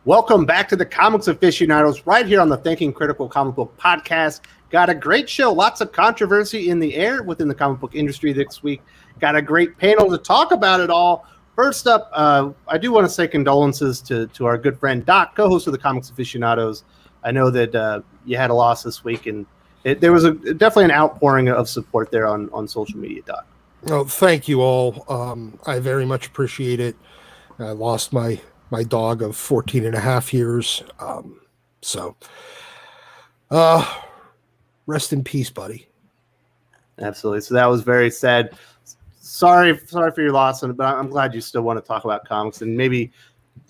Welcome back to the Comics Aficionados right here on the Thinking Critical Comic Book Podcast. Got a great show, lots of controversy in the air within the comic book industry this week. Got a great panel to talk about it all. First up, I do want to say condolences to our good friend Doc, co-host of the Comics Aficionados. I know that you had a loss this week, and there was definitely an outpouring of support there on social media, Doc. Oh, thank you all. I very much appreciate it. I lost my dog of 14 and a half years. Rest in peace, buddy. Absolutely. So that was very sad. Sorry for your loss, but I'm glad you still want to talk about comics and maybe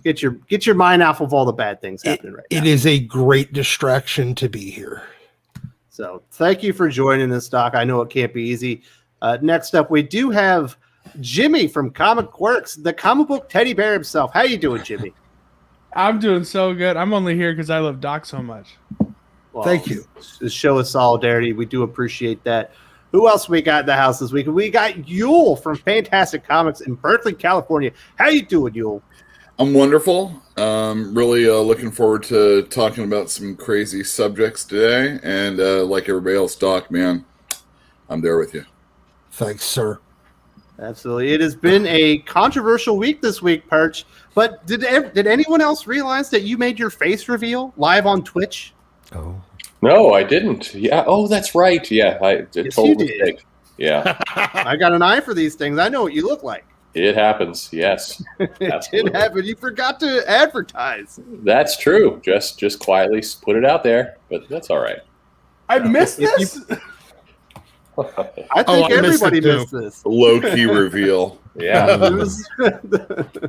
get your mind off of all the bad things happening right now. It is a great distraction to be here. So thank you for joining us, Doc. I know it can't be easy. Next up, we do have Jimmy from Comic Quirks, the comic book teddy bear himself. How you doing, Jimmy? I'm doing so good. I'm only here because I love Doc so much. Well, thank you. Show us solidarity. We do appreciate that. Who else we got in the house this week? We got Uel from Fantastic Comics in Berkeley, California. How you doing, Uel? I'm wonderful. Really looking forward to talking about some crazy subjects today. And like everybody else, Doc, man, I'm there with you. Thanks, sir. Absolutely. It has been a controversial week this week, Perch. But did anyone else realize that you made your face reveal live on Twitch? Oh. No, I didn't. Yeah. Oh, that's right. Yeah. Yes, you did. Yeah. I got an eye for these things. I know what you look like. It happens. Yes. It did happen. You forgot to advertise. That's true. Just quietly put it out there, but that's all right. I missed this. I think everybody missed this. Low-key reveal. Yeah.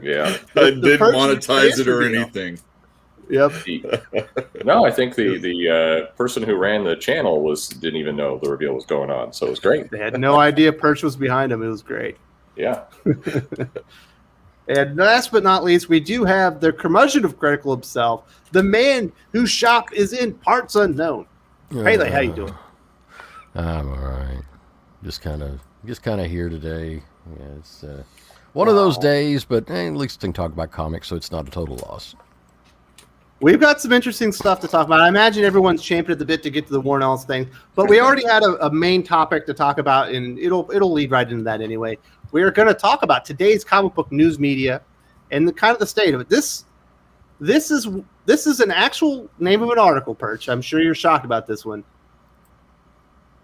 Yeah. I didn't monetize it or reveal. anything. Yep. No, I think the person who ran the channel didn't even know the reveal was going on, so it was great. They had no idea Perch was behind him. It was great. Yeah. And last but not least, we do have the curmudgeon of critical himself, the man whose shop is in parts unknown. Pele, how you doing? I'm all right. Just kind of here today. Yeah, it's one of those days, but at least I can talk about comics, so it's not a total loss. We've got some interesting stuff to talk about. I imagine everyone's champing at the bit to get to the Warren Ellis thing, but we already had a main topic to talk about, and it'll lead right into that anyway. We are going to talk about today's comic book news media and the kind of the state of it. This is an actual name of an article, Perch. I'm sure you're shocked about this one.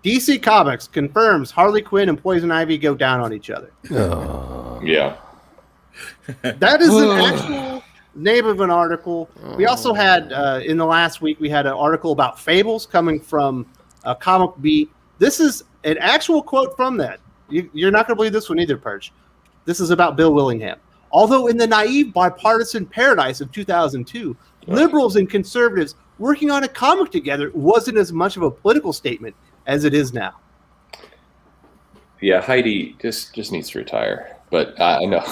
DC Comics confirms Harley Quinn and Poison Ivy go down on each other. Yeah. That is an actual name of an article. We also had, in the last week, we had an article about Fables coming from Comic Beat. This is an actual quote from that. You're not going to believe this one either, Perch. This is about Bill Willingham. Although in the naive bipartisan paradise of 2002, liberals and conservatives working on a comic together wasn't as much of a political statement as it is now. Yeah, Heidi just needs to retire. But I know.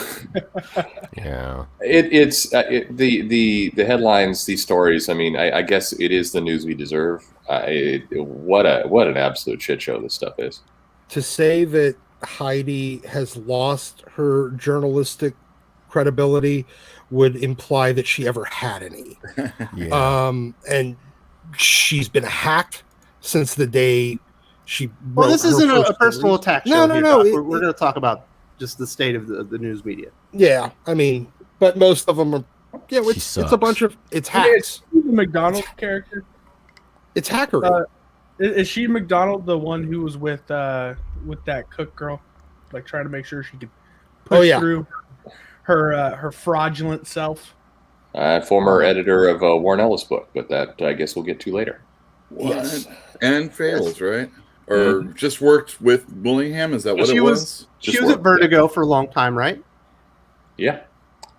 Yeah. It's the headlines, these stories. I mean, I guess it is the news we deserve. What an absolute shit show this stuff is. To say that Heidi has lost her journalistic credibility would imply that she ever had any. Yeah. And she's been hacked since the day she. Well, this isn't a personal attack show. No. We're going to talk about just the state of the news media. Yeah, I mean, but most of them are. Yeah, it's a bunch of hacks. Is she the McDonald character? It's hackery. Is she McDonald the one who was with that cook girl, like trying to make sure she could push through her fraudulent self? Former editor of Warren Ellis book, but that I guess we'll get to later. What? Yes. And Fails, right? Or just worked with Willingham? Is that what it was? She was at Vertigo for a long time, right? Yeah.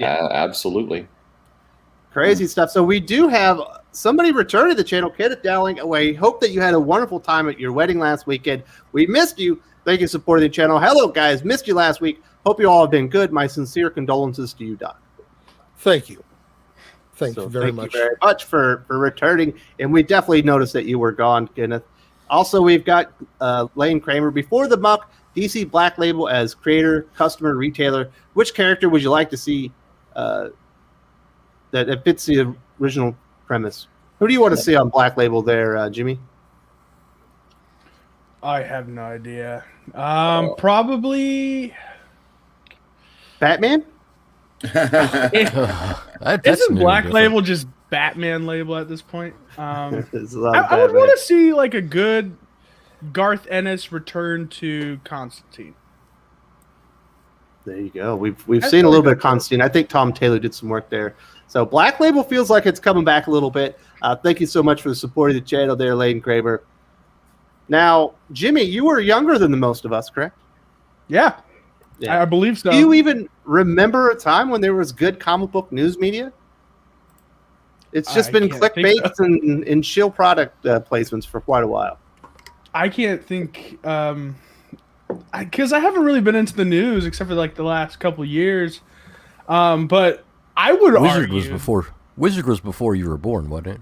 Absolutely. Crazy stuff. So we do have somebody return to the channel, Kenneth Dowling. We hope that you had a wonderful time at your wedding last weekend. We missed you. Thank you for supporting the channel. Hello, guys. Missed you last week. Hope you all have been good. My sincere condolences to you, Doc. Thank you. Thank you very much. Thank you very much for returning. And we definitely noticed that you were gone, Kenneth. Also, we've got Lane Kramer. Before the muck, DC Black Label as creator, customer, retailer. Which character would you like to see that fits the original premise. Who do you want to see on Black Label there, Jimmy? I have no idea. Probably Batman? Isn't Black Label just Batman label at this point? I would Batman. want to see like a good Garth Ennis return to Constantine. There you go. We've seen a little bit of Constantine. I think Tom Taylor did some work there. So Black Label feels like it's coming back a little bit. Thank you so much for the support of the channel there, Layden Kramer. Now, Jimmy, you were younger than the most of us, correct? Yeah. I believe so. Do you even remember a time when there was good comic book news media? It's just been clickbait and shill product placements for quite a while. I can't think, because I haven't really been into the news except for like the last couple of years. But I would argue Wizard was before you were born, wasn't it?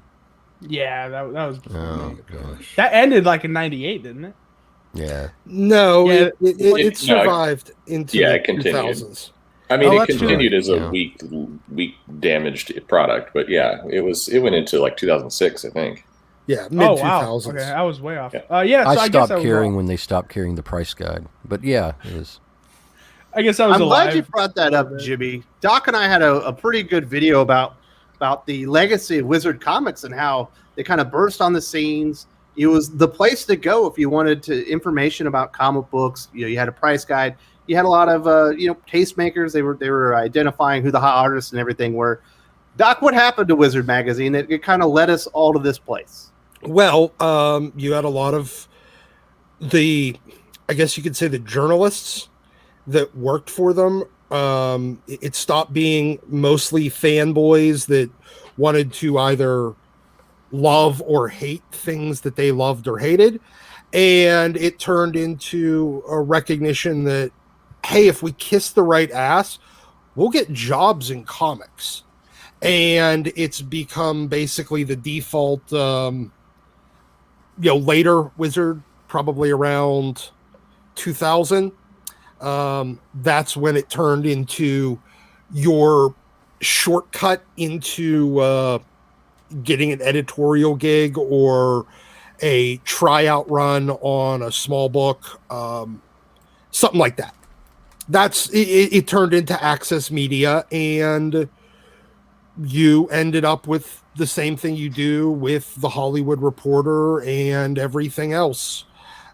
Yeah, that was before me. Gosh. That ended like in '98, didn't it? Yeah. No, Yeah, it survived into the it continued. 2000s. I mean, it that's continued as a Yeah. weak damaged product, but yeah, it went into like 2006, I think. Yeah, mid Oh 2000s. wow. Okay, I was way off. Yeah. So I I guess I stopped was caring wrong. when they stopped carrying the price guide. But yeah, it was. I guess I was I'm alive. glad you brought that up, Jimmy. Doc and I had a pretty good video about the legacy of Wizard Comics and how they kind of burst on the scenes. It was the place to go if you wanted information about comic books. You had a price guide. You had a lot of tastemakers. They were identifying who the hot artists and everything were. Doc, what happened to Wizard Magazine? It kind of led us all to this place. Well, you had a lot of I guess you could say the journalists that worked for them. It stopped being mostly fanboys that wanted to either love or hate things that they loved or hated. And it turned into a recognition that, hey, if we kiss the right ass, we'll get jobs in comics. And it's become basically the default, later Wizard, probably around 2000. That's when it turned into your shortcut into getting an editorial gig or a tryout run on a small book, something like that. That's it turned into Access Media, and you ended up with the same thing you do with the Hollywood Reporter and everything else,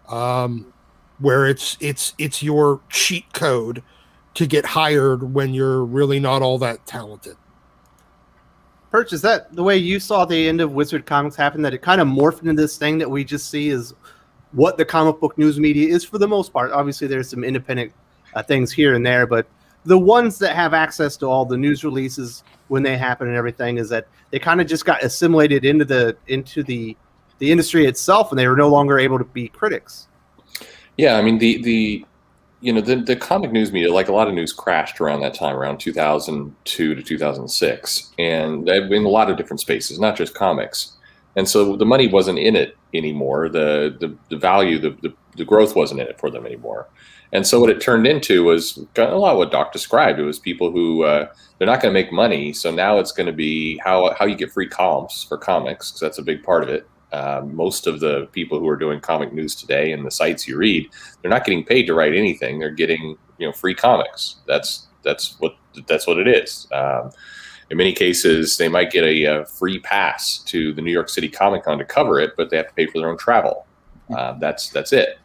where it's your cheat code to get hired when you're really not all that talented. Perch, is that the way you saw the end of Wizard Comics happen, that it kind of morphed into this thing that we just see is what the comic book news media is for the most part? Obviously, there's some independent things here and there, but the ones that have access to all the news releases when they happen and everything is that they kind of just got assimilated into the industry itself, and they were no longer able to be critics. Yeah, I mean the comic news media, like a lot of news, crashed around that time, around 2002 to 2006, and in a lot of different spaces, not just comics. And so the money wasn't in it anymore. The value, the growth wasn't in it for them anymore. And so what it turned into was a lot of what Doc described. It was people who they're not going to make money, so now it's going to be how you get free columns for comics, because that's a big part of it. Most of the people who are doing comic news today and the sites you read, they're not getting paid to write anything. They're getting free comics. That's what it is. In many cases, they might get a free pass to the New York City Comic Con to cover it, but they have to pay for their own travel. That's it.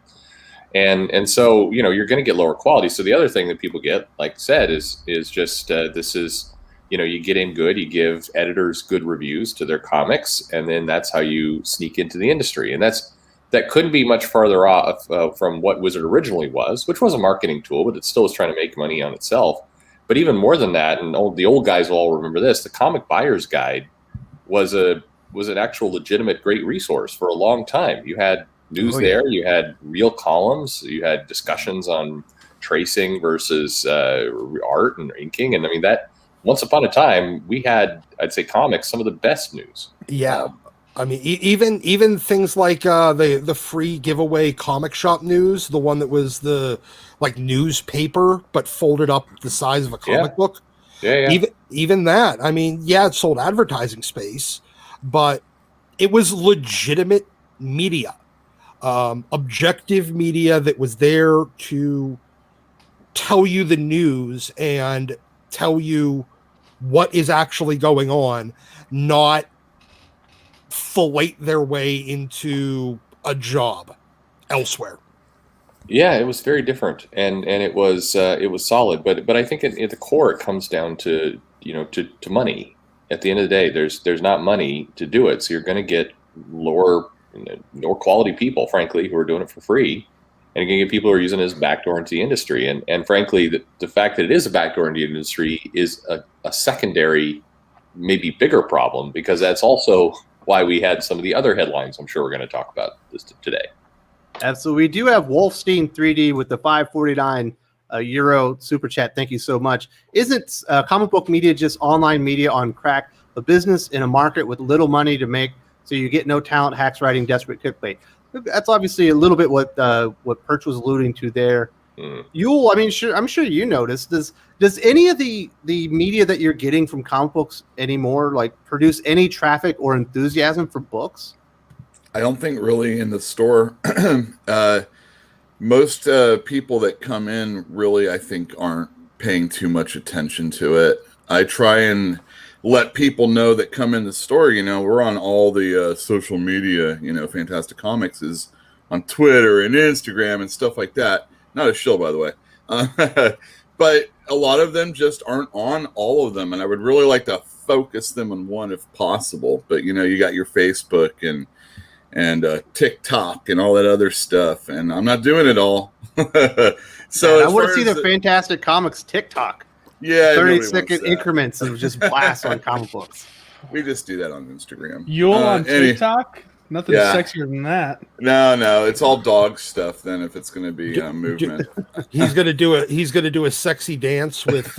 And so you're going to get lower quality. So the other thing that people get, like I said, is just this is. You get in good, you give editors good reviews to their comics, and then that's how you sneak into the industry. And that couldn't be much farther off from what Wizard originally was, which was a marketing tool, but it still was trying to make money on itself. But even more than that, and the old guys will all remember this, the Comic Buyer's Guide was an actual legitimate great resource for a long time. You had news there, you had real columns, you had discussions on tracing versus art and inking, and I mean that. Once upon a time, we had, I'd say, comics, some of the best news. Yeah. I mean, even things like the free giveaway comic shop news, the one that was the newspaper, but folded up the size of a comic book. Yeah, yeah. Even that. I mean, yeah, it sold advertising space, but it was legitimate media, objective media that was there to tell you the news and tell you what is actually going on, not fillet their way into a job elsewhere. Yeah, it was very different, and it was solid. But I think at the core it comes down to to money. At the end of the day, there's not money to do it, so you're going to get lower quality people, frankly, who are doing it for free, and you're going to get people who are using it as a backdoor into the industry. And frankly, the fact that it is a backdoor into the industry is a secondary, maybe bigger problem, because that's also why we had some of the other headlines I'm sure we're going to talk about this today. So we do have Wolfstein 3D with the 549 euro super chat. Thank you so much. Isn't comic book media just online media on crack, a business in a market with little money to make, so you get no talent, hacks writing, desperate clickbait? That's obviously a little bit what Perch was alluding to there. Uel, I mean, I'm sure you noticed. Does any of the media that you're getting from comic books anymore like produce any traffic or enthusiasm for books? I don't think really in the store. Most people that come in really, I think, aren't paying too much attention to it. I try and let people know that come in the store, we're on all the social media, Fantastic Comics is on Twitter and Instagram and stuff like that. Not a shill, by the way. But a lot of them just aren't on all of them. And I would really like to focus them on one if possible. But, you got your Facebook and TikTok and all that other stuff. And I'm not doing it all. So I want to see the Fantastic Comics TikTok. Yeah, 30-second increments of just blasts on comic books. We just do that on Instagram. Uel on TikTok? Nothing sexier than that. No, it's all dog stuff. Then, if it's going to be movement, he's going to do a sexy dance with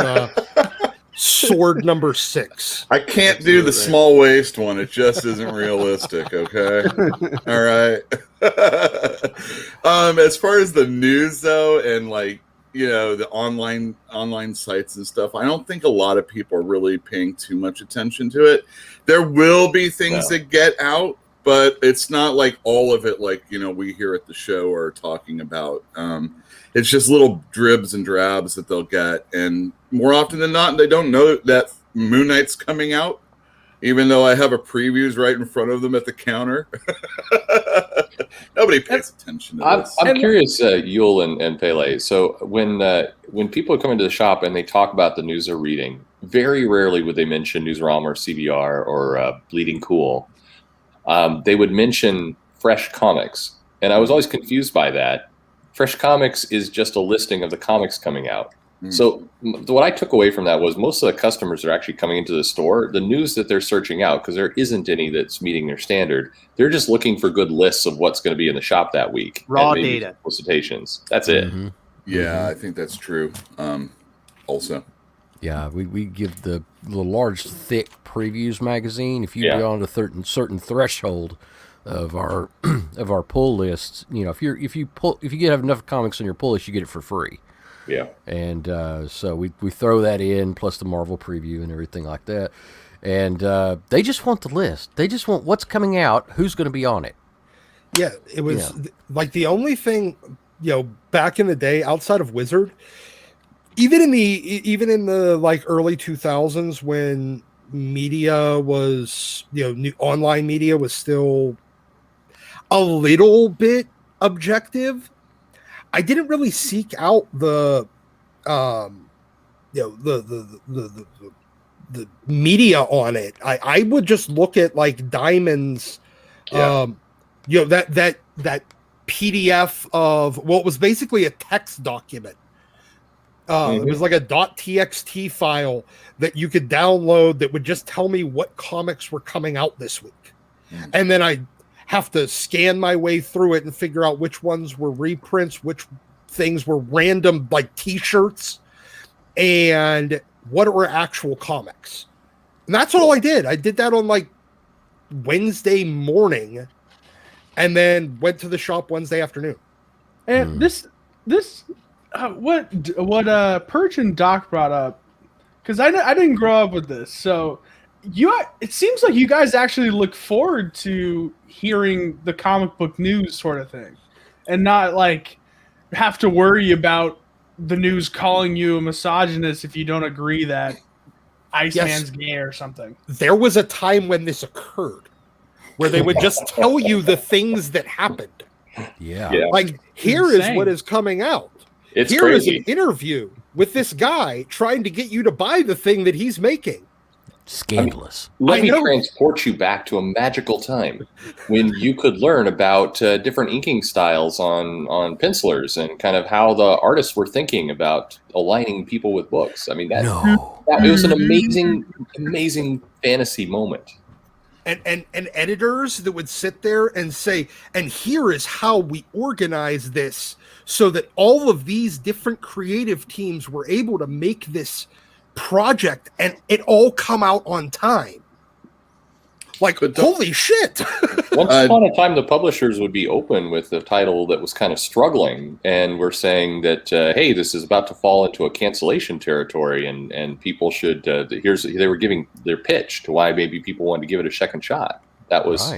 sword number 6. I can't do the small waist one. It just isn't realistic. Okay, all right. As far as the news though, and the online sites and stuff, I don't think a lot of people are really paying too much attention to it. There will be things that get out, but it's not like all of it we here at the show are talking about. It's just little dribs and drabs that they'll get, and more often than not, they don't know that Moon Knight's coming out, even though I have a previews right in front of them at the counter. Nobody pays attention to this. I'm curious, Uel and Pele. So when people come into the shop and they talk about the news they're reading, very rarely would they mention Newsrom or CBR or Bleeding Cool. They would mention Fresh Comics, and I was always confused by that. Fresh Comics is just a listing of the comics coming out. So what I took away from that was most of the customers that are actually coming into the store, the news that they're searching out, because there isn't any that's meeting their standard, they're just looking for good lists of what's going to be in the shop that week. Raw data. Citations. That's it. Mm-hmm. Yeah, I think that's true. Also. Yeah, we give the large, thick previews magazine. If you beyond a certain threshold of our pull lists, if you have enough comics on your pull list, you get it for free. Yeah, and so we throw that in, plus the Marvel preview and everything like that. And they just want the list. They just want what's coming out, who's going to be on it. Yeah, it was like the only thing, back in the day outside of Wizard, even in the early 2000s when media was, new online media was still a little bit objective. I didn't really seek out the media on it. I would just look at Diamond's, that PDF of it was basically a text document. It was like a .txt file that you could download that would just tell me what comics were coming out this week, and then I have to scan my way through it and figure out which ones were reprints, which things were random t-shirts, and what were actual comics. And that's all I did. I did that on Wednesday morning, and then went to the shop Wednesday afternoon. And what Perch and Doc brought up because I didn't grow up with this, so it seems like you guys actually look forward to hearing the comic book news sort of thing, and not like have to worry about the news calling you a misogynist if you don't agree that Iceman's gay or something. There was a time when this occurred, where they would just tell you the things that happened. Yeah. Like, here is what is coming out. It's Here crazy. is an interview with this guy trying to get you to buy the thing that he's making. Scandalous. Let me transport you back to a magical time when you could learn about different inking styles on pencilers and kind of how the artists were thinking about aligning people with books. I mean, that it was an amazing fantasy moment. And editors that would sit there and say, and here is how we organize this so that all of these different creative teams were able to make this project and it all come out on time. Like, holy shit. Once upon a time, the publishers would be open with a title that was kind of struggling, and we're saying that, hey, this is about to fall into a cancellation territory, and people should, they were giving their pitch to why maybe people wanted to give it a second shot. That was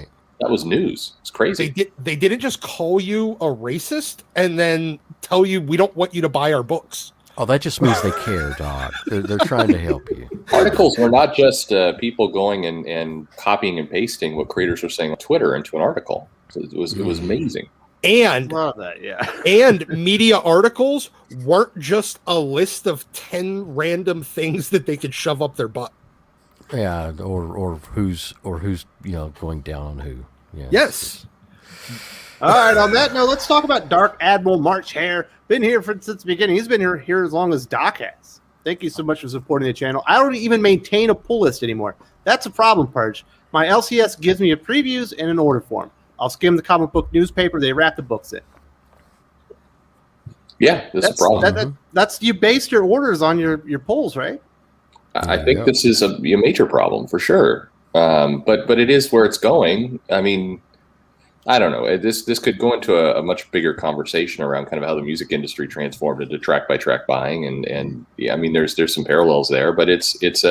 news. It's crazy. They didn't just call you a racist and then tell you, we don't want you to buy our books. Oh, that just means they care, Doc. They're trying to help you. Articles were not just people going and copying and pasting what creators were saying on Twitter into an article. So it was amazing. And love that, yeah. And media articles weren't just a list of 10 random things that they could shove up their butt. Yeah, or who's going down on who. Yeah. Yes. All right, on that note, let's talk about Dark Admiral March Hare. Been here since the beginning. He's been here as long as Doc has. Thank you so much for supporting the channel. I don't even maintain a pull list anymore. That's a problem, Purge. My LCS gives me a previews and an order form. I'll skim the comic book newspaper. They wrap the books in. Yeah, that's a problem. That's you based your orders on your polls, right? I think this is a major problem for sure. But it is where it's going. I mean, I don't know. This could go into a much bigger conversation around kind of how the music industry transformed into track by track buying, and yeah, I mean, there's some parallels there, but this is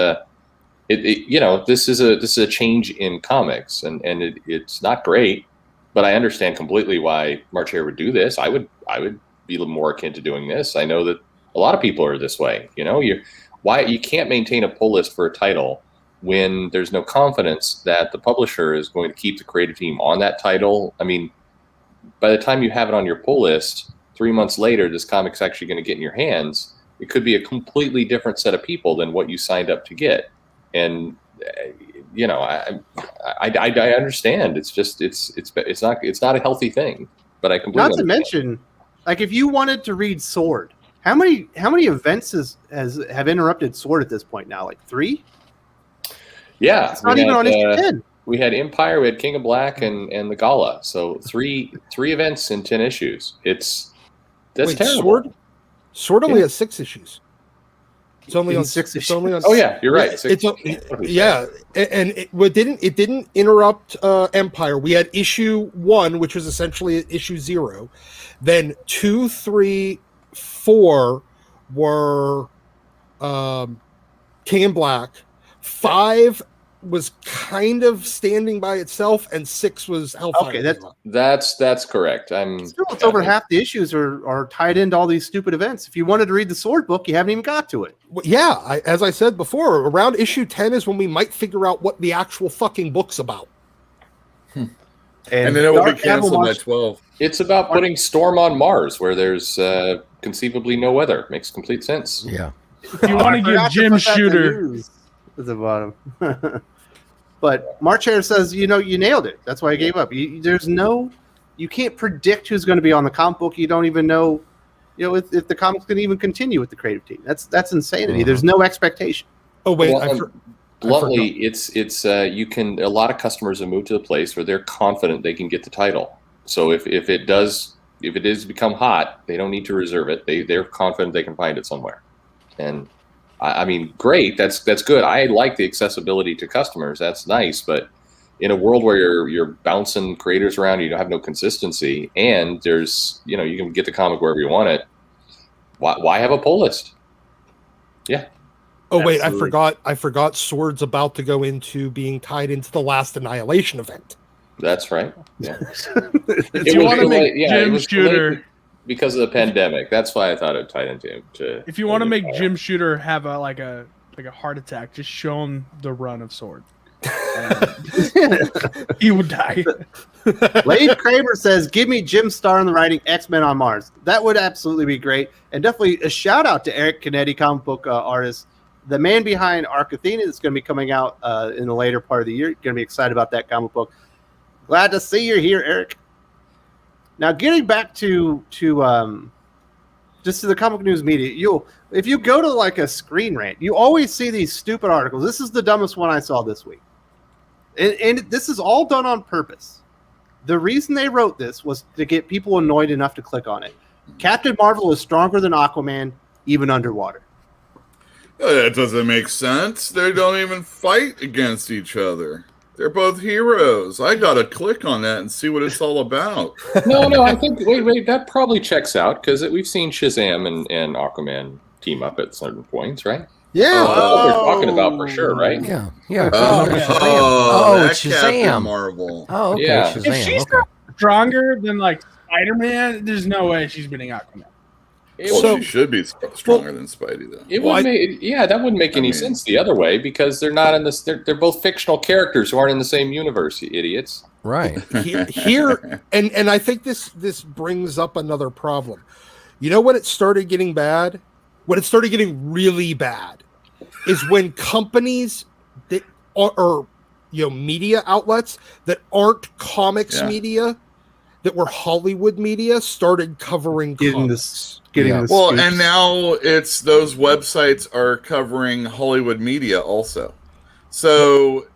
a change in comics, and it's not great, but I understand completely why March Hare would do this. I would be a little more akin to doing this. I know that a lot of people are this way. You know, you can't maintain a pull list for a title when there's no confidence that the publisher is going to keep the creative team on that title. I mean, by the time you have it on your pull list, 3 months later, this comic's actually going to get in your hands. It could be a completely different set of people than what you signed up to get. And, you know, I understand. It's just, it's not a healthy thing, but I completely Not to mention, like, if you wanted to read Sword, how many events have interrupted Sword at this point now? Like 3? Yeah, it's not even on issue 10. We had Empire, we had King of Black, and the Gala. So three events in 10 issues. That's terrible. Sword only has 6 issues. It's only on 6 issues. Oh yeah, you're right. Yeah, and it didn't interrupt Empire. We had issue 1, which was essentially issue 0. Then 2, 3, 4 were King and Black. 5 was kind of standing by itself, and 6 was Hellfire. Okay, that's correct. It's over half the issues are tied into all these stupid events. If you wanted to read the Sword book, you haven't even got to it. Well, yeah, as I said before, around issue 10 is when we might figure out what the actual fucking book's about. And then it will be canceled at 12. It's about putting Storm on Mars, where there's conceivably no weather. Makes complete sense. Yeah. If you want to give Jim Shooter at the bottom. But March Hare says, you nailed it. That's why I gave up. You can't predict who's going to be on the comic book. You don't even know, if the comic's going to even continue with the creative team. That's insanity. There's no expectation. Oh wait, bluntly, it's a lot of customers have moved to the place where they're confident they can get the title. So if it does become hot, they don't need to reserve it. They're confident they can find it somewhere. And I mean, great. That's good. I like the accessibility to customers. That's nice. But in a world where you're bouncing creators around, you don't have no consistency, and there's you can get the comic wherever you want it. Why have a pull list? Yeah. Oh wait, Absolutely. I forgot Sword's about to go into being tied into the last Annihilation event. That's right. Yeah. If you want to make Jim Shooter, delayed because of the pandemic. That's why I thought it tied into him. if you want to make Jim Shooter have a heart attack, just show him the run of Sword. He would die. Lade Kramer says, "Give me Jim Starr in the writing X-Men on Mars." That would absolutely be great, and definitely a shout out to Eric Canetti, comic book artist, the man behind Arc Athena. That's going to be coming out in the later part of the year. Going to be excited about that comic book. Glad to see you here, Eric. Now, getting back to just to the comic news media, if you go to like a Screen Rant, you always see these stupid articles. This is the dumbest one I saw this week, and this is all done on purpose. The reason they wrote this was to get people annoyed enough to click on it. Captain Marvel is stronger than Aquaman, even underwater. That doesn't make sense. They don't even fight against each other. They're both heroes. I gotta click on that and see what it's all about. No, I think wait, that probably checks out because we've seen Shazam and Aquaman team up at certain points, right? Yeah, That's what they're talking about for sure, right? Yeah. That's it's Captain Shazam. Marvel. Oh, okay. Yeah. Shazam. If she's not stronger than like Spider-Man, there's no way she's beating Aquaman. Well, she should be stronger than Spidey, though. It would that wouldn't make any sense the other way because they're not in this. They're both fictional characters who aren't in the same universe. You idiots. Right. Here and I think this brings up another problem. You know when it started getting bad? When it started getting really bad is when companies that are media outlets that aren't comics media, that were Hollywood media, started covering comics. Well, and now it's those websites are covering Hollywood media also. So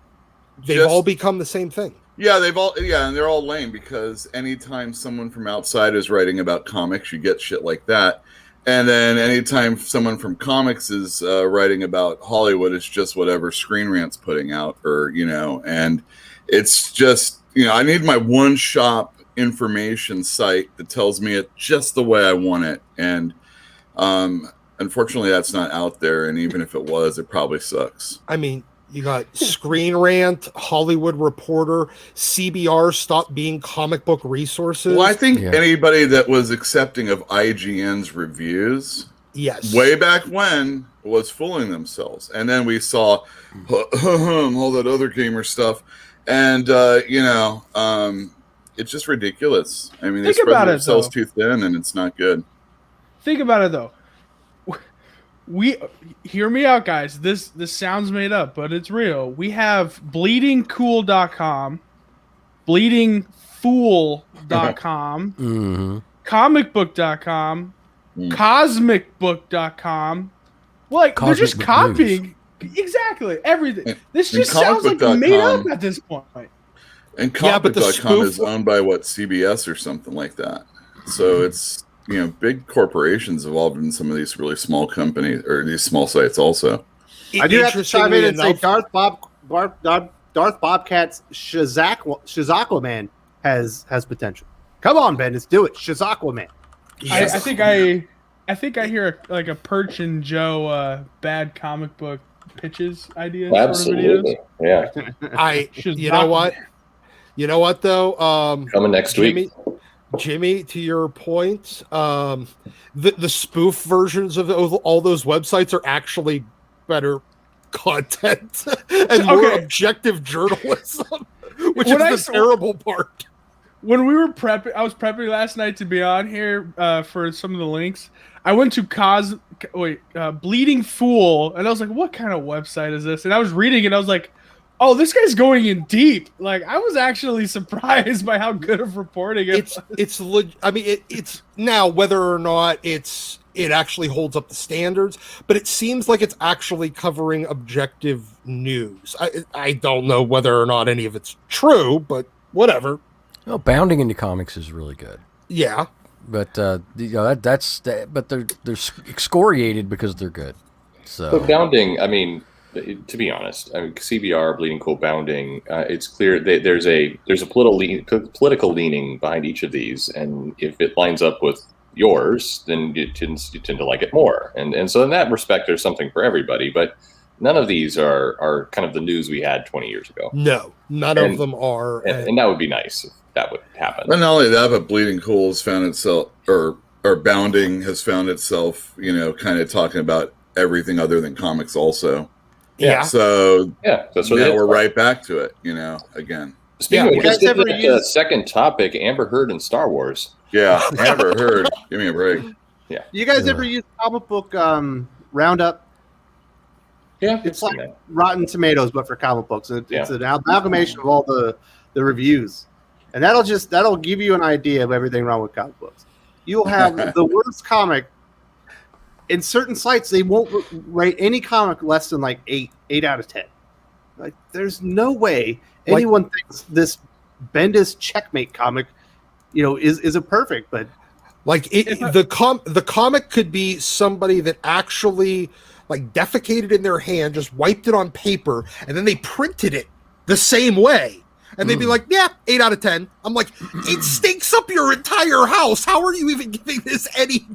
they've all become the same thing. Yeah, and they're all lame because anytime someone from outside is writing about comics, you get shit like that. And then anytime someone from comics is writing about Hollywood, it's just whatever Screen Rant's putting out, and it's just, I need my one-shop information site that tells me it just the way I want it. And unfortunately, that's not out there. And even if it was, it probably sucks. I mean, you got Screen Rant, Hollywood Reporter, CBR stopped being comic book resources. Well, I think anybody that was accepting of IGN's reviews, way back when, was fooling themselves. And then we saw all that other gamer stuff, and it's just ridiculous. I mean, they spread themselves too thin, and it's not good. Think about it, though. Hear me out, guys. This sounds made up, but it's real. We have bleedingcool.com, bleedingfool.com, comicbook.com, cosmicbook.com. Like, they're just copying exactly everything. This just sounds like made up at this point. And comicbook.com is owned by CBS or something like that. So it's big corporations involved in some of these really small companies or these small sites also. I do have to chime in and say Darth Bobcat's Shazakwaman has potential. Come on, Ben, let's do it. Shazakwaman. I think I hear a Perch and Joe bad comic book pitches ideas. Absolutely, yeah. You know what though? Coming next week. Jimmy, to your point, the spoof versions of all those websites are actually better content and more objective journalism, which is the terrible part. When we were prepping, I was prepping last night to be on here for some of the links. I went to Bleeding Fool, and I was like, what kind of website is this? And I was reading it, and I was like, oh, this guy's going in deep. Like, I was actually surprised by how good of reporting it was. It's now whether or not it actually holds up the standards, but it seems like it's actually covering objective news. I don't know whether or not any of it's true, but whatever. Well, bounding into comics is really good. Yeah, but but they're excoriated because they're good. So bounding, I mean. To be honest, CBR, Bleeding Cool, Bounding. It's clear that there's a political leaning behind each of these, and if it lines up with yours, then you tend to like it more. And so in that respect, there's something for everybody. But none of these are kind of the news we had 20 years ago. No, none of them are. And that would be nice if that would happen. But not only that, but Bleeding Cool has found itself, or Bounding has found itself, kind of talking about everything other than comics also. Yeah. So that's now we're right back to it, again. Speaking of, just get the second topic, Amber Heard and Star Wars. Yeah, Amber Heard. Give me a break. Yeah. You guys ever use comic book Roundup? Yeah. It's like Rotten Tomatoes, but for comic books. It's an amalgamation of all the reviews. And that'll give you an idea of everything wrong with comic books. You'll have the worst comic. In certain sites, they won't rate any comic less than like 8 out of 10. Like, there's no way anyone thinks this Bendis Checkmate comic, is a perfect. But like the comic could be somebody that actually like defecated in their hand, just wiped it on paper, and then they printed it the same way. And they'd be like, 8 out of 10. I'm like, it stinks up your entire house. How are you even giving this any?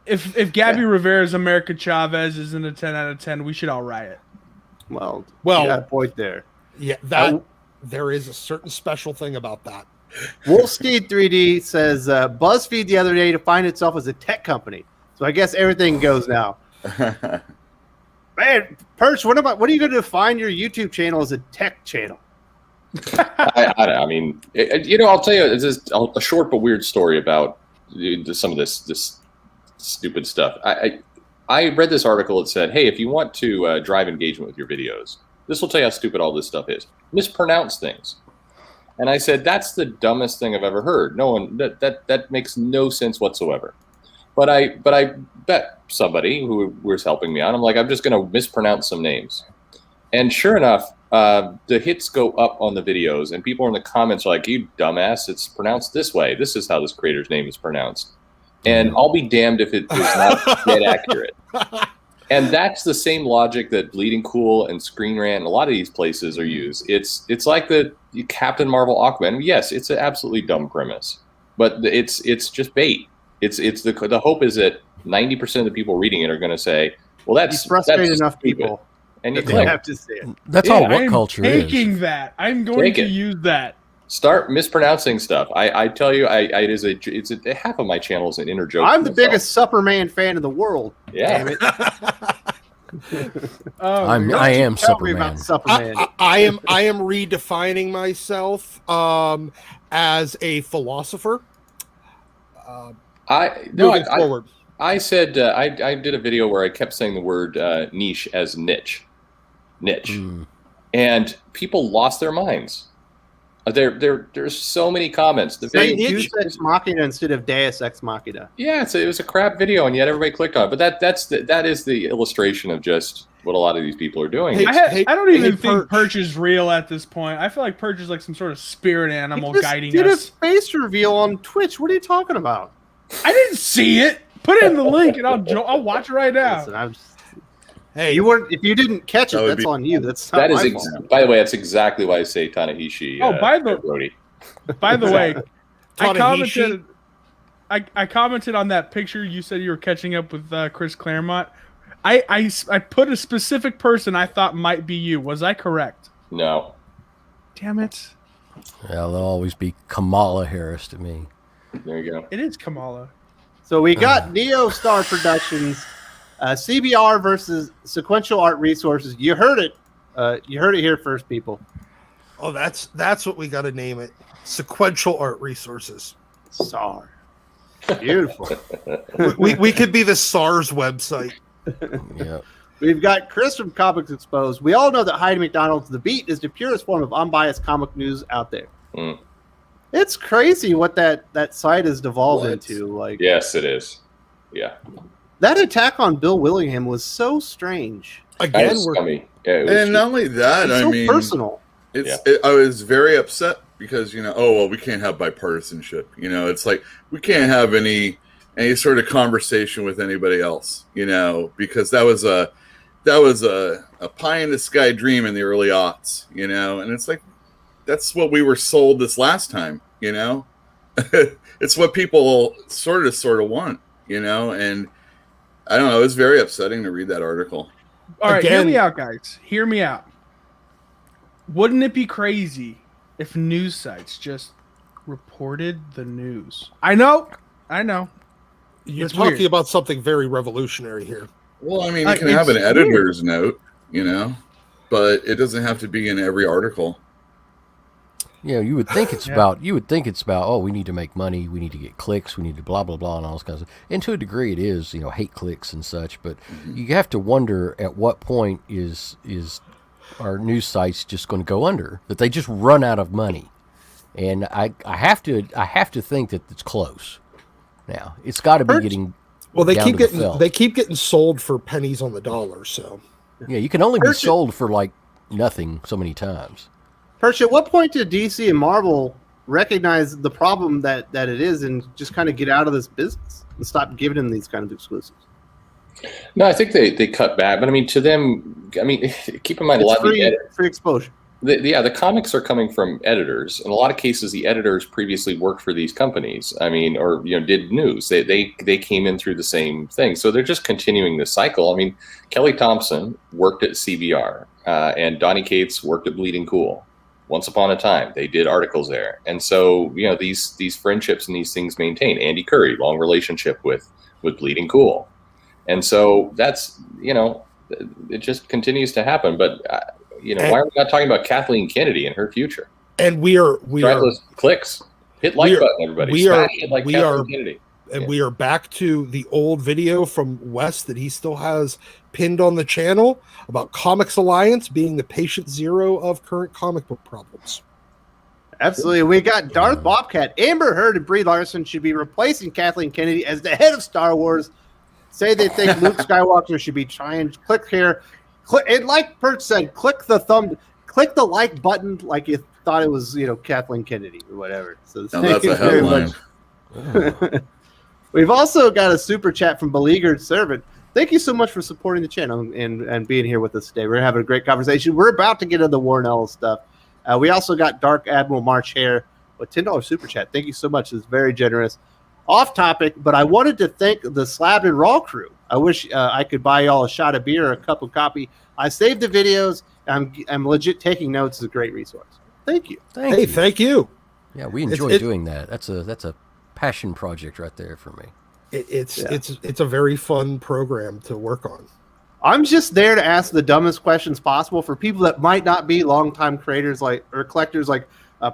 If Gabby Rivera's America Chavez isn't a 10 out of 10, we should all riot. Well, you got a point there. Yeah, there is a certain special thing about that. Wolfsteed 3D says BuzzFeed the other day defined itself as a tech company. So I guess everything goes now. Man, Perch, what are you going to define your YouTube channel as a tech channel? I mean, I'll tell you, it's just a short but weird story about some of this stupid stuff. I read this article that said, hey, if you want to drive engagement with your videos, this will tell you how stupid all this stuff is. Mispronounce things. And I said, that's the dumbest thing I've ever heard. No one, that makes no sense whatsoever. But I bet somebody who was helping me out, I'm like, I'm just going to mispronounce some names. And sure enough, the hits go up on the videos, and people in the comments are like, you dumbass, it's pronounced this way. This is how this creator's name is pronounced. And I'll be damned if it is not dead accurate. And that's the same logic that Bleeding Cool and Screen Rant and a lot of these places are used. It's like the Captain Marvel Aquaman. Yes, it's an absolutely dumb premise, but it's just bait. It's the hope is that 90% of the people reading it are going to say, well, that's frustrated enough stupid. People. And you have to say it. That's all what culture is. Taking that, I'm going to use that. Start mispronouncing stuff. I tell you, it's half of my channel is an inner joke. I'm the biggest Superman fan in the world. Yeah. Damn it. I am Superman. I am redefining myself as a philosopher. Moving forward. I said I did a video where I kept saying the word niche as niche, and people lost their minds. There's so many comments. Say Deus Ex Machina instead of Deus Ex Machina. Yeah, it was a crap video, and yet everybody clicked on it. But that is the illustration of just what a lot of these people are doing. I don't even think Perch is real at this point. I feel like Perch is like some sort of spirit animal guiding us. Did a space reveal on Twitch. What are you talking about? I didn't see it. Put it in the link, and I'll watch it right now. Listen, hey, you weren't. If you didn't catch it, that's on you. That's not my fault. By the way, that's exactly why I say Ta-Nehisi. By the way, I commented on that picture. You said you were catching up with Chris Claremont. I put a specific person I thought might be you. Was I correct? No. Damn it. Yeah, there'll always be Kamala Harris to me. There you go. It is Kamala. So we got Neo Star Productions, CBR versus Sequential Art Resources. You heard it. You heard it here first, people. Oh, that's what we got to name it. Sequential Art Resources. SAR. Beautiful. we could be the SARS website. Yeah. We've got Chris from Comics Exposed. We all know that Heidi McDonald's The Beat is the purest form of unbiased comic news out there. It's crazy what that site has devolved into. Like, yes, it is. Yeah. That attack on Bill Willingham was so strange. Again, and not only that, I mean, personal. I was very upset because we can't have bipartisanship. It's like we can't have any sort of conversation with anybody else. Because that was a pie in the sky dream in the early aughts. And it's like that's what we were sold this last time. it's what people sort of want, you know. And I don't know. It was very upsetting to read that article. All right, hear Again- me out, guys. Hear me out. Wouldn't it be crazy if news sites just reported the news? I know. You're It's talking weird. about something very revolutionary here. Well, I mean, you can have an editor's note, you know, but it doesn't have to be in every article. You know, you would think it's about. Oh, we need to make money. We need to get clicks. We need to blah blah blah and all this kinds of. And to a degree, it is. You know, hate clicks and such. But you have to wonder at what point is our news sites just going to go under? That they just run out of money. And I have to think that it's close. Now it's got to be getting. Well, they down keep to the getting felt. they keep getting sold for pennies on the dollar. So Yeah, you can only be sold for like nothing so many times. Perch, at what point did DC and Marvel recognize the problem that it is and just kind of get out of this business and stop giving them these kind of exclusives? No, I think they cut back, but I mean, to them, I mean, keep in mind a lot of Free exposure. the comics are coming from editors. In a lot of cases, the editors previously worked for these companies. I mean, or did news. They came in through the same thing, so they're just continuing the cycle. I mean, Kelly Thompson worked at CBR, and Donny Cates worked at Bleeding Cool. Once upon a time, they did articles there, and so these friendships and these things maintain. Andy Curry, long relationship with Bleeding Cool, and so that's it just continues to happen. But why are we not talking about Kathleen Kennedy and her future? and we are Those clicks, hit like button, everybody. Smash it like Kathleen Kennedy. And we are back to the old video from Wes that he still has pinned on the channel about Comics Alliance being the patient zero of current comic book problems. Absolutely. We got Darth Bobcat. Amber Heard and Brie Larson should be replacing Kathleen Kennedy as the head of Star Wars. Say they think Luke Skywalker should be trying. Click here. Click, and like Perch said, click the like button like you thought it was, Kathleen Kennedy or whatever. So Now that's a headline. We've also got a super chat from Beleaguered Servant. Thank you so much for supporting the channel and being here with us today. We're having a great conversation. We're about to get into the Warren Ellis stuff. We also got Dark Admiral March Hare with $10 super chat. Thank you so much. It's very generous. Off topic, but I wanted to thank the Slab and Raw crew. I wish I could buy y'all a shot of beer or a cup of coffee. I saved the videos. I'm legit taking notes. It's a great resource. Thank you. Thank you. Yeah, we enjoy doing that. That's a passion project right there for me. It's a very fun program to work on. I'm just there to ask the dumbest questions possible for people that might not be longtime creators or collectors like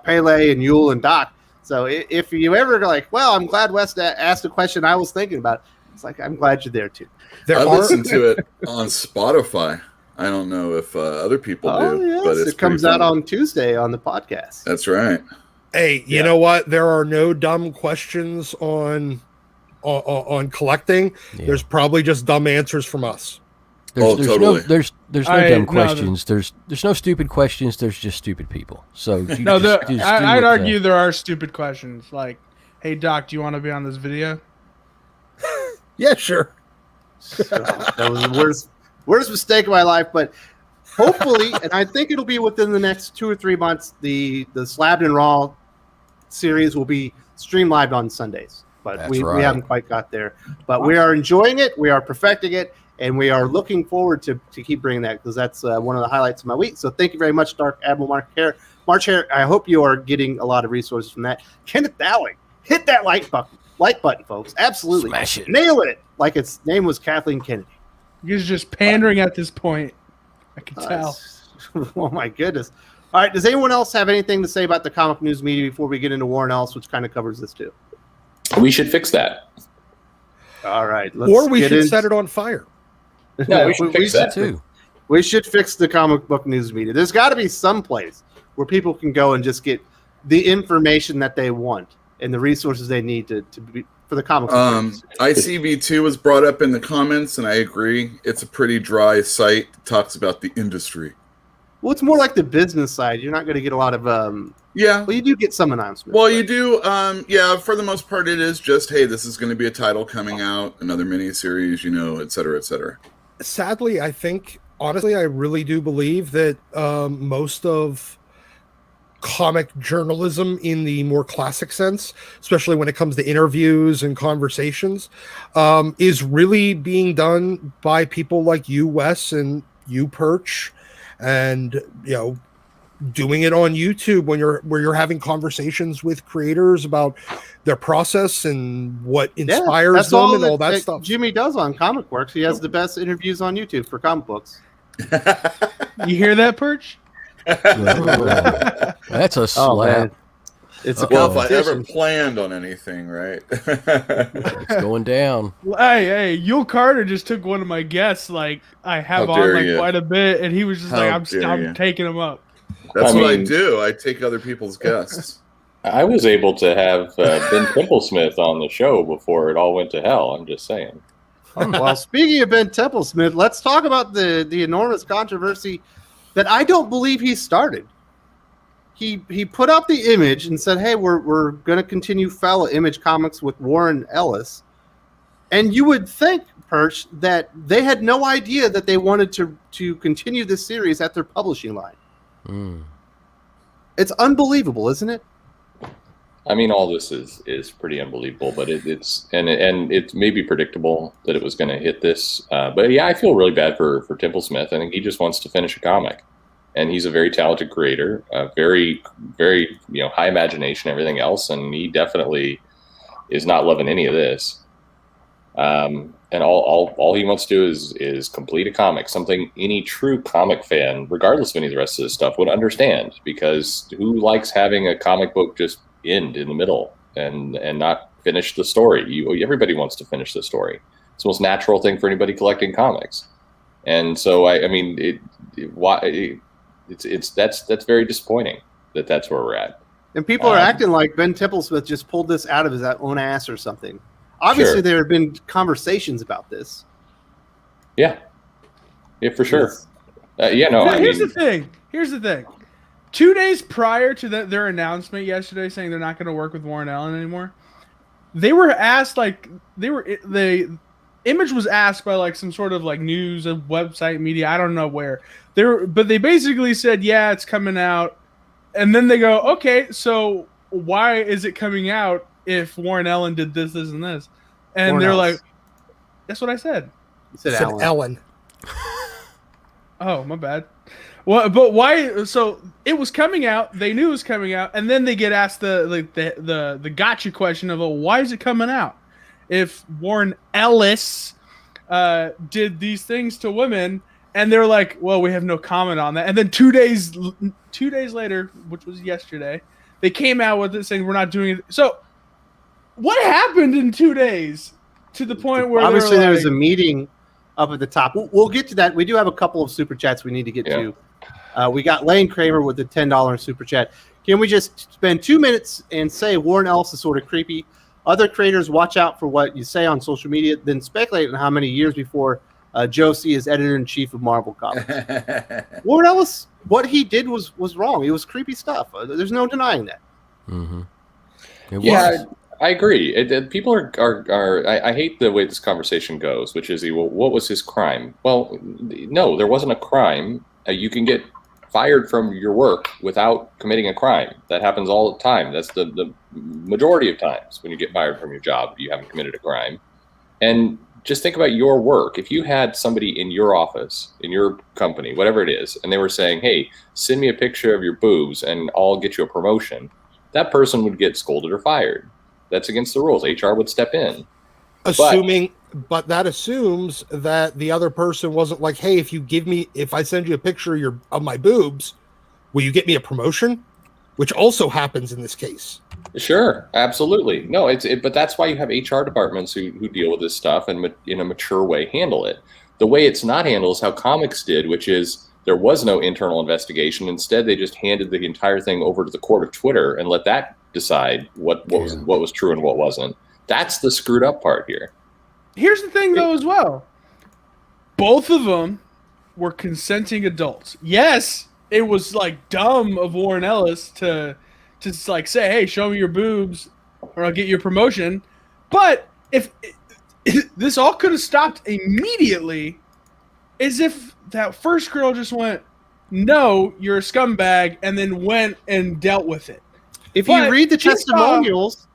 Pele and Uel and Doc. So if you ever go like, well, I'm glad Wes asked a question I was thinking about, it's like, I'm glad you're there too. I listen to it on Spotify. I don't know if other people do, yes. but it comes out on Tuesday on the podcast. That's right. Hey, you know what? There are no dumb questions on collecting. Yeah. There's probably just dumb answers from us. There's totally. There's no dumb questions. There's no stupid questions. There's just stupid people. So I'd argue there are stupid questions like, "Hey Doc, do you want to be on this video?" Yeah, sure. That was the worst mistake of my life, but hopefully, and I think it'll be within the next 2 or 3 months, the Slabbed and Raw series will be streamed live on Sundays. But we haven't quite got there. But we are enjoying it. We are perfecting it. And we are looking forward to keep bringing that because that's one of the highlights of my week. So thank you very much, Dark Admiral March Hare. I hope you are getting a lot of resources from that. Kenneth Dowling, hit that like button, folks. Absolutely. Smash it. Nail it like its name was Kathleen Kennedy. He's just pandering at this point. I can tell. Oh, my goodness. All right. Does anyone else have anything to say about the comic news media before we get into Warren Ellis, which kind of covers this too? We should fix that. All right. Or we should set it on fire. No, we should fix that too. We should fix the comic book news media. There's got to be some place where people can go and just get the information that they want and the resources they need to be for the comic book. ICV2 was brought up in the comments, and I agree. It's a pretty dry site. It talks about the industry. Well, it's more like the business side. You're not going to get a lot of well, you do get some announcements. Well, you do. For the most part, it is just, hey, this is going to be a title coming out, another miniseries, et cetera, et cetera. Sadly, I think, honestly, I really do believe that most of comic journalism in the more classic sense, especially when it comes to interviews and conversations, is really being done by people like you, Wes, and you, Perch, and doing it on YouTube where you're having conversations with creators about their process and what inspires them and all that stuff. Jimmy does on Comic Quirks. He has the best interviews on YouTube for comic books. You hear that, Perch? That's a slap. It's a well, if I ever planned on anything, right? It's going down. Hey, Uel Carter just took one of my guests. Like I have on like quite a bit, and he was just like, "I'm taking him up." That's what I do. I take other people's guests. I was able to have Ben Templesmith on the show before it all went to hell. I'm just saying. Well, speaking of Ben Templesmith, let's talk about the enormous controversy that I don't believe he started. He put up the image and said, "Hey, we're going to continue fellow Image Comics with Warren Ellis," and you would think, Perch, that they had no idea that they wanted to continue this series at their publishing line. It's unbelievable, isn't it? I mean, all this is pretty unbelievable, but it's maybe predictable that it was going to hit this. But yeah, I feel really bad for Templesmith. I think he just wants to finish a comic, and he's a very talented creator, very very high imagination, everything else, and he definitely is not loving any of this. And all he wants to do is complete a comic, something any true comic fan, regardless of any of the rest of this stuff, would understand. Because who likes having a comic book just end in the middle and not finish the story? Everybody wants to finish the story. It's the most natural thing for anybody collecting comics. And so that's very disappointing that's where we're at. And people are acting like Ben Templesmith just pulled this out of his own ass or something. Obviously, there have been conversations about this. Yeah, for sure. Here's the thing. 2 days prior to their announcement yesterday, saying they're not going to work with Warren Ellis anymore, they were asked the Image was asked by like some sort of like news website media, I don't know where but they basically said, yeah, it's coming out, and then they go, okay, so why is it coming out if Warren Ellis did this, and this? And Warren Ellis. Like, that's what I said. You said Ellen. Oh, my bad. Well, but why? So it was coming out. They knew it was coming out, and then they get asked the gotcha question of, why is it coming out? If Warren Ellis did these things to women, and they're like, well, we have no comment on that. And then 2 days later, which was yesterday, they came out with it saying we're not doing it. So what happened in 2 days to the point where obviously there was a meeting up at the top? We'll get to that. We do have a couple of super chats we need to get to. We got Lane Kramer with the $10 super chat. Can we just spend 2 minutes and say Warren Ellis is sort of creepy? Other creators, watch out for what you say on social media, then speculate on how many years before Josie is editor-in-chief of Marvel Comics. Warren Ellis, what he did was wrong. It was creepy stuff. There's no denying that. Mm-hmm. I agree. People are I hate the way this conversation goes, which is, well, what was his crime? Well, no, there wasn't a crime. You can get fired from your work without committing a crime. That happens all the time. That's the majority of times when you get fired from your job, you haven't committed a crime. And just think about your work. If you had somebody in your office, in your company, whatever it is, and they were saying, hey, send me a picture of your boobs and I'll get you a promotion, that person would get scolded or fired. That's against the rules. HR would step in. But that assumes that the other person wasn't like, hey, if I send you a picture of my boobs, will you get me a promotion? Which also happens in this case. Sure, absolutely. No, but that's why you have HR departments who deal with this stuff and in a mature way handle it. The way it's not handled is how comics did, which is there was no internal investigation. Instead, they just handed the entire thing over to the court of Twitter and let that decide what was true and what wasn't. That's the screwed up part here. Here's the thing, though, as well. Both of them were consenting adults. Yes, it was like dumb of Warren Ellis to like say, hey, show me your boobs or I'll get you a promotion. But if this all could have stopped immediately, as if that first girl just went, no, you're a scumbag, and then went and dealt with it. If But you read the he saw- testimonials,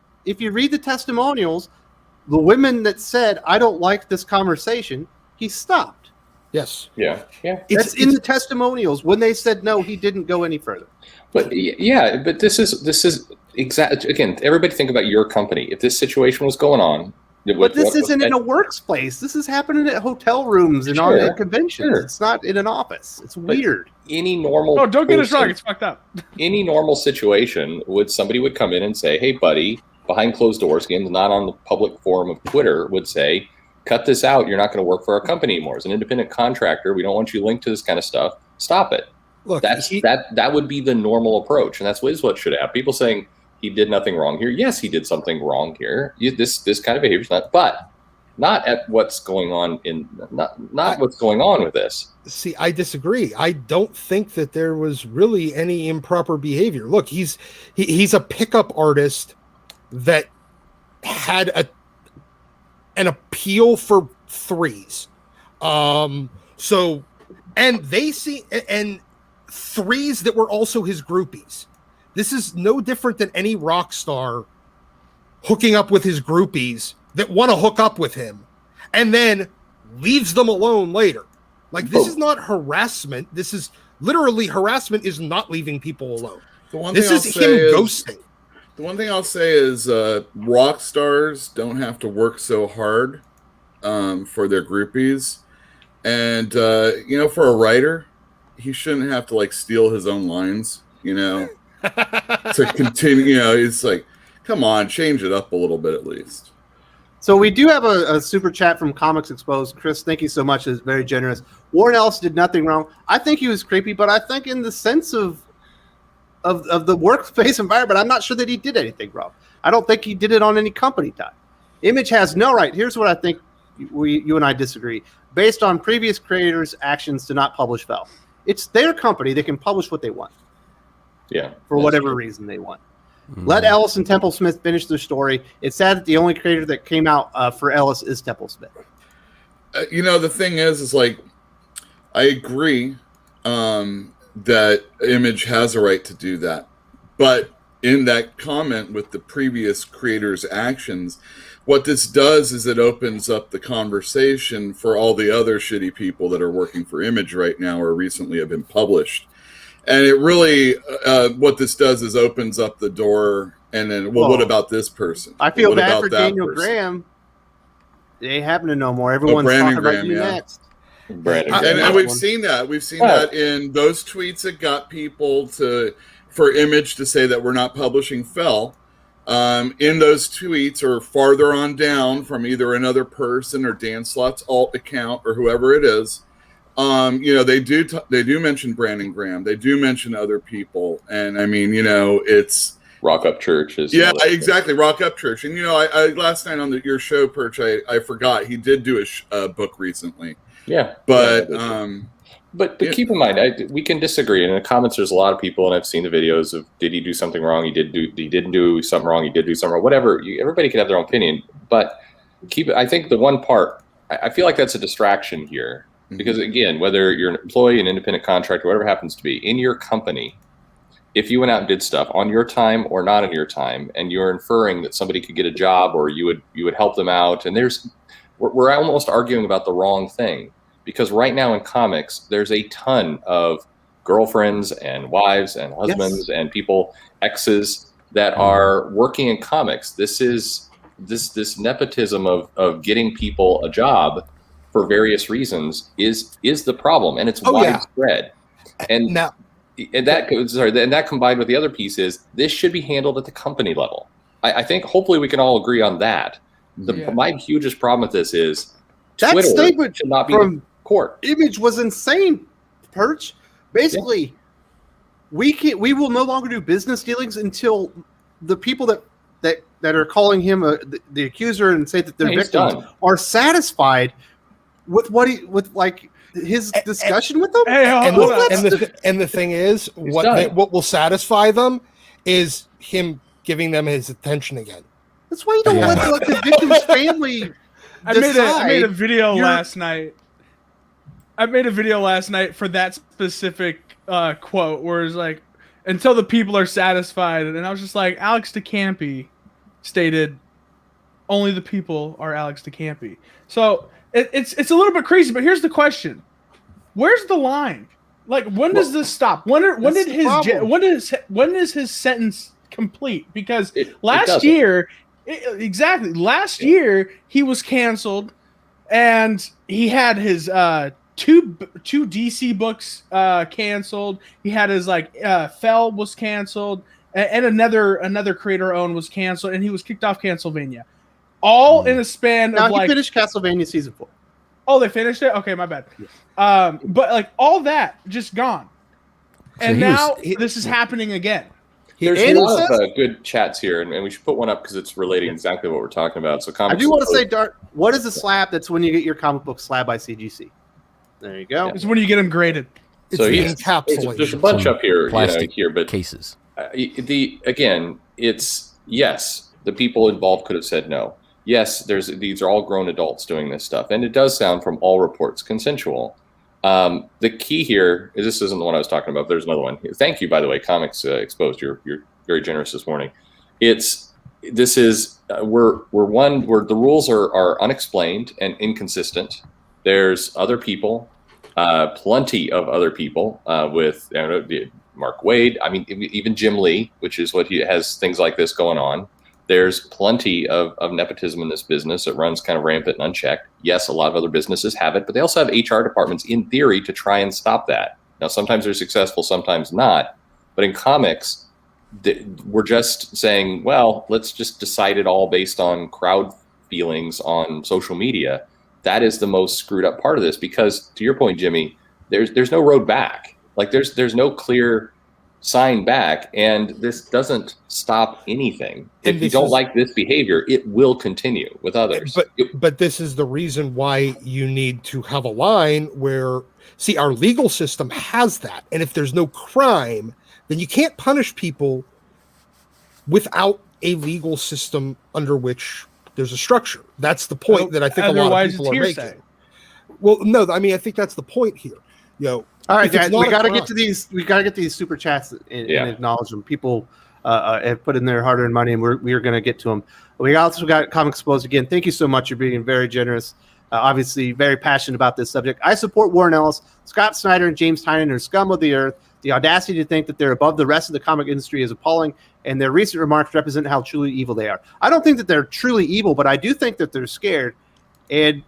the women that said, "I don't like this conversation," he stopped. Yes. Yeah. That's in the testimonials. When they said no, he didn't go any further. But this is exact. Again, everybody think about your company. If this situation was going on, But this isn't in a workspace. This is happening at hotel rooms and on at conventions. Sure. It's not in an office. It's weird. Any normal. Oh, don't get us wrong. It's fucked up. Any normal situation somebody would come in and say, "Hey, buddy," behind closed doors, again, not on the public forum of Twitter, would say, "Cut this out. You're not going to work for our company anymore. As an independent contractor, we don't want you linked to this kind of stuff. Stop it." Look, that would be the normal approach, and that's what should happen. People saying he did nothing wrong here. Yes, he did something wrong here. This kind of behavior is not at what's going on not what's going on with this. See, I disagree. I don't think that there was really any improper behavior. Look, he's a pickup artist that had an appeal for threes. So, and threes that were also his groupies. This is no different than any rock star hooking up with his groupies that want to hook up with him and then leaves them alone later. Like, this is not harassment. This is literally harassment is not leaving people alone. This is him ghosting. The one thing I'll say is rock stars don't have to work so hard for their groupies. And, for a writer, he shouldn't have to, steal his own lines, to continue. It's like, come on, change it up a little bit at least. So we do have a super chat from Comics Exposed. Chris, thank you so much. It's very generous. Warren Ellis did nothing wrong. I think he was creepy, but I think in the sense of the workspace environment, I'm not sure that he did anything wrong. I don't think he did it on any company time. Image has no right. Here's what I think you and I disagree. Based on previous creators' actions to not publish Fell. It's their company. They can publish what they want. Yeah. For whatever reason they want. Let Ellis and Temple Smith finish their story. It's sad that the only creator that came out for Ellis is Temple Smith. The thing is I agree that Image has a right to do that. But in that comment with the previous creator's actions, what this does is it opens up the conversation for all the other shitty people that are working for Image right now or recently have been published. And it really, what this does is opens up the door. And then, what about this person? I feel bad for Daniel Graham. They happen to know more. Everyone's talking about you next. And we've seen that. We've seen that in those tweets that got people for Image to say that we're not publishing Fell. In those tweets or farther on down from either another person or Dan Slott's alt account or whoever it is, they do mention Brandon Graham. They do mention other people. And I mean, it's Rock Up Church is exactly Rock Up Church. And I last night on your show, Perch, I forgot he did do a book recently. Yeah, but but keep in mind, we can disagree. And in the comments, there's a lot of people, and I've seen the videos of did he do something wrong? He didn't do something wrong. He did do something wrong. Whatever. Everybody can have their own opinion, but I think the one part I feel like that's a distraction here because again, whether you're an employee, an independent contractor, whatever happens to be in your company, if you went out and did stuff on your time or not on your time, and you're inferring that somebody could get a job or you would help them out, and we're almost arguing about the wrong thing. Because right now in comics, there's a ton of girlfriends and wives and husbands and people, exes that are working in comics. This is this nepotism of getting people a job for various reasons is the problem, and it's widespread. And that combined with the other piece is this should be handled at the company level. I think hopefully we can all agree on that. My hugest problem with this is that Twitter statement should not be from court. Image was insane, Perch. Basically, we will no longer do business dealings until the people that are calling him the accuser and say that they're victims are satisfied with his discussion with them. And the thing is, what will satisfy them is him giving them his attention again. That's why you don't let the victim's family. I made a video last night. I made a video last night for that specific quote where it's like, until the people are satisfied. And I was just like, Alex DeCampi stated, only the people are Alex DeCampi. So it's a little bit crazy, but here's the question. Where's the line? Like, when does this stop? When is his sentence complete? Because last year he was canceled, and he had his two DC books canceled. He had his Fell was canceled, and another creator owned was canceled, and he was kicked off Castlevania. All in a span of he finished Castlevania season 4. Oh, they finished it? Okay, my bad. Yeah. But all that just gone. And now this is happening again. There's a lot of good chats here, and we should put one up because it's relating exactly what we're talking about. So I do want to say, Dart, what is a slab? That's when you get your comic book slab by CGC. There you go. It's when you get them graded. So there's a bunch up here, but cases. Yes, the people involved could have said no. Yes, these are all grown adults doing this stuff, and it does sound from all reports consensual. The key here is this isn't the one I was talking about. There's another one. Thank you, by the way, Comics Exposed. You're very generous this morning. We're where the rules are unexplained and inconsistent. There's other people, plenty of other people with Mark Waid. I mean, even Jim Lee, which is what he has things like this going on. There's plenty of nepotism in this business. It runs kind of rampant and unchecked. Yes, a lot of other businesses have it, but they also have HR departments in theory to try and stop that. Now, sometimes they're successful, sometimes not. But in comics, we're just saying, well, let's just decide it all based on crowd feelings on social media. That is the most screwed up part of this because, to your point, Jimmy, there's no road back. Like there's no clear sign back, and this doesn't stop anything. If you don't like this behavior, it will continue with others. But this is the reason why you need to have a line where, see, our legal system has that, and if there's no crime, then you can't punish people without a legal system under which there's a structure. That's the point that I think a lot of people are making. Well, no, I mean, I think that's the point here. All right, guys, we got to get to these. We got to get these super chats and acknowledge them. People have put in their hard-earned money, and we're going to get to them. We also got Comics Exposed again. Thank you so much. You're being very generous. Obviously, very passionate about this subject. I support Warren Ellis, Scott Snyder, and James Tynion are scum of the earth. The audacity to think that they're above the rest of the comic industry is appalling, and their recent remarks represent how truly evil they are. I don't think that they're truly evil, but I do think that they're scared. And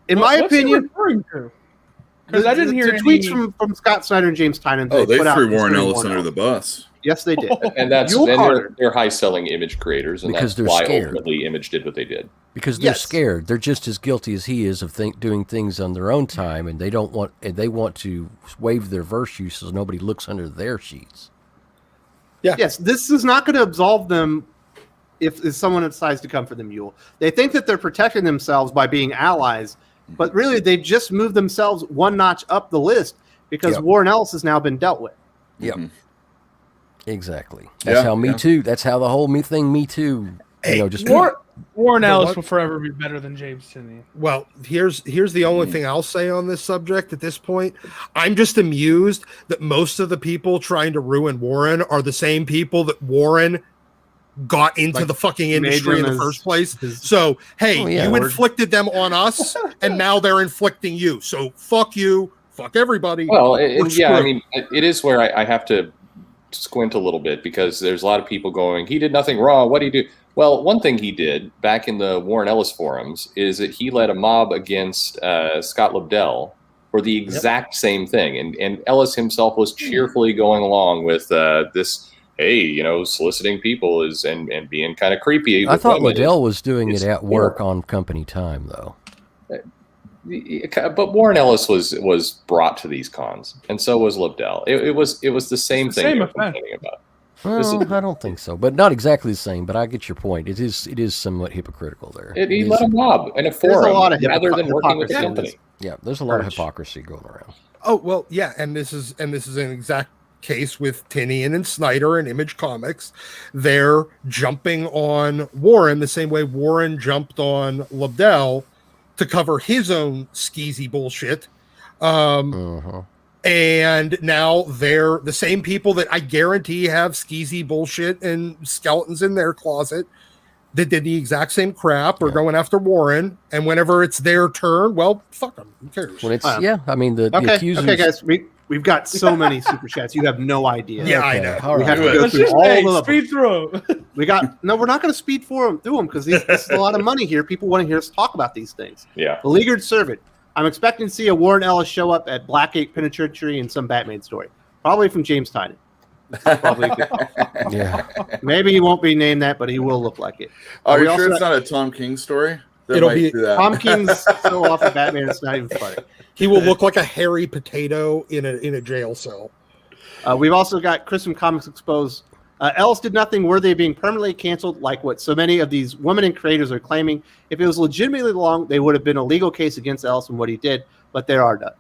in my opinion, because I didn't hear the tweets from Scott Snyder and James Tynion. They threw Warren Ellis under the bus. Yes, they did. And they're high-selling image creators, and because that's why scared. ultimately Image did what they did. Because they're scared. They're just as guilty as he is of doing things on their own time, and they want to waive their virtue so nobody looks under their sheets. Yeah. Yes, this is not going to absolve them if someone decides to come for them, Uel. They think that they're protecting themselves by being allies, but really they've just moved themselves one notch up the list because Warren Ellis has now been dealt with. Yep. Mm-hmm. Exactly. That's how Me Too. That's how the whole Me Too. Warren Ellis will forever be better than James Tynion. Well, here's the only thing I'll say on this subject at this point. I'm just amused that most of the people trying to ruin Warren are the same people that Warren got into the fucking industry in the first place. So, hey, you inflicted them on us, and now they're inflicting you. So, fuck you. Fuck everybody. Well, I mean, it is where I have to squint a little bit because there's a lot of people going, he did nothing wrong. What did he do? Well, one thing he did back in the Warren Ellis forums is that he led a mob against Scott Lobdell for the exact same thing. And Ellis himself was cheerfully going along with this, soliciting people and being kind of creepy. I thought Lobdell was doing it at work on company time, though. But Warren Ellis was brought to these cons, and so was Lobdell. It was the same thing you're complaining about. Well, I don't think so, but not exactly the same. But I get your point. It is somewhat hypocritical there. He let a mob in a forum rather than working with the company. Yeah, there's a lot of hypocrisy going around. Oh well, yeah, and this is an exact case with Tynion and Snyder and Image Comics. They're jumping on Warren the same way Warren jumped on Lobdell to cover his own skeezy bullshit And now they're the same people that I guarantee have skeezy bullshit and skeletons in their closet that did the exact same crap or going after Warren. And whenever it's their turn, well, fuck them. Who cares? When it's I mean the accusers. Okay, guys, we've got so many super chats. You have no idea. Yeah, I know. All We have right. to go through all of them. Speed through 'em. We're not going to speed through them because this is a lot of money here. People want to hear us talk about these things. Yeah. Beleaguered Servant. I'm expecting to see a Warren Ellis show up at Blackgate Penitentiary in some Batman story, probably from James Tynion. Probably. Yeah. Maybe he won't be named that, but he will look like it. Are We you also sure it's have- not a Tom King story? That It'll might be- do that. Tom King's so off of Batman, it's not even funny. He will look like a hairy potato in a jail cell. We've also got Chris from Comics Exposed. Ellis did nothing worthy of being permanently canceled, like what so many of these women and creators are claiming. If it was legitimately long, they would have been a legal case against Ellis and what he did, but there are none.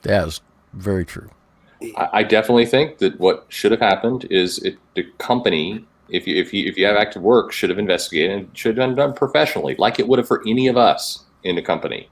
That is very true. I definitely think that what should have happened is the company, if you have active work, should have investigated and should have been done professionally, like it would have for any of us in the company.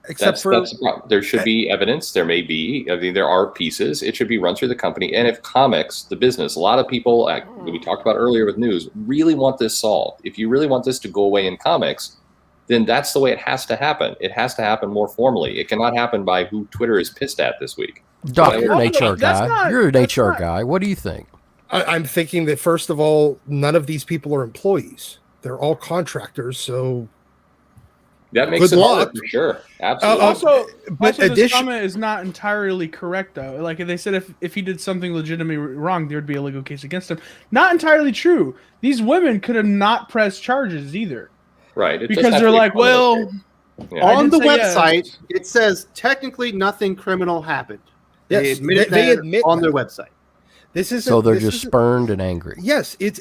Except for That's the problem. There should be evidence. There may be. I mean, there are pieces. It should be run through the company. And if comics, the business, a lot of people, we talked about earlier with news, really want this solved. If you really want this to go away in comics, then that's the way it has to happen. It has to happen more formally. It cannot happen by who Twitter is pissed at this week. Doc, you're an No, HR that's guy. not- You're an that's HR not- guy. What do you think? I'm thinking that first of all, none of these people are employees. They're all contractors. So That makes Good it luck. hard for sure. Absolutely. Also, but this addition- comment is not entirely correct, though. Like, if they said if he did something legitimately wrong, there would be a legal case against him. Not entirely true. These women could have not pressed charges either. Right. It doesn't Because have to they're be like, well, criminal. Yeah. I On did the say yes. website, it says technically nothing criminal happened. They Yes, admitted they that admit on that. their website. this is So they're just spurned and angry. Yes, it's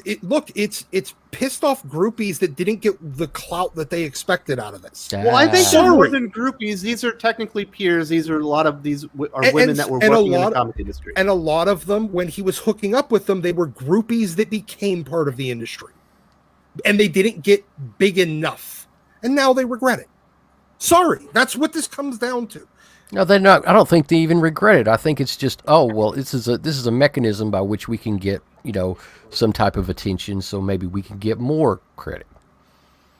pissed off groupies that didn't get the clout that they expected out of this. Well, I think Sorry. they're more than groupies. These are technically peers. These are a lot of these are And- women that were and a working in the lot- comic industry. And a lot of them, when he was hooking up with them, they were groupies that became part of the industry. And they didn't get big enough. And now they regret it. Sorry, that's what this comes down to. No, they're not. I don't think they even regret it. I think it's just, oh well, this is a mechanism by which we can get some type of attention. So maybe we can get more credit.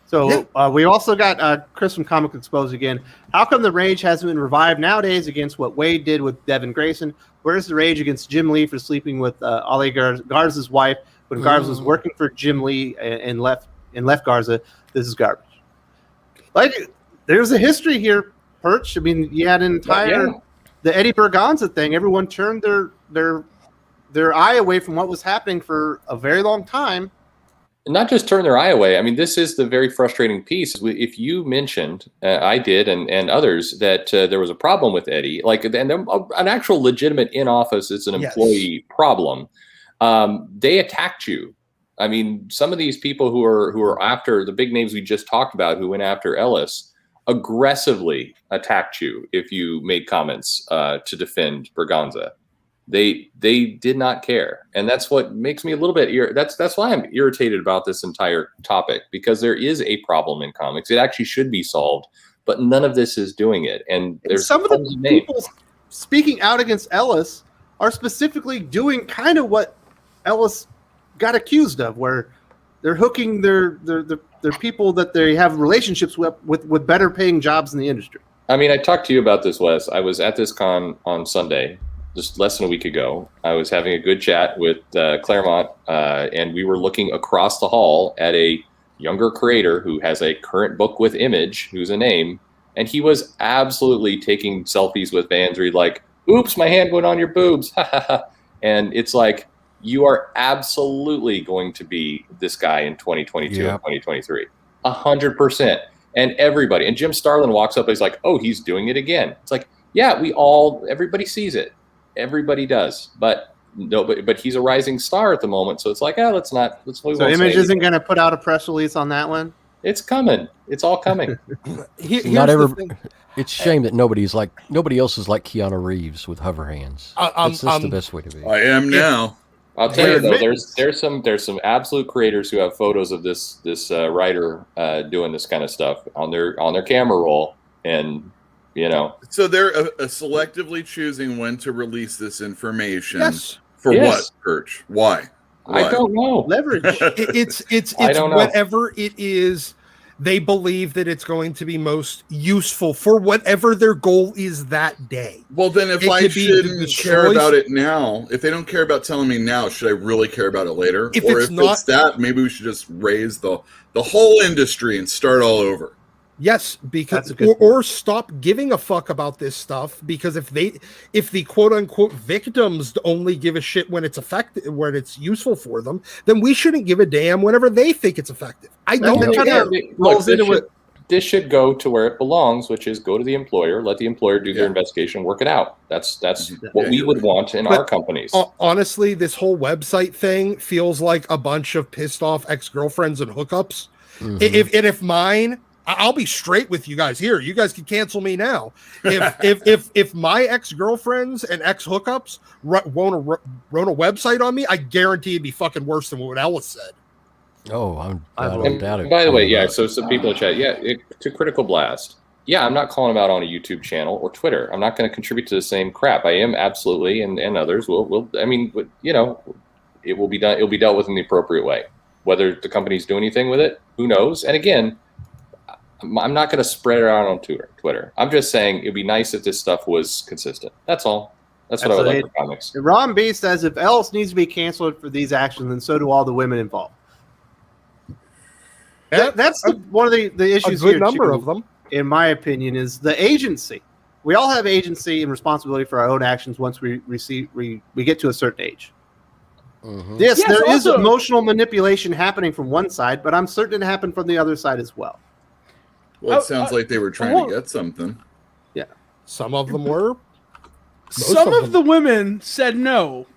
So we also got Chris from Comic Exposed again. How come the rage hasn't been revived nowadays against what Wade did with Devin Grayson? Where's the rage against Jim Lee for sleeping with Ali Garza's wife when Garza was working for Jim Lee and left Garza? This is garbage. Like, there's a history here, Perch. I mean, you had an entire the Eddie Berganza thing. Everyone turned their eye away from what was happening for a very long time. Not just turn their eye away. I mean, this is the very frustrating piece. If you mentioned, I did, and others, that there was a problem with Eddie, like and an actual legitimate in office, it's an employee problem. They attacked you. I mean, some of these people who are after the big names we just talked about, who went after Ellis, aggressively attacked you if you made comments to defend Berganza. They did not care, and that's what makes me a little bit that's why I'm irritated about this entire topic, because there is a problem in comics. It actually should be solved, but none of this is doing it. And there's some of tons the names. people speaking out against Ellis are specifically doing kind of what Ellis got accused of, where they're hooking their people that they have relationships with better paying jobs in the industry. I mean, I talked to you about this, Wes. I was at this con on Sunday, just less than a week ago. I was having a good chat with Claremont, and we were looking across the hall at a younger creator who has a current book with Image, who's a name, and he was absolutely taking selfies with fans where he's like, oops, my hand went on your boobs. And it's like, you are absolutely going to be this guy in 2022 and 2023. 100%. And everybody, and Jim Starlin walks up and he's like, oh, he's doing it again. It's like, yeah, everybody sees it. Everybody does. But no, but he's a rising star at the moment. So it's like, let's move on. So Image isn't going to put out a press release on that one? It's coming. It's all coming. Here's Not the every. thing. It's a shame that nobody else is like Keanu Reeves with hover hands. That's the best way to be. I am now. I'll tell you though, Admit- there's some absolute creators who have photos of this writer doing this kind of stuff on their camera roll, and You know. So they're selectively choosing when to release this information. Yes. For Yes. what, Perch? Why? I don't know. Leverage. It's I don't know. whatever it is. They believe that it's going to be most useful for whatever their goal is that day. Well, then if It I could be shouldn't the care choice- about it now, if they don't care about telling me now, should I really care about it later? If Or it's if not- it's that, maybe we should just raise the whole industry and start all over. Yes, because That's a good or stop giving a fuck about this stuff, because if the quote unquote victims only give a shit when it's effective, when it's useful for them, then we shouldn't give a damn whenever they think it's effective. I That's don't kind care. of Look, rolls into it. this should go to where it belongs, which is go to the employer, let the employer do their Yeah. investigation, work it out. That's Mhm. what Yeah, we you're would right. want in But- our companies. Honestly, this whole website thing feels like a bunch of pissed off ex-girlfriends and hookups. Mhm. If mine, I'll be straight with you guys here. You guys can cancel me now. If my ex-girlfriends and ex-hookups wrote a website on me, I guarantee it'd be fucking worse than what Ellis said. Oh, I don't And doubt it. by the way, yeah, so some people in chat, to Critical Blast. Yeah, I'm not calling them out on a YouTube channel or Twitter. I'm not going to contribute to the same crap. I am absolutely, and others will. I mean, you know, it will be done. It'll be dealt with in the appropriate way. Whether the companies do anything with it, who knows? And again, I'm not going to spread it out on Twitter. I'm just saying it'd be nice if this stuff was consistent. That's all. That's what I would like for comics. Ron B says if Ellis needs to be canceled for these actions, then so do all the women involved. That's one of the A issues good here, number too, of them. in my opinion, is the agency. We all have agency and responsibility for our own actions once we get to a certain age. Mhm. Yes, Yes, there is also- emotional manipulation happening from one side, but I'm certain it happened from the other side as well. Well, it sounds like they were trying to get something. Some of them were. Some of of the women said no,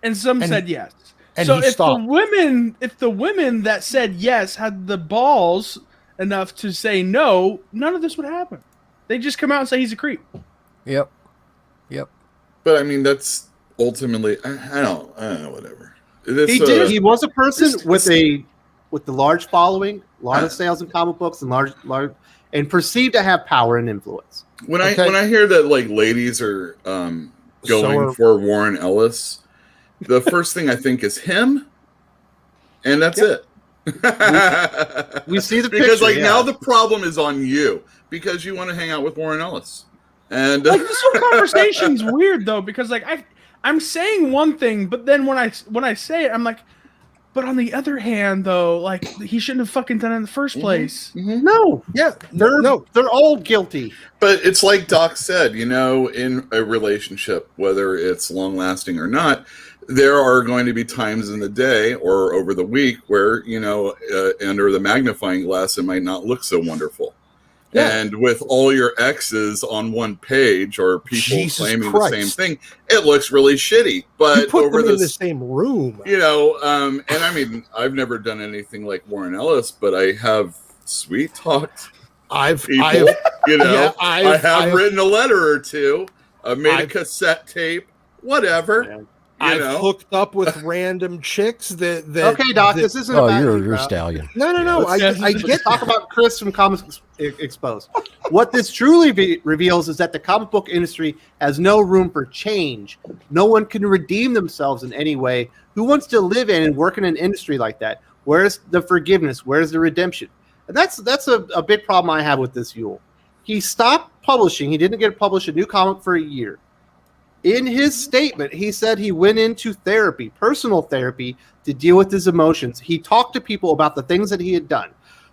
and some And- said yes. and so he if stopped. the women that said yes had the balls enough to say no, none of this would happen. They just come out and say he's a creep. Yep. But I mean, that's ultimately, I don't know, whatever. This, He did. He was a person this- with the large following, a lot of sales in comic books, and large, and perceived to have power and influence. When Okay. I hear that like ladies are going So for Warren Ellis, the first thing I think is him, and that's it. We see the because picture, like yeah. now the problem is on you because you want to hang out with Warren Ellis, and Like this whole conversation's weird though, because like I'm saying one thing, but then when I say it, I'm like, but on the other hand though, like he shouldn't have fucking done it in the first place. No, Yeah, they're all guilty. But it's like Doc said, you know, in a relationship, whether it's long lasting or not, there are going to be times in the day or over the week where, you know, under the magnifying glass, it might not look so wonderful. Yeah. And with all your exes on one page or people Jesus claiming Christ. the same thing, it looks really shitty. you But put over them in the this, same room. you know, and I mean, I've never done anything like Warren Ellis, but I have sweet talked I've people. You know, yeah, I have written a letter or two. I've made a I've- cassette tape, whatever. Yeah. You I've know, hooked up with random chicks that Okay, Doc, that- this isn't Oh, about you're you, you're a bro. stallion. no, I Let's get talk about Chris from Comics Exposed. What this truly reveals is that the comic book industry has no room for change. No one can redeem themselves in any way. Who wants to live in and work in an industry like that? Where's the forgiveness? Where's the redemption? And that's a big problem I have with this Uel. He stopped publishing. He didn't get to publish a new comic for a year. In his statement, he said he went into therapy, personal therapy, to deal with his emotions. He talked to people about the things that he had done.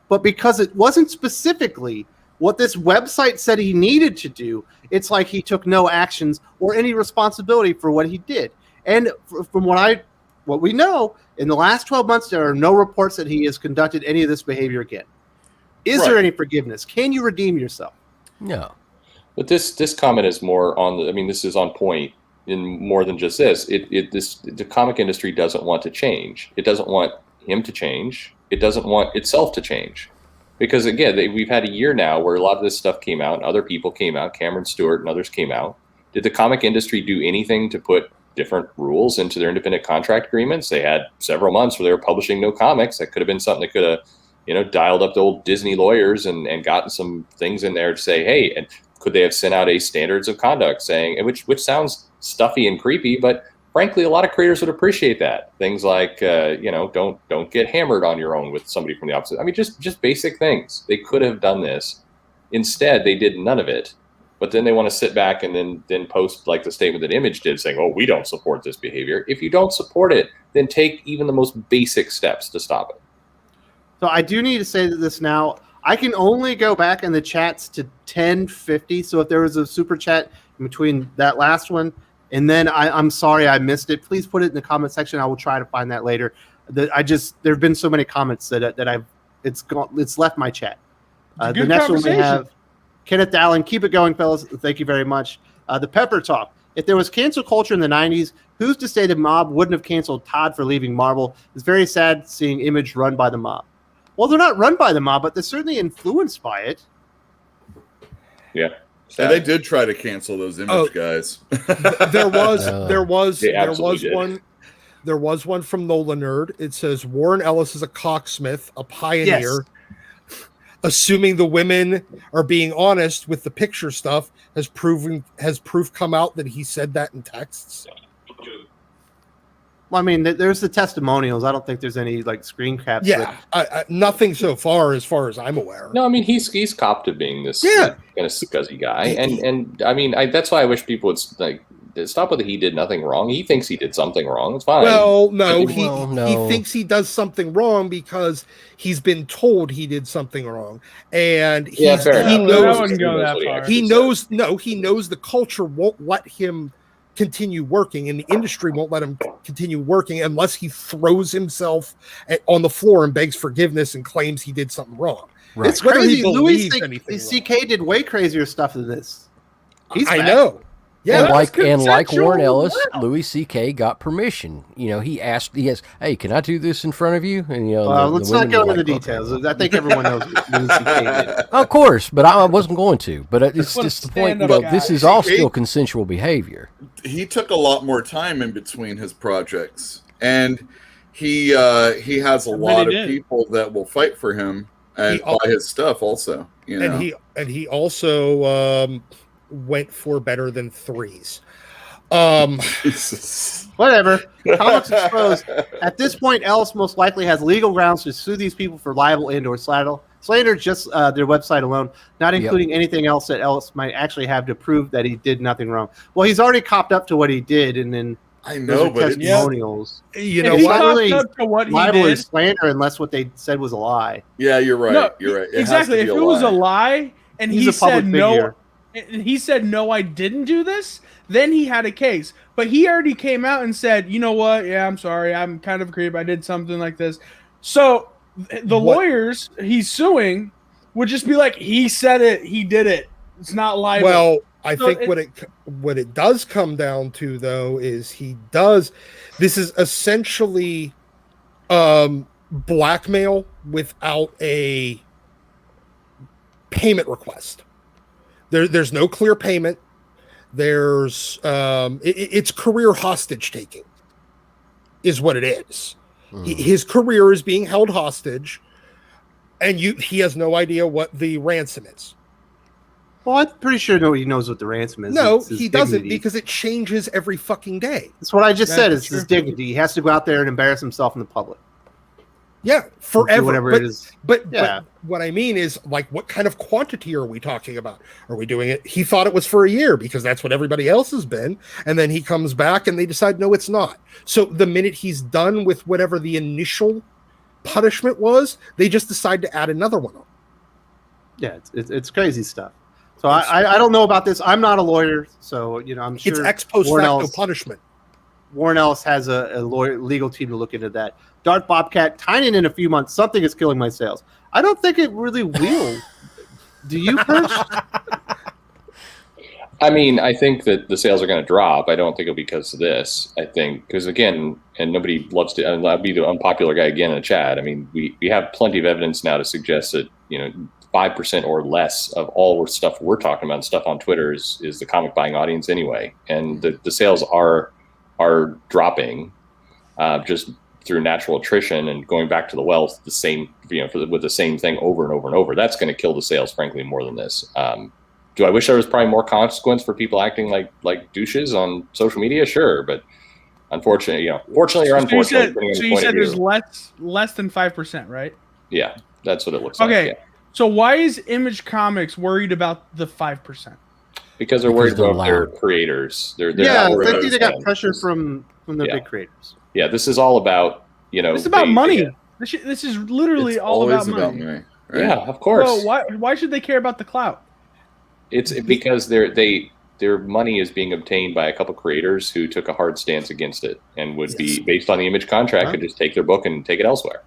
But because it wasn't specifically what this website said he needed to do, it's like he took no actions or any responsibility for what he did. And from what we know, in the last 12 months, there are no reports that he has conducted any of this behavior again. Is there Right. any forgiveness? Can you redeem yourself? No. But this comment is more on the. I mean, this is on point in more than just this. The comic industry doesn't want to change. It doesn't want him to change. It doesn't want itself to change, because again, we've had a year now where a lot of this stuff came out, and other people came out. Cameron Stewart and others came out. Did the comic industry do anything to put different rules into their independent contract agreements? They had several months where they were publishing no comics. That could have been something that could have, dialed up the old Disney lawyers and gotten some things in there to say, hey, and could they have sent out a standards of conduct saying, which sounds stuffy and creepy, but frankly, a lot of creators would appreciate that. Things like, don't get hammered on your own with somebody from the opposite. I mean, just basic things. They could have done this. Instead, they did none of it. But then they want to sit back and then post like the statement that Image did saying, oh, we don't support this behavior. If you don't support it, then take even the most basic steps to stop it. So I do need to say this now. I can only go back in the chats to 1050. So if there was a super chat in between that last one, and then I'm sorry I missed it. Please put it in the comment section. I will try to find that later. There have been so many comments that it's left my chat. The next one we have Kenneth Allen. Keep it going, fellas. Thank you very much. The Pepper Talk. If there was cancel culture in the 90s, who's to say the mob wouldn't have canceled Todd for leaving Marvel? It's very sad seeing Image run by the mob. Well, they're not run by the mob, but they're certainly influenced by it. Yeah. Yeah, they did try to cancel those Image guys. There was one from Nola Nerd. It says Warren Ellis is a cocksmith, a pioneer. Yes. Assuming the women are being honest with the picture stuff, has proof come out that he said that in texts? Well, I mean, there's the testimonials. I don't think there's any like screen caps. Yeah, nothing so far as I'm aware. No, I mean he's copped to being this kind of scuzzy guy, and I mean that's why I wish people would like stop with it. He did nothing wrong. He thinks he did something wrong. It's fine. Well, no, he thinks he does something wrong because he's been told he did something wrong, and he knows the culture won't let him continue working, and the industry won't let him continue working unless he throws himself on the floor and begs forgiveness and claims he did something wrong. Right. It's crazy. Louis C.K. did way crazier stuff than this. I know. Yeah, and like Warren Ellis, Louis C.K. got permission. You know, he asked, hey, can I do this in front of you? And let's not go into the details. I think everyone knows what Louis C.K. did. Of course, but I wasn't going to. But it's just the point. This is all still consensual behavior. He took a lot more time in between his projects, and he has a lot of people that will fight for him and buy his stuff. Also, and he also went for better than threes. Whatever. Comics Exposed. At this point, Ellis most likely has legal grounds to sue these people for libel and/or slander. Just their website alone, not including anything else that Ellis might actually have to prove that he did nothing wrong. Well, he's already copped up to what he did, and then I know, but testimonials. You know what? Really libel or slander unless what they said was a lie. Yeah, you're right. No, you're right. Exactly. If it was a lie and he said no. He said, no, I didn't do this, then he had a case. But he already came out and said, you know what? Yeah, I'm sorry. I'm kind of a creep. I did something like this. So the lawyers he's suing would just be like, he said it. He did it. It's not libel. Well, I think what it does come down to, though, is this is essentially blackmail without a payment request. There's no clear payment. There's it's career hostage taking is what it is. His career is being held hostage, and he has no idea what the ransom is. Well, I'm pretty sure he knows what the ransom is. No, he doesn't, because it changes every fucking day. That's what I just said. It's his dignity. He has to go out there and embarrass himself in the public. Yeah, forever. Whatever it is. But what I mean is, like, what kind of quantity are we talking about? Are we doing it? He thought it was for a year because that's what everybody else has been. And then he comes back and they decide, no, it's not. So the minute he's done with whatever the initial punishment was, they just decide to add another one on. Yeah, it's crazy stuff. So I don't know about this. I'm not a lawyer, so I'm sure it's ex post facto punishment. Warren Ellis has a legal team to look into that. Dark Bobcat, Tynan in a few months. Something is killing my sales. I don't think it really will. Do you, Perch? I mean, I think that the sales are going to drop. I don't think it'll be because of this. I think because, again, and nobody loves to, I'll be the unpopular guy again in the chat. I mean, we have plenty of evidence now to suggest that 5% or less of all stuff we're talking about, stuff on Twitter is the comic buying audience anyway, and the sales are dropping just through natural attrition and going back to the wealth, the same with the same thing over and over and over. That's going to kill the sales, frankly, more than this. Do I wish there was probably more consequence for people acting like douches on social media? Sure, but unfortunately, fortunately or unfortunately, so you said there's less than 5%, right? Yeah, that's what it looks Okay, like. Yeah. So why is Image Comics worried about the 5%? Because they're worried about their creators. They're I think they got pressure from the big creators. Yeah, this is all about It's about money. This is literally all about money. Right? Yeah, of course. Well, why should they care about the clout? It's because their money is being obtained by a couple creators who took a hard stance against it and would be based on the Image contract could just take their book and take it elsewhere.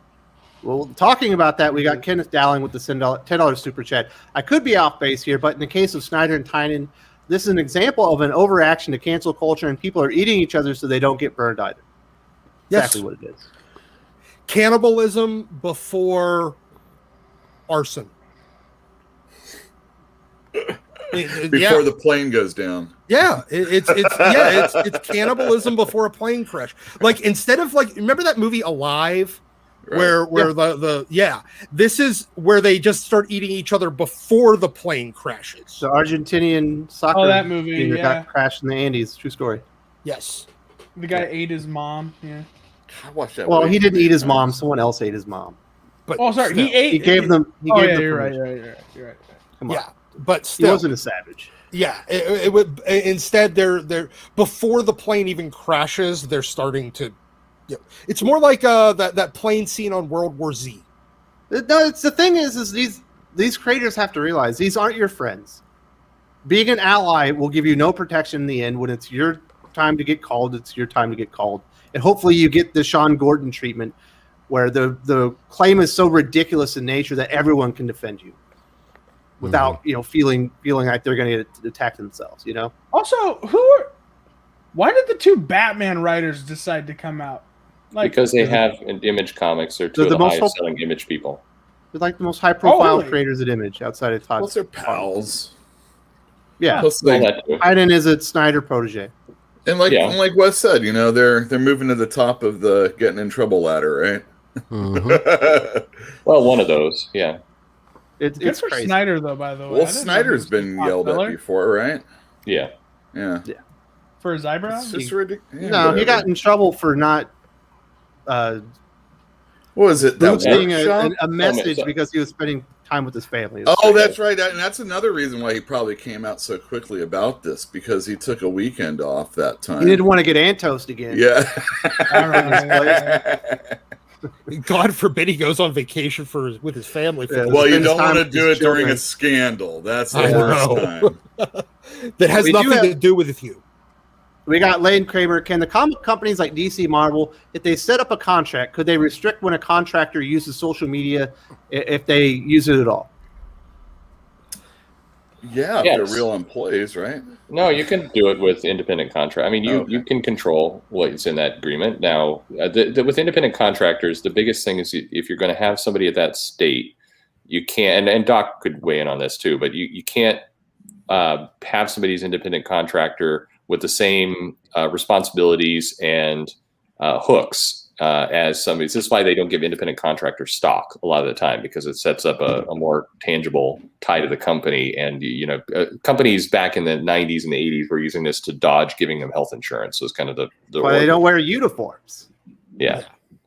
Well, talking about that, we got Kenneth Dowling with the $10 super chat. I could be off base here, but in the case of Snyder and Tynan, this is an example of an overaction to cancel culture, and people are eating each other so they don't get burned either. Exactly what it is. Cannibalism before arson. Before the plane goes down. Yeah, it's cannibalism before a plane crash. Like instead of remember that movie Alive, where this is where they just start eating each other before the plane crashes. The Argentinian soccer that movie got crashed in the Andes. True story. Yes, the guy ate his mom. Yeah, I watched that. Well, he didn't eat his mom. Someone else ate his mom. But sorry, still, he gave them. You're right. Come on. Yeah, but still, he wasn't a savage. Yeah, it would. Instead, they're before the plane even crashes, they're starting to. Yeah, it's more like that plane scene on World War Z. No, it's the thing is these creators have to realize these aren't your friends. Being an ally will give you no protection in the end. When it's your time to get called, it's your time to get called, and hopefully you get the Sean Gordon treatment, where the claim is so ridiculous in nature that everyone can defend you, without feeling like they're going to attack themselves. Also, why did the two Batman writers decide to come out? Because they have an Image Comics. They're two of the highest selling Image people. They're like the most high profile creators at Image outside of Todd. What's their pals? Yeah, Tynan is a Snyder protege. And like Wes said, they're moving to the top of the getting in trouble ladder, right? Mm-hmm. Well, one of those, yeah. It's for crazy. Snyder, though. By the way, well, Snyder's been yelled at before, right? Yeah. For his eyebrows. It's just ridiculous. Yeah, no, he got in trouble for not. What was it? That boosting a message because he was spending time with his family. Oh, that's right. And that's another reason why he probably came out so quickly about this, because he took a weekend off that time. He didn't want to get Antost again. Yeah. God forbid he goes on vacation with his family. Well, you don't want to do it during a scandal. That's the worst time. That has nothing to do with you. We got Lane Kramer. Can the comic companies like DC, Marvel, if they set up a contract, could they restrict when a contractor uses social media if they use it at all? Yeah, if they're real employees, right? No, you can do it with independent contract. I mean, you can control what's in that agreement. Now, with independent contractors, the biggest thing is if you're going to have somebody at that state, you can't, and Doc could weigh in on this too, but you can't have somebody's independent contractor with the same responsibilities and hooks as somebody's. This is why they don't give independent contractors stock a lot of the time, because it sets up a more tangible tie to the company. And companies back in the 90s and the 80s were using this to dodge giving them health insurance. So it's kind of the well, they don't wear uniforms. Yeah,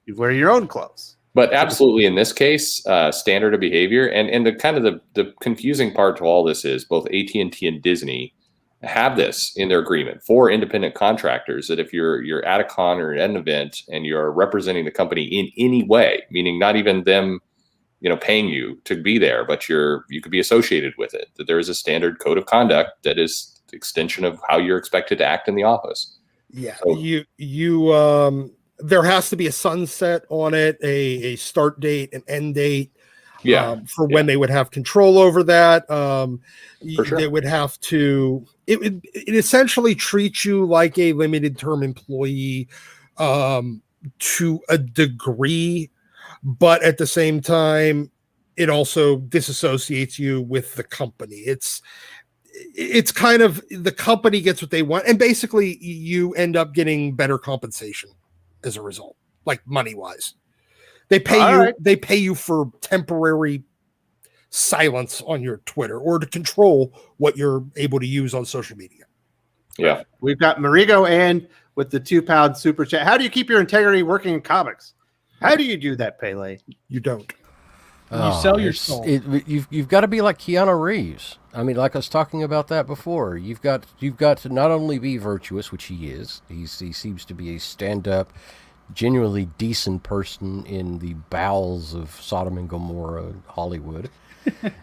you wear your own clothes. But absolutely, in this case, standard of behavior, and the kind of the confusing part to all this is both AT&T and Disney have this in their agreement for independent contractors, that if you're at a con or at an event and you're representing the company in any way, meaning not even them, paying you to be there, but you could be associated with it, that there is a standard code of conduct that is the extension of how you're expected to act in the office. Yeah, so, there has to be a sunset on it, a start date, an end date. For when they would have control over that. Sure. They would have to. It essentially treats you like a limited term employee to a degree, but at the same time, it also disassociates you with the company. It's kind of the company gets what they want, and basically you end up getting better compensation as a result, like money wise. They pay you. They pay you for temporary silence on your Twitter or to control what you're able to use on social media. Yeah. We've got Marigo and with the £2 super chat. How do you keep your integrity working in comics? How do you do that, Pele? You don't. You sell your soul. You've got to be like Keanu Reeves. I mean, like I was talking about that before. You've got to not only be virtuous, which he is. He seems to be a stand-up, genuinely decent person in the bowels of Sodom and Gomorrah, Hollywood.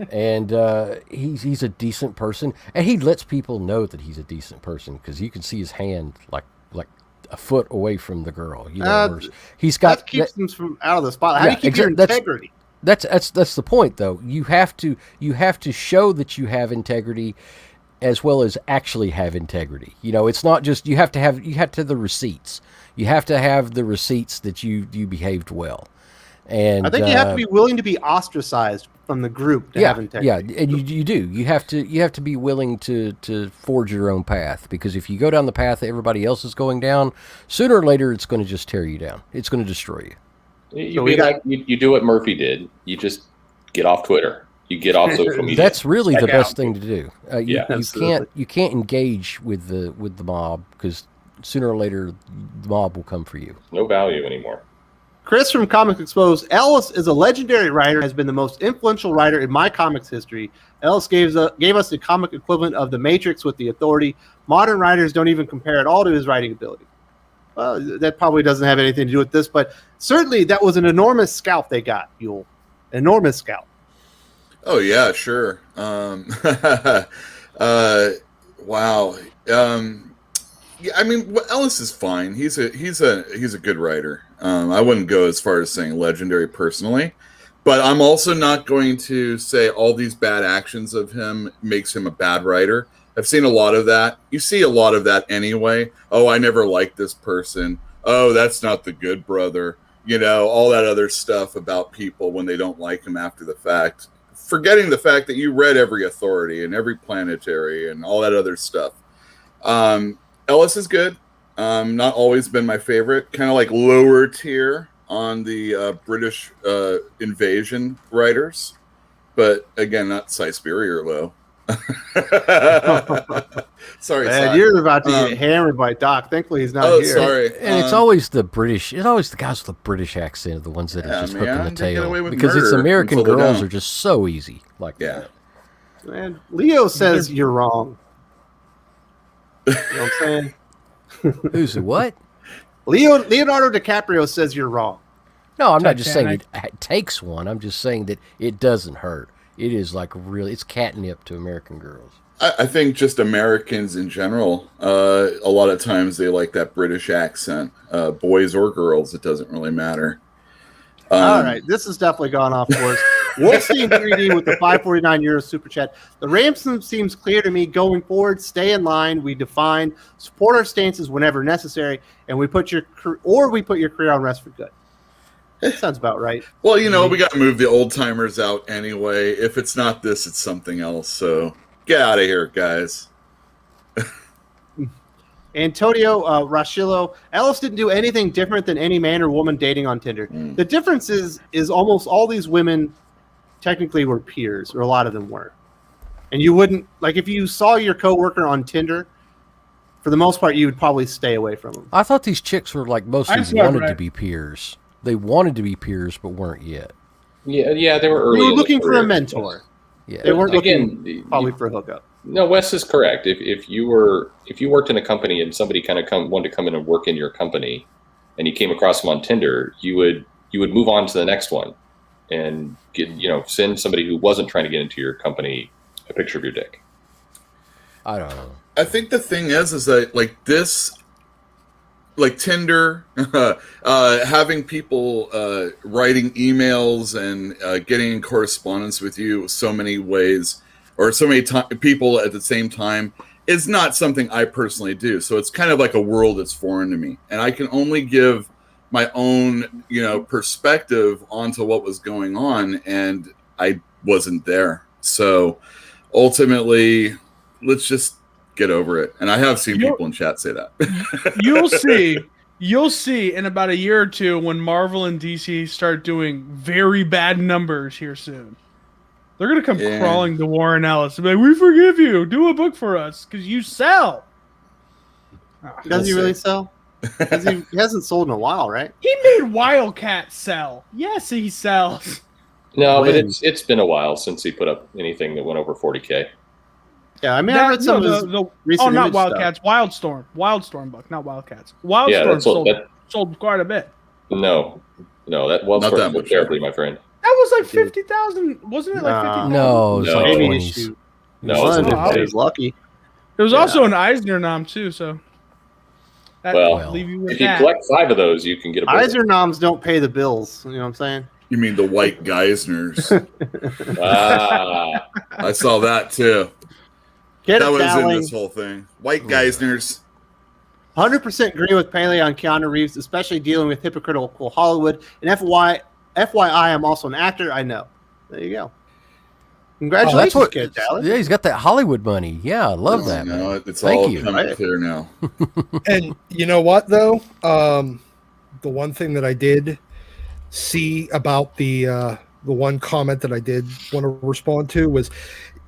And he's a decent person, and he lets people know that he's a decent person because you can see his hand like a foot away from the girl. You know, he's got that keeps them from out of the spotlight. How do you keep your integrity? That's the point, though. You have to show that you have integrity, as well as actually have integrity. You know, it's not just you have to have the receipts. You have to have the receipts that you behaved well. And I think you have to be willing to be ostracized from the group to have integrity. Yeah, and you do. You have to be willing to forge your own path, because if you go down the path that everybody else is going down, sooner or later it's going to just tear you down. It's going to destroy you. You do what Murphy did. You just get off Twitter. You get off social media. That's really the best thing to do. Yeah, you can't engage with the mob, because sooner or later the mob will come for you. No value anymore. Chris from Comics Exposed. Ellis is a legendary writer, has been the most influential writer in my comics history. Ellis gave us the comic equivalent of the Matrix with the authority. Modern writers don't even compare at all to his writing ability. Well, that probably doesn't have anything to do with this, but certainly that was an enormous scalp they got, Uel. Enormous scalp. Oh yeah, sure. Wow. Yeah, I mean, Ellis is fine. He's a good writer. I wouldn't go as far as saying legendary personally, but I'm also not going to say all these bad actions of him makes him a bad writer. I've seen a lot of that. You see a lot of that anyway. Oh, I never liked this person. Oh, that's not the good brother. You know, all that other stuff about people when they don't like him after the fact. Forgetting the fact that you read every authority and every planetary and all that other stuff. Ellis is good. Not always been my favorite. Kind of like lower tier on the British invasion writers. But again, not Cy Spurrier low. Sorry, man, you're about to get hammered by Doc. Thankfully, he's not here. Sorry. And it's always the British. It's always the guys with the British accent are the ones that are just hooking the tail, because it's American girls are just so easy. Like that. Man, Leo says you're wrong. You know what I'm saying? Who's what? Leonardo DiCaprio says you're wrong. No, I'm not just saying it takes one. I'm just saying that it doesn't hurt. It is like really, it's catnip to American girls. I think just Americans in general, a lot of times they like that British accent, boys or girls. It doesn't really matter. All right, this has definitely gone off course. Wolfstein 3D with the €5.49 super chat. The ransom seems clear to me. Going forward, stay in line. We define, support our stances whenever necessary, and we put your career on rest for good. That sounds about right. Well, you know, we got to move the old timers out anyway. If it's not this, it's something else. So get out of here, guys. Antonio Rashillo. Ellis didn't do anything different than any man or woman dating on Tinder. The difference is almost all these women technically were peers, or a lot of them were. And you wouldn't, like, if you saw your coworker on Tinder, for the most part, you would probably stay away from them. I thought these chicks were like mostly wanted to be peers. They wanted to be peers, but weren't yet. Yeah, they were early. They were looking for a mentor. Yeah, they weren't looking probably for a hookup. No, Wes is correct. If you worked in a company and somebody kind of wanted to come in and work in your company, and you came across them on Tinder, you would move on to the next one, and send somebody who wasn't trying to get into your company a picture of your dick. I don't know. I think the thing is that like this, like Tinder, having people writing emails and getting in correspondence with you so many ways, or so many people at the same time, is not something I personally do. So it's kind of like a world that's foreign to me, and I can only give my own, perspective onto what was going on, and I wasn't there. So ultimately, let's just get over it. And I have seen people in chat say that. You'll see in about a year or two when Marvel and DC start doing very bad numbers here soon. They're gonna come crawling to Warren Ellis and be like, "We forgive you. Do a book for us because you sell." Does he really sell? He hasn't sold in a while, right? He made Wildcat sell. Yes, he sells. No, but it's been a while since he put up anything that went over 40K. Yeah, I mean, I read some of his recent not image Wildcats, stuff. Wildstorm book, not Wildcats. Wildstorm sold quite a bit. No, that Wildstorm book terribly, my friend. That was like 50,000, wasn't it? Like 50,000? No, No. like Maybe 20s. he was lucky. There was also an Eisner nom too, so. Leave you with if you collect 5 of those, you can get a book. Eisner noms don't pay the bills. You know what I'm saying? You mean the white Geisners? I saw that too. That was in this whole thing. White Geisners. 100% agree with Pele on Keanu Reeves, especially dealing with hypocritical Hollywood. And FYI, I'm also an actor. I know. There you go. Congratulations, kid, Dallas. Yeah, he's got that Hollywood money. Yeah, I love that. No, Man. it's Thank all you. coming clear now. And you know what, though? The one thing that I did see about the one comment that I did want to respond to was,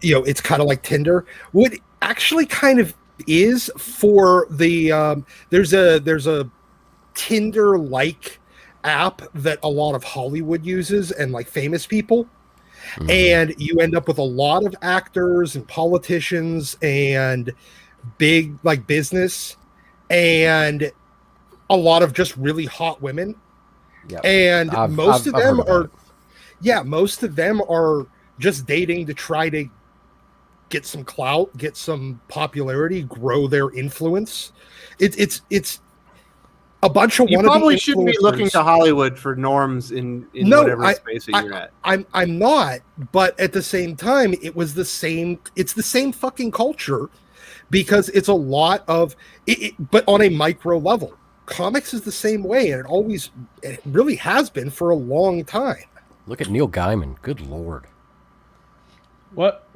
it's kind of like Tinder. What actually kind of is for the there's a Tinder-like app that a lot of Hollywood uses and like famous people. And you end up with a lot of actors and politicians and big like business and a lot of just really hot women. Yep. And most of them are just dating to try to get some clout, get some popularity, grow their influence. It's a bunch of you probably shouldn't be looking to Hollywood for norms in whatever space that you're at. I'm not, but at the same time, it's the same fucking culture because it's a lot of it, but on a micro level. Comics is the same way, and it really has been for a long time. Look at Neil Gaiman. Good Lord. What?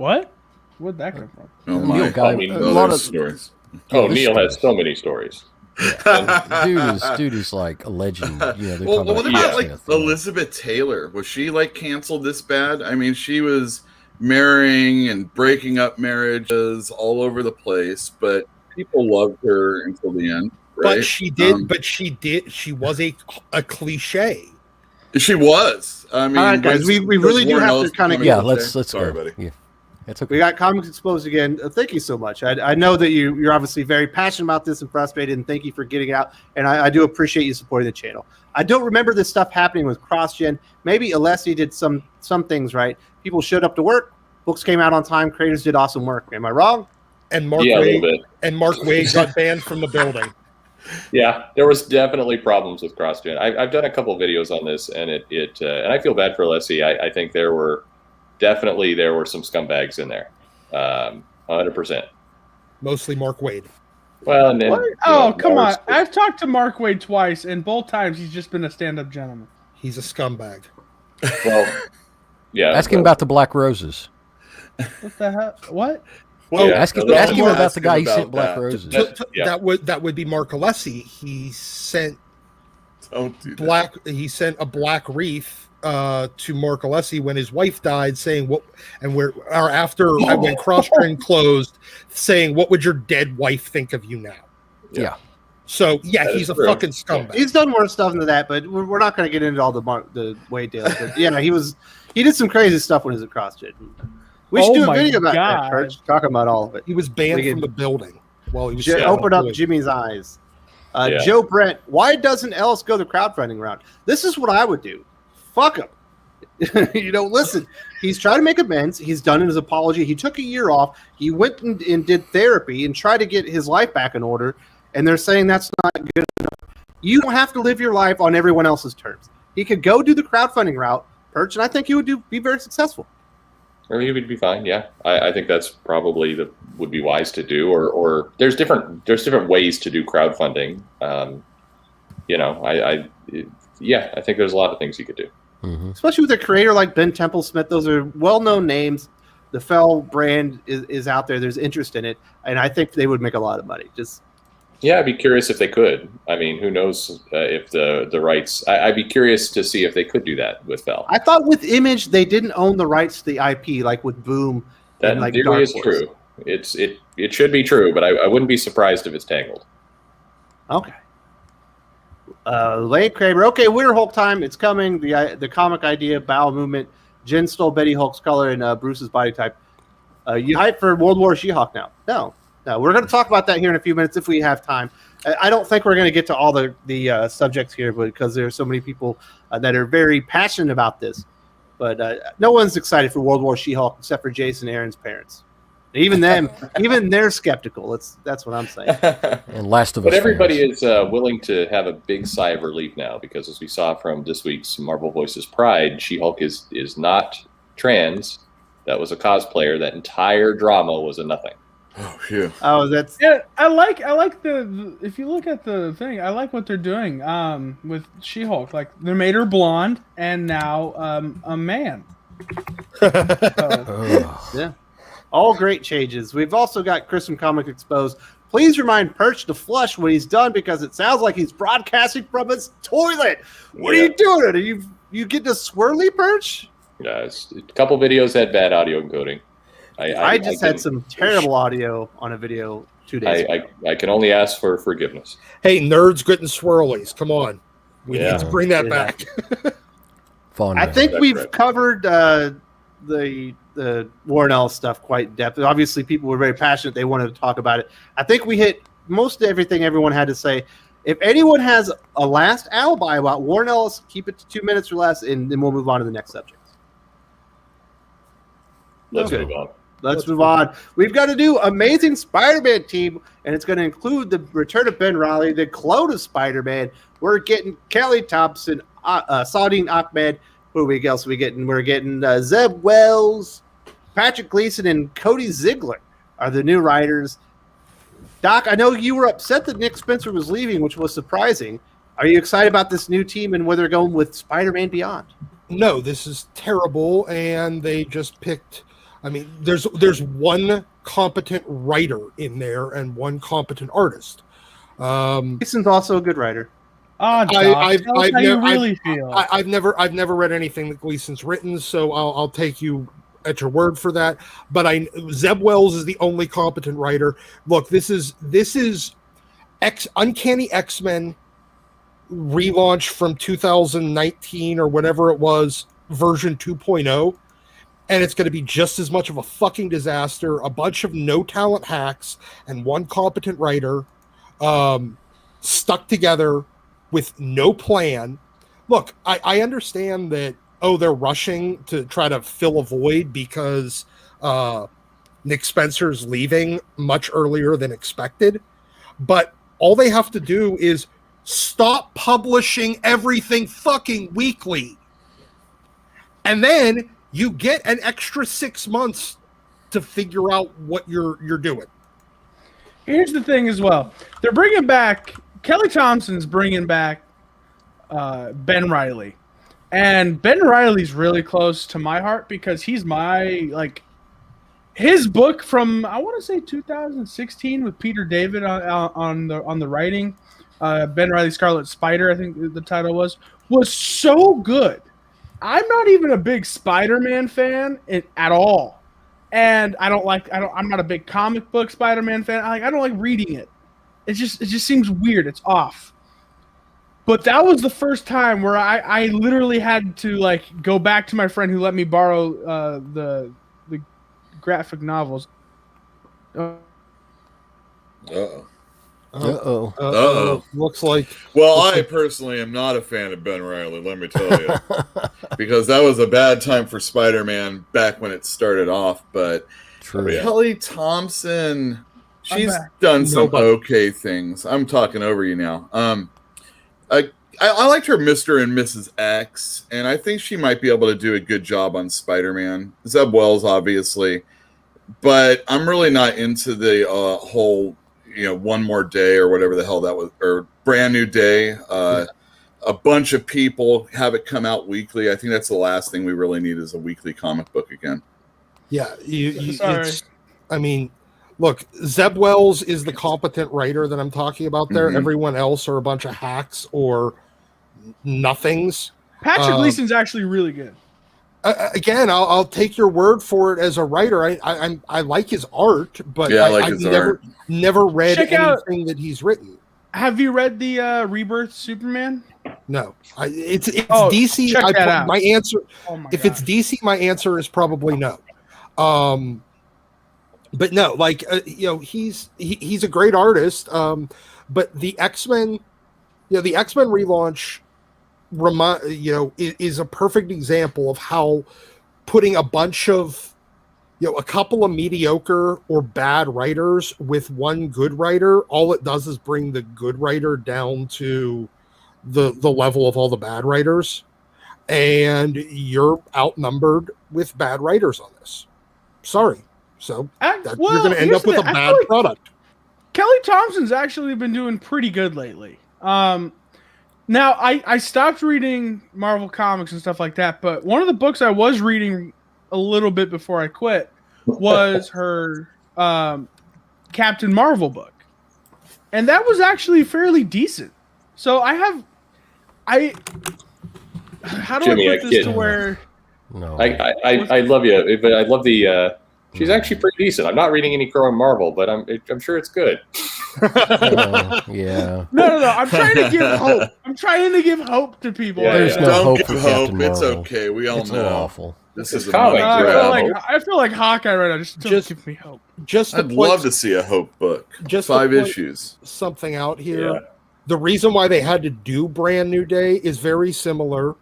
Where'd that come from? Oh my! Neil Gaiman. A lot of stories. Oh, Neil has so many stories. Yeah. Dude is like a legend. Well, what about like Elizabeth Taylor? Was she like canceled this bad? I mean, she was marrying and breaking up marriages all over the place, but people loved her until the end. Right? But she did. She was a cliche. She was. I mean, all right, guys, we really do have to kind of let's Sorry, go. buddy. Yeah. That's okay. We got Comics Exposed again. Thank you so much. I know that you're obviously very passionate about this and frustrated, and thank you for getting out. And I do appreciate you supporting the channel. I don't remember this stuff happening with CrossGen. Maybe Alessi did some things right. People showed up to work. Books came out on time. Creators did awesome work. Am I wrong? And Mark Waid got banned from the building. Yeah, there was definitely problems with CrossGen. I've done a couple of videos on this, and and I feel bad for Alessi. I think there were some scumbags in there, 100%. Mostly Mark Waid. Well, and then come on! I've talked to Mark Waid twice, and both times he's just been a stand-up gentleman. He's a scumbag. Well, yeah. Ask him about the Black Roses. What the hell? What? Well, ask him about the guy who sent Black Roses. That would be Mark Alessi. He sent He sent a black wreath to Mark Alessi when his wife died, saying after when CrossGen closed, saying, "What would your dead wife think of you now?" Yeah. So he's a fucking scumbag. He's done worse stuff than that, but we're not going to get into all the Wade deal. But he did some crazy stuff when he was at CrossGen. We should do a video about that, Perch, talking about all of it. He was banned from the building while he was opened up Jimmy's eyes. Joe Brent, why doesn't Ellis go the crowdfunding route? This is what I would do. Fuck him. Listen, he's trying to make amends. He's done his apology. He took a year off. He went and did therapy and tried to get his life back in order. And they're saying that's not good enough. You don't have to live your life on everyone else's terms. He could go do the crowdfunding route, Perch, and I think he would be very successful. Or he would be fine. Yeah, I think that's probably would be wise to do. Or there's different ways to do crowdfunding. I think there's a lot of things you could do. Mm-hmm. Especially with a creator like Ben Temple-Smith. Those are well-known names. The Fell brand is out there. There's interest in it, and I think they would make a lot of money. Just Yeah, I'd be curious if they could. I mean, who knows if the rights? I'd be curious to see if they could do that with Val. I thought with Image they didn't own the rights to the IP, like with Boom. That and like theory Dark is Horse. true. It should be true, but I wouldn't be surprised if it's Tangled. Okay. Lane Kramer. Okay, Winter Hulk time. It's coming. The comic idea, bowel movement. Jen stole Betty Hulk's color and Bruce's body type. You hype for World War She-Hulk now? No. We're going to talk about that here in a few minutes if we have time. I don't think we're going to get to all the subjects here, but because there are so many people that are very passionate about this. But no one's excited for World War She-Hulk except for Jason Aaron's parents. Even them, even they're skeptical. That's what I'm saying. And Last of Us. But everybody fans. is willing to have a big sigh of relief now because, as we saw from this week's Marvel Voices Pride, She-Hulk is not trans. That was a cosplayer. That entire drama was a nothing. Oh, phew. Oh, that's Yeah, I like the if you look at the thing, I like what they're doing with She-Hulk. Like they made her blonde and now a man. yeah. All great changes. We've also got Chris from Comic Exposed. Please remind Perch to flush when he's done because it sounds like he's broadcasting from his toilet. What are you doing? Are you getting a swirly, Perch? Yeah, a couple videos had bad audio encoding. I just had some terrible audio on a video 2 days ago. I can only ask for forgiveness. Hey, nerds getting swirlies. Come on. We need to bring that back. Fun. I think That's we've right. covered the Warren Ellis stuff quite in depth. Obviously, people were very passionate. They wanted to talk about it. I think we hit most everything everyone had to say. If anyone has a last alibi about Warren Ellis, keep it to 2 minutes or less, and then we'll move on to the next subject. Let's move on. Let's move on. We've got a new Amazing Spider-Man team, and it's going to include the return of Ben Reilly, the clone of Spider-Man. We're getting Kelly Thompson, Saudine Ahmed. Who else are we getting? We're getting Zeb Wells, Patrick Gleason, and Cody Ziegler are the new writers. Doc, I know you were upset that Nick Spencer was leaving, which was surprising. Are you excited about this new team and where they're going with Spider-Man Beyond? No, this is terrible, and they just picked. I mean, there's one competent writer in there and one competent artist. Gleason's also a good writer. Oh, Doc, tell us how you really feel. I've never read anything that Gleason's written, so I'll take you at your word for that. But Zeb Wells is the only competent writer. Look, this is Uncanny X-Men relaunch from 2019 or whatever it was, version 2.0. And it's going to be just as much of a fucking disaster. A bunch of no talent hacks and one competent writer stuck together with no plan. Look, I understand that, they're rushing to try to fill a void because Nick Spencer's leaving much earlier than expected. But all they have to do is stop publishing everything fucking weekly. And then you get an extra 6 months to figure out what you're doing. Here's the thing as well. They're bringing back Kelly Thompson's bringing back Ben Reilly. And Ben Reilly's really close to my heart because he's his book from I want to say 2016 with Peter David on the writing. Ben Reilly Scarlet Spider, I think the title was so good. I'm not even a big Spider-Man fan at all. And I'm not a big comic book Spider-Man fan. I don't like reading it. It just seems weird. It's off. But that was the first time where I literally had to go back to my friend who let me borrow the graphic novels. Looks like. Well, I personally am not a fan of Ben Reilly, let me tell you. Because that was a bad time for Spider-Man back when it started off. But Kelly Thompson, she's done some okay things. I'm talking over you now. I liked her Mr. and Mrs. X, and I think she might be able to do a good job on Spider-Man. Zeb Wells, obviously. But I'm really not into the whole... One More Day or whatever the hell that was, or Brand New Day. A bunch of people have it come out weekly. I think that's the last thing we really need is a weekly comic book again. Yeah, Sorry. I mean, Look, Zeb Wells is the competent writer that I'm talking about there. Mhm. Everyone else are a bunch of hacks or nothings. Patrick Gleason's actually really good. Again, I'll take your word for it as a writer. I like his art, but Yeah, I like his art. never read Check out- anything that he's written. Have you read the Rebirth Superman? No, it's Oh, DC. check that out. My answer, Oh my if God. it's DC, my answer is probably no. But no, like he's a great artist. But the X-Men, the X-Men relaunch, is a perfect example of how putting a bunch of a couple of mediocre or bad writers with one good writer, all it does is bring the good writer down to the level of all the bad writers, and you're outnumbered with bad writers on this. Sorry. So you're going to end up with a bad product. Kelly Thompson's actually been doing pretty good lately. Now, I stopped reading Marvel comics and stuff like that, but one of the books I was reading a little bit before I quit was her Captain Marvel book. And that was actually fairly decent. So how do Jimmy, I put this to where... No. I love you, but I love the. She's actually pretty decent. I'm not reading any Crow and Marvel, but I'm sure it's good. Yeah. No. I'm trying to give hope. I'm trying to give hope to people. Yeah, There's no Don't hope give for hope. Captain It's Marvel. okay. We all It's know. awful. This It's is a comic. money grab. I feel like Hawkeye right now. Just give me hope. Just I'd love to see a hope book. Just 5 to point issues. something out here. Yeah. The reason why they had to do Brand New Day is very similar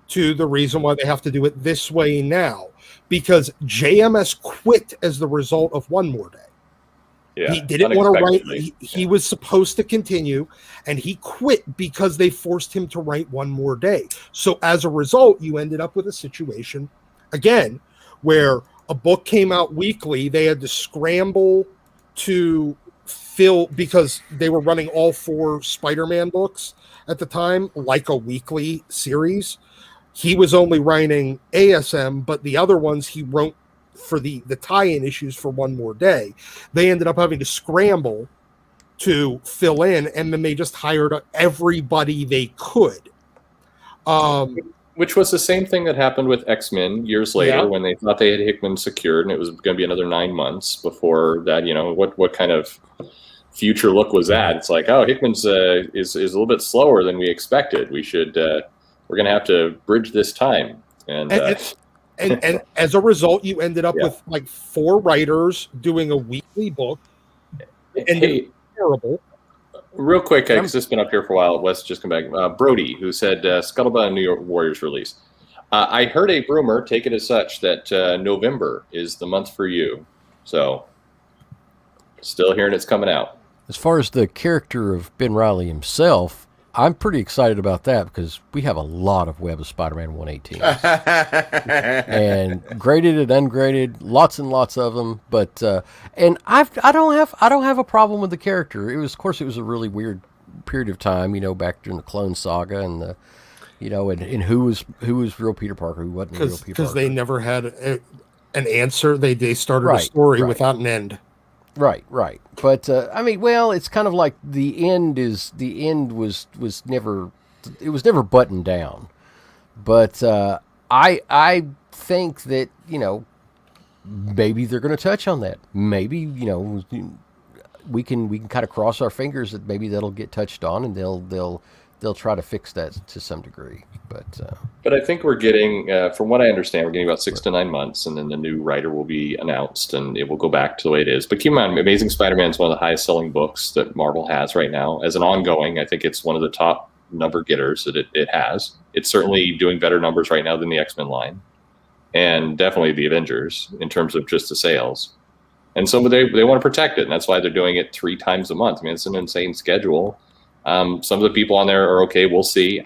to the reason why they have to do it this way now, because JMS quit as the result of One More Day. Yeah, He didn't want to write. unexpectedly. He was supposed to continue, and he quit because they forced him to write One More Day. So as a result, you ended up with a situation, again, where a book came out weekly. They had to scramble to fill, because they were running all 4 Spider-Man books at the time, like a weekly series. He was only writing ASM, but the other ones he wrote for the tie-in issues for One More Day. They ended up having to scramble to fill in, and then they just hired everybody they could. Which was the same thing that happened with X-Men years later when they thought they had Hickman secured, and it was going to be another 9 months before that. What kind of future look was that? It's like, oh, Hickman's is a little bit slower than we expected. We should we're going to have to bridge this time. And as a result, you ended up with like 4 writers doing a weekly book, and hey, terrible. Real quick, because it's been up here for a while. Wes just come back. Brody, who said Scuttlebutt and New York Warriors release. I heard a rumor, take it as such, that November is the month for you. So, still hearing it's coming out. As far as the character of Ben Reilly himself, I'm pretty excited about that because we have a lot of Web of Spider-Man 118 and graded and ungraded, lots and lots of them. But and I don't have a problem with the character. It was a really weird period of time, back during the Clone Saga and the, and who was real Peter Parker, who wasn't real Peter Parker, because they never had an answer. They started a story without an end. Right. But it's kind of like the end was never buttoned down. But I think that maybe they're going to touch on that. Maybe we can kind of cross our fingers that maybe that'll get touched on, and they'll try to fix that to some degree. But I think we're getting, from what I understand, we're getting about 6 to 9 months, and then the new writer will be announced, and it will go back to the way it is. But keep in mind, Amazing Spider-Man is one of the highest-selling books that Marvel has right now. As an ongoing, I think it's one of the top number getters that it has. It's certainly doing better numbers right now than the X-Men line, and definitely the Avengers in terms of just the sales. And so they want to protect it, and that's why they're doing it 3 times a month. I mean, it's an insane schedule. Some of the people on there are okay. We'll see.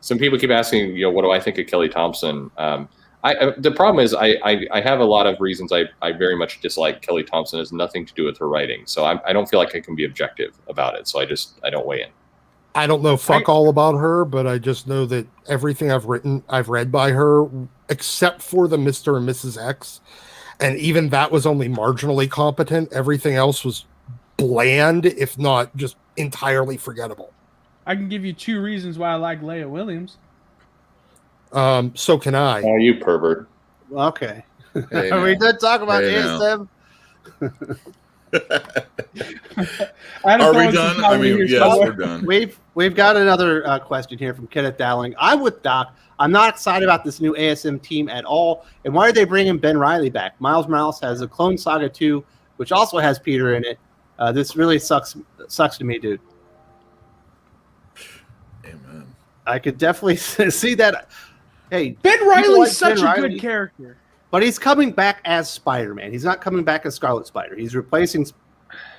Some people keep asking, what do I think of Kelly Thompson? The problem is I have a lot of reasons I very much dislike Kelly Thompson. It has nothing to do with her writing. So I don't feel like I can be objective about it. So I don't weigh in. I don't know all about her, but I just know that everything I've read by her, except for the Mr. and Mrs. X, and even that was only marginally competent. Everything else was bland, if not just entirely forgettable. I can give you 2 reasons why I like Leia Williams. So can I. Oh, you pervert. Okay. Hey, Are we now. done talking about Hey, ASM? Are we done? I mean, yes, we're done. We've got another question here from Kenneth Dowling. I'm with Doc. I'm not excited about this new ASM team at all. And why are they bringing Ben Reilly back? Miles Morales has a Clone Saga 2, which also has Peter in it. This really sucks to me, dude. Amen. I could definitely see that. Hey, Ben Reilly's like such Ben a Reilly, good character. but he's coming back as Spider-Man. He's not coming back as Scarlet Spider. He's replacing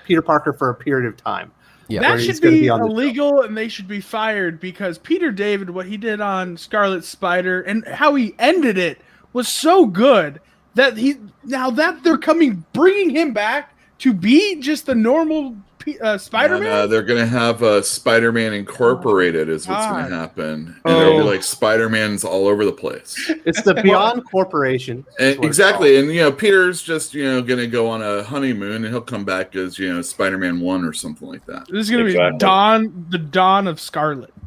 Peter Parker for a period of time. Yeah, That where he's should gonna be on the illegal, and they should be fired because Peter David, what he did on Scarlet Spider and how he ended it was so good that they're bringing him back to be just the normal Spider-Man. They're going to have Spider-Man Incorporated is what's going God. to happen. And there'll be like Spider-Mans all over the place. It's the Beyond Corporation. is what it's Exactly. And, Peter's just, going to go on a honeymoon and he'll come back as, Spider-Man 1 or something like that. This is going to Exactly. be the dawn of Scarlet. called.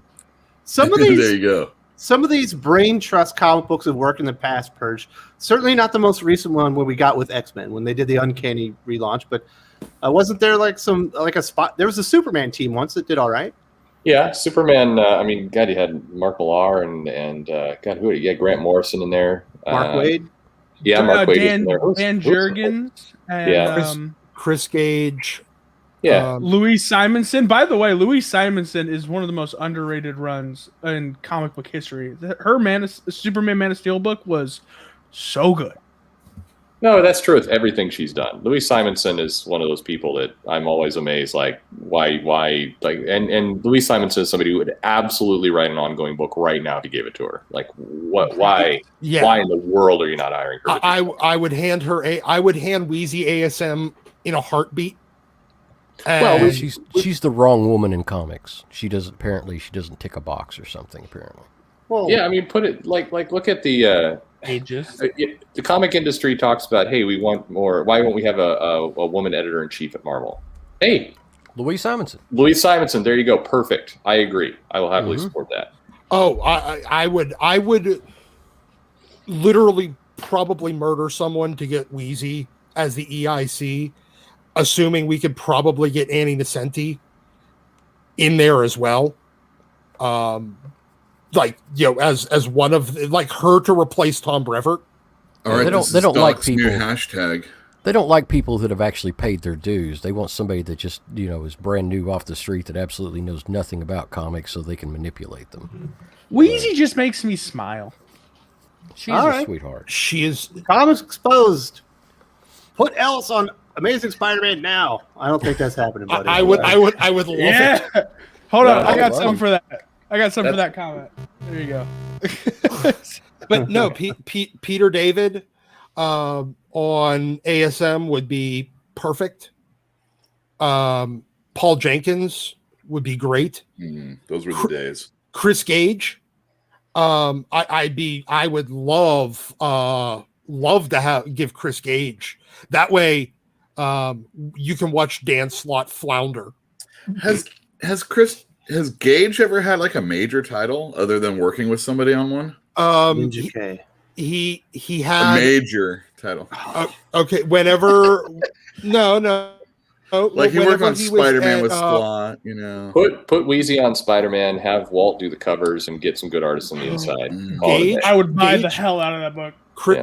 Some of There these you go. Some of these brain trust comic books have worked in the past, Perch. Certainly not the most recent one where we got with X-Men when they did the Uncanny relaunch, but wasn't there a spot? There was a Superman team once that did all right. Yeah, Superman. I mean, God, you had Mark Millar and God, who? You had Grant Morrison in there. Mark Wade. Yeah, Mark Wade. Dan, in there. Dan Jurgens and Yeah. Chris Gage. Yeah. Louise Simonson. By the way, Louise Simonson is one of the most underrated runs in comic book history. Her Superman Man of Steel book was so good. No, that's true with everything she's done. Louise Simonson is one of those people that I'm always amazed, like why and Louise Simonson is somebody who would absolutely write an ongoing book right now if you gave it to her. Like why in the world are you not hiring her? I would hand Wheezy ASM in a heartbeat. Well, she's the wrong woman in comics. She doesn't tick a box or something. Apparently. Well, Yeah, I mean, put it like look at the Ages. the comic industry talks about, hey, we want more. Why won't we have a woman editor in chief at Marvel? Hey, Louise Simonson. Louise Simonson. There you go. Perfect. I agree. I will happily support that. Oh, I would literally probably murder someone to get Wheezy as the EIC, assuming we could probably get Annie Nocenti in there as well. As one of her to replace Tom Brevoort. All right, They don't this is like Doc's new people. hashtag. They don't like people that have actually paid their dues. They want somebody that just, is brand new off the street that absolutely knows nothing about comics so they can manipulate them. Wheezy just makes me smile. She's All a right. sweetheart. She is. Comics Exposed. Put Ellis on Amazing Spider-Man now. I don't think that's happening, buddy. I would love it. Yeah. Hold on. No, I got well, something for that. I got something for that comment. There you go. But no, Peter David on ASM would be perfect. Paul Jenkins would be great. Those were the days. Chris Gage. I would love to give Chris Gage. That way, you can watch Dan Slott flounder. Has Gage ever had like a major title other than working with somebody on one? Ninja K. He had A major title. okay. Whenever no. Like he worked whenever on he was Spider-Man at, with Slot, you know. Put Wheezy on Spider-Man. Have Walt do the covers and get some good artists on the inside. Call it a Gage? day. I would buy the Gage? hell out of that book.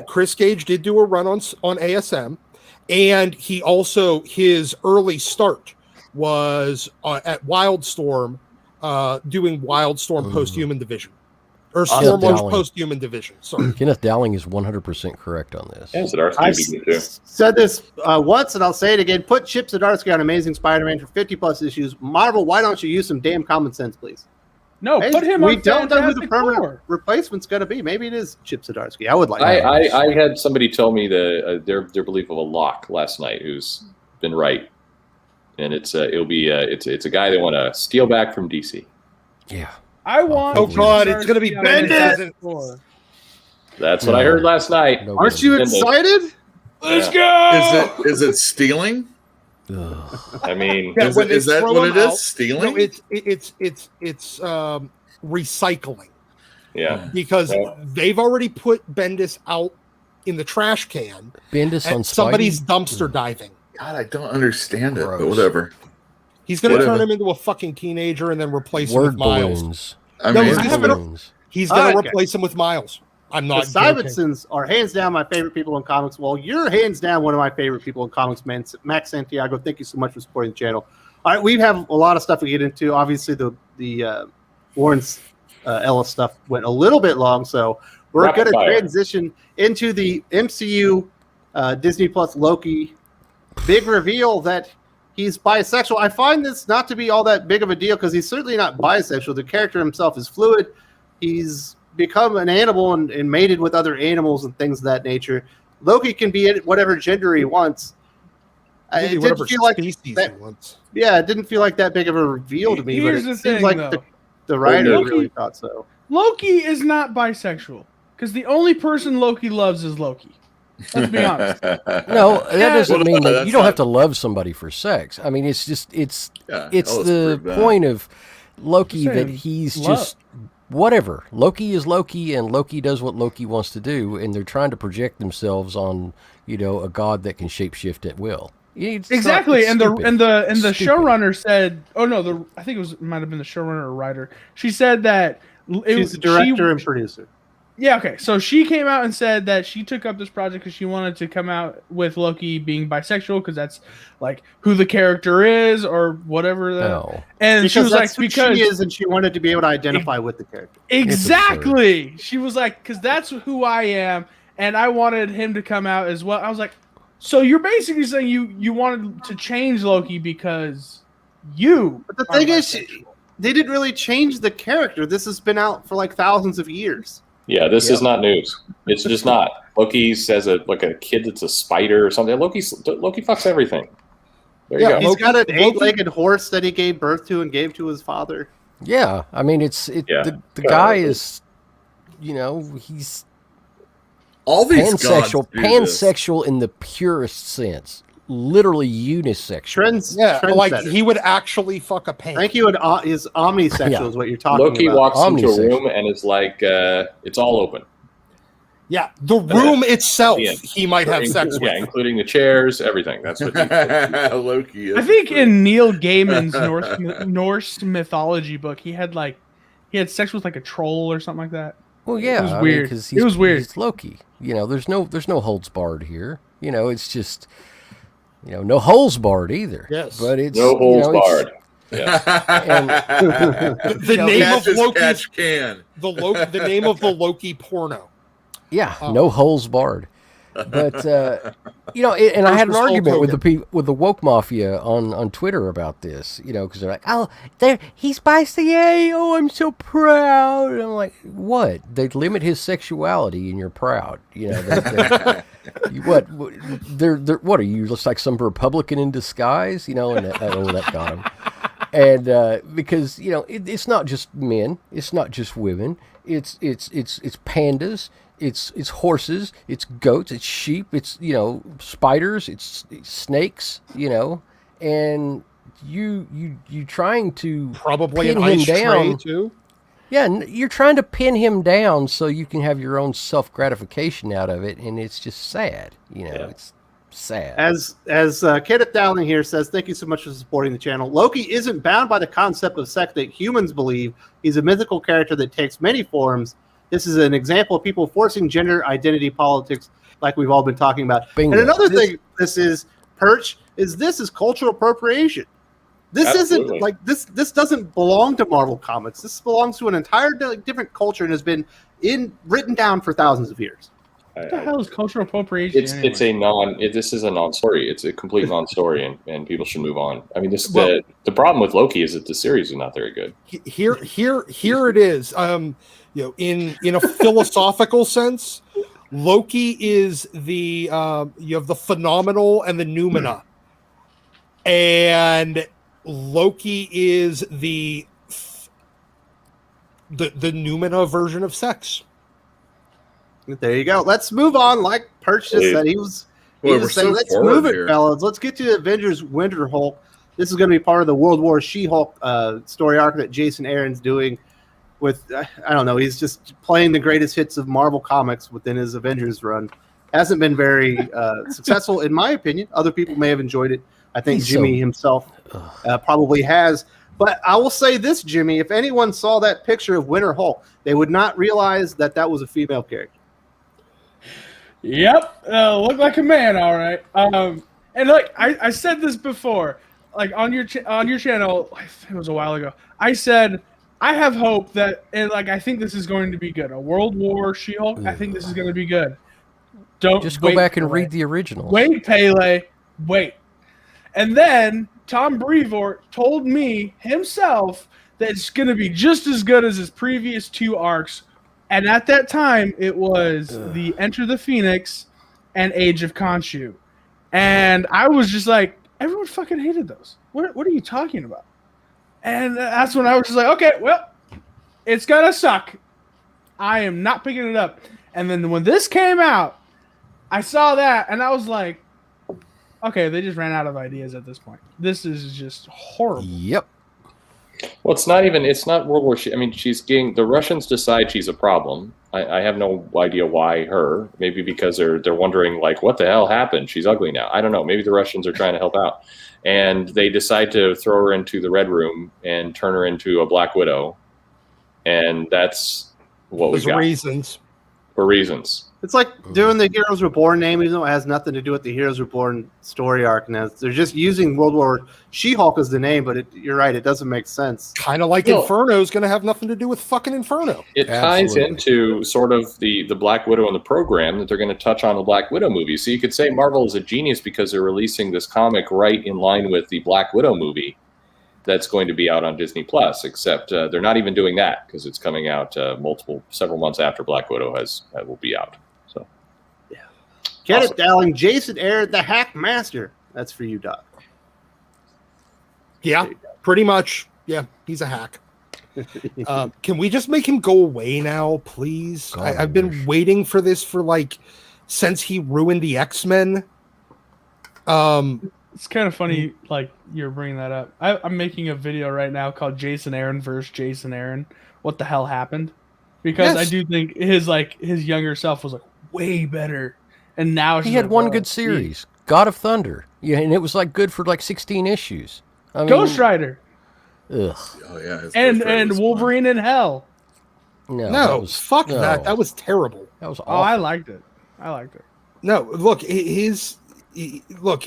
Chris Gage did do a run on ASM, and he also his early start was at Wildstorm, doing Wildstorm Post-Human Division, or Storm Launch Dowling. Post-Human Division. Sorry. Kenneth Dowling is 100% correct on this. Yeah, Zdarsky I've would be good too. said this once, and I'll say it again. Put Chip Zdarsky on Amazing Spider-Man for 50-plus issues. Marvel, why don't you use some damn common sense, please? No, Hey, put him we on don't know who the Fantastic permanent Four. replacement's going to be. Maybe it is Chip Zdarsky. I would like I had somebody tell me their belief of a lock last night who's been right, and it's a guy they want to steal back from DC. Yeah. I want. Oh, God, it's gonna be Zdarsky on Bendis. Fantastic Four. That's what I heard last night. No Aren't good. you Bendis. excited? Let's go. Is it stealing? Ugh. I mean, Yeah, when they is that throw what them it out- is? Stealing? No, it's recycling yeah. because Well- they've already put Bendis out in the trash can. Bendis on And somebody's Spidey? dumpster diving. God, I don't understand it, but Gross. whatever. He's going to Whatever. turn him into a fucking teenager and then replace him Word with Miles. balloons. I No, mean, he's Word gonna have an- balloons. He's going to Okay. replace him with Miles. I'm The not joking. Simonssons are hands down my favorite people in comics. Well, you're hands down one of my favorite people in comics, man. Max Santiago, thank you so much for supporting the channel. All right, we have a lot of stuff to get into. Obviously, the Warren Ellis stuff went a little bit long, so we're Rapid going to fire. transition into the MCU Disney Plus Loki big reveal that he's bisexual. I find this not to be all that big of a deal because he's certainly not bisexual. The character himself is fluid. He's become an animal and mated with other animals and things of that nature. Loki can be whatever gender he wants. Maybe It didn't whatever feel like species that- he wants. yeah, it didn't feel like that big of a reveal to me. Here's but the it seems thing, like though. the writer Loki- really thought so. Loki is not bisexual because the only person Loki loves is Loki. Let's be honest. No, that doesn't Well, mean that that's you don't not- have to love somebody for sex. I mean, it's just it's Yeah, it's let's the prove that. point of Loki I'm that saying he's love. just whatever. Loki is Loki, and Loki does what Loki wants to do, and they're trying to project themselves on a god that can shapeshift at will. It's not- Exactly, it's and stupid. the Stupid. showrunner said, "Oh no, I think it might have been the showrunner or writer." She said that She's the director and producer. Yeah, okay. So she came out and said that she took up this project because she wanted to come out with Loki being bisexual because that's like who the character is or whatever. No. And she was like, that's who because she is, and she wanted to be able to identify with the character. exactly. She was like, because that's who I am, and I wanted him to come out as well. I was like, so you're basically saying you wanted to change Loki because you. But the are thing is, bisexual. they didn't really change the character. This has been out for like thousands of years. Yeah, this is not news. It's just not. Loki says a kid that's a spider or something. Loki fucks everything. There you Yeah, go. He's got an Loki- eight-legged horse that he gave birth to and gave to his father. Yeah, I mean, Yeah. the guy is, he's All these gods pansexual, do this. pansexual in the purest sense, literally unisexual. Yeah, like trendsetter. he would actually fuck a pan. I think he would is omnisexual Yeah. is what you're talking Loki about. walks into a Omnisexual. room and it's like it's all open. Yeah, the room itself, Yeah. he might have sex Yeah, with. including the chairs, everything. That's what. Loki is. I think in Neil Gaiman's Norse mythology book, he had sex with like a troll or something like that. Well, yeah, It was I mean, weird. 'cause It was weird. He's Loki. There's no holds barred here. It's just, no holes barred either. Yes. but it's No holds it's- barred. Yeah. The name Catch of as Loki's catch can. the name of the Loki porno. Yeah, Oh. no holes barred. But and I had an Versus Hulk argument with Hogan. the woke mafia on Twitter about this. Because they're like, oh, he's bisexual. Yay! Oh, I'm so proud. And I'm like, what? They limit his sexuality, and you're proud. What? They're what are you? Looks like some Republican in disguise. And that got him. And because it's not just men, it's not just women. It's pandas. It's horses, it's goats, it's sheep, it's spiders, it's snakes, and you trying to Probably pin an him ice tray down. too. Yeah, you're trying to pin him down so you can have your own self gratification out of it, and it's just sad. It's sad. As Kenneth Dowling here says, thank you so much for supporting the channel. Loki isn't bound by the concept of sex that humans believe. He's a mythical character that takes many forms. This is an example of people forcing gender identity politics like we've all been talking about. Bingo. And another thing this is, Perch, is cultural appropriation. This Absolutely. isn't like this doesn't belong to Marvel Comics. This belongs to an entire different culture and has been written down for thousands of years. What the hell is cultural appropriation? This is a non-story. It's a complete non-story, and people should move on. I mean, the problem with Loki is that the series is not very good. Here it is. In a philosophical sense, Loki is you have the phenomenal and the noumena, and Loki is the noumena version of sex. There you go. Let's move on. Like Perch just said, he was Boy, He's we're just saying, so let's forward move it, here. fellas. Let's get to Avengers Winter Hulk. This is going to be part of the World War She-Hulk story arc that Jason Aaron's doing with, I don't know, he's just playing the greatest hits of Marvel Comics within his Avengers run. Hasn't been very successful, in my opinion. Other people may have enjoyed it. I think Jimmy himself probably has. But I will say this, Jimmy, if anyone saw that picture of Winter Hulk, they would not realize that that was a female character. Yep, look like a man, all right. And like I said this before, like on your channel, it was a while ago. I said I have hope that, and like I think this is going to be good. A World War She-Hulk. I think this is going to be good. Don't just go back and read the original. Wait, Pele, wait. And then Tom Brevoort told me himself that it's going to be just as good as his previous 2 arcs. And at that time, it was the Enter the Phoenix and Age of Khonshu. And I was just like, everyone fucking hated those. What are you talking about? And that's when I was just like, okay, well, it's going to suck. I am not picking it up. And then when this came out, I saw that, and I was like, okay, they just ran out of ideas at this point. This is just horrible. Yep. Well, it's not World War. I mean, the Russians decide she's a problem. I have no idea why her. Maybe because they're wondering, like, what the hell happened? She's ugly now. I don't know. Maybe the Russians are trying to help out. And they decide to throw her into the Red Room and turn her into a Black Widow. And that's what we got. For reasons. It's like doing the Heroes Reborn name, even though it has nothing to do with the Heroes Reborn story arc. Now they're just using World War She-Hulk as the name, but you're right, it doesn't make sense. Kind of like Inferno is going to have nothing to do with fucking Inferno. It ties into sort of the Black Widow in the program that they're going to touch on the Black Widow movie. So you could say Marvel is a genius because they're releasing this comic right in line with the Black Widow movie that's going to be out on Disney Plus. Except they're not even doing that because it's coming out several months after Black Widow will be out. Get it, darling. Jason Aaron, the Hack Master. That's for you, Doc. Yeah, pretty much. Yeah, he's a hack. Can we just make him go away now, please? I've been waiting for this since he ruined the X-Men. It's kind of funny, like, you're bringing that up. I'm making a video right now called Jason Aaron versus Jason Aaron. What the hell happened? Because I do think his younger self was like way better. And now he had one good series, God of Thunder. Yeah, and it was like good for like 16 issues. I mean, Ghost Rider. Ugh. Oh yeah, and Wolverine in Hell. No, fuck that. That was terrible. That was awful. Oh, I liked it. No, look,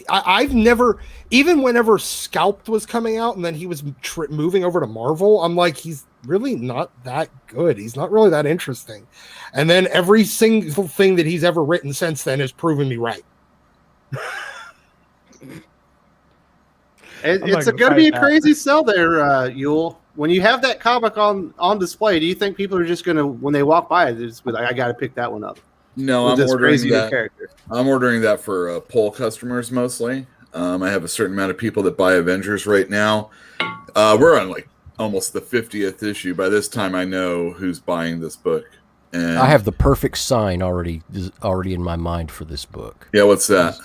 I've never, even whenever Scalped was coming out and then he was moving over to Marvel, I'm like, he's really not that good. He's not really that interesting. And then every single thing that he's ever written since then has proven me right. It's going to be a crazy sell there, Uel. When you have that comic on display, do you think people are just going to, when they walk by, they're just be like, I got to pick that one up? No, I'm ordering that. I'm ordering that for poll customers mostly. I have a certain amount of people that buy Avengers right now. We're on like almost the 50th issue. By this time, I know who's buying this book. And I have the perfect sign already in my mind for this book. Yeah, what's that?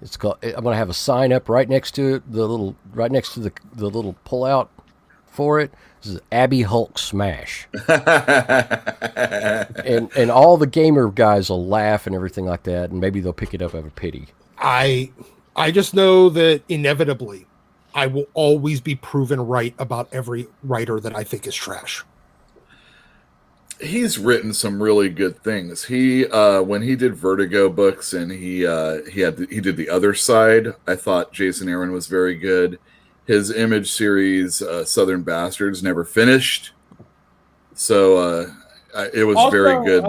It's called. I'm going to have a sign up right next to the little pullout for it. This is Abby Hulk Smash. and all the gamer guys will laugh and everything like that, and maybe they'll pick it up out of pity. I just know that inevitably I will always be proven right about every writer that I think is trash. He's written some really good things. He when he did Vertigo books and he did The Other Side, I thought Jason Aaron was very good. His Image series, Southern Bastards, never finished. So it was also very good,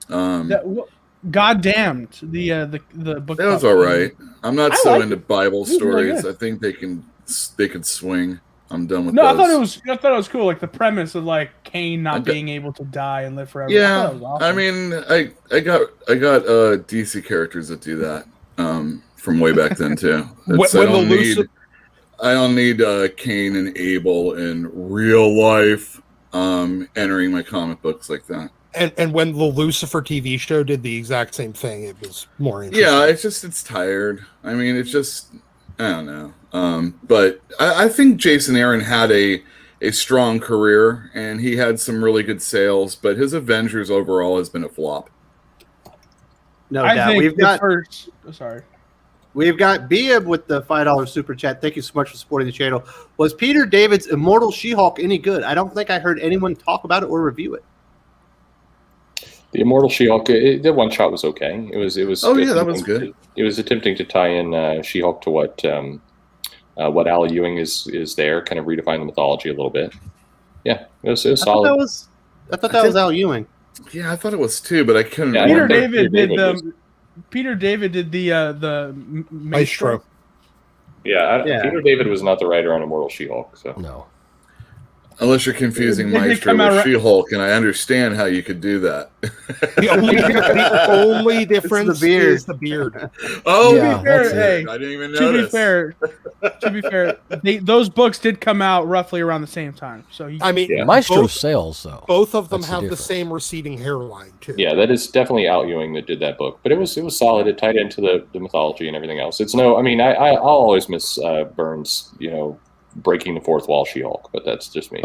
though. Goddamned, the book. That was all right. I'm not so into Bible stories. Really I think they can swing. I'm done with those. I thought it was cool, like the premise of like Cain not being able to die and live forever. Yeah, awesome. I mean, I got DC characters that do that from way back then too. I don't need Cain and Abel in real life entering my comic books like that. And when the Lucifer TV show did the exact same thing, it was more interesting. Yeah, it's tired. I mean, it's just, I don't know. But I think Jason Aaron had a strong career, and he had some really good sales, but his Avengers overall has been a flop. No I doubt. think We've the got first. Sorry. We've got Bia with the $5 super chat. Thank you so much for supporting the channel. Was Peter David's Immortal She-Hulk any good? I don't think I heard anyone talk about it or review it. The Immortal She-Hulk, the one shot was okay. It was. Oh yeah, that was good. It was attempting to tie in She-Hulk to what Al Ewing is there, kind of redefine the mythology a little bit. Yeah, it was solid. I thought that was Al Ewing. Yeah, I thought it was too, but I couldn't. Yeah, Peter Peter David David did was- the. Peter David did the Maestro. Yeah, Yeah. Peter David was not the writer on Immortal She-Hulk. So No. Unless you're confusing Did they Maestro come out with right- She-Hulk, and I understand how you could do that. The only difference beard. is the beard. Oh, Yeah, that's it. I didn't even To notice. be fair, those books did come out roughly around the same time. So I mean, Yeah. Maestro both, sales, though. both of them That's the have the difference. same receding hairline too. yeah, that is definitely Al Ewing that did that book, but it was solid. It tied into the mythology and everything else. It's no, I mean, I'll always miss Burns, breaking the fourth wall She-Hulk, but that's just me.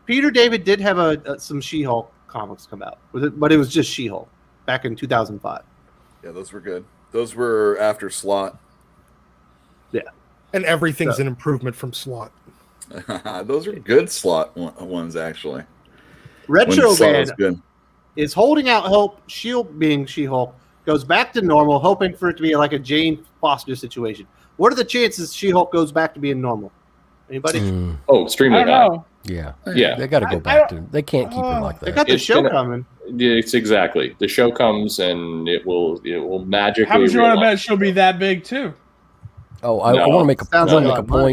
Peter David did have some She-Hulk comics come out, but it was just She-Hulk back in 2005. Yeah, those were good. Those were after Slot. And everything's an improvement from Slot. Those are good Slot ones, actually. Retro When Slot Man was good. is holding out hope. Shield being She-Hulk goes back to normal, hoping for it to be like a Jane Foster situation. What are the chances She-Hulk goes back to being normal? Anybody? Mm, Oh, I extremely don't high. know. yeah. Yeah, They got to go I back don't- to. They can't keep her like They that. got the It's show gonna- coming. It's exactly the show comes and it will magically. How much you want to realign. bet she'll be that big too? Oh, I No. want to make a, Sounds wanna like make a a lot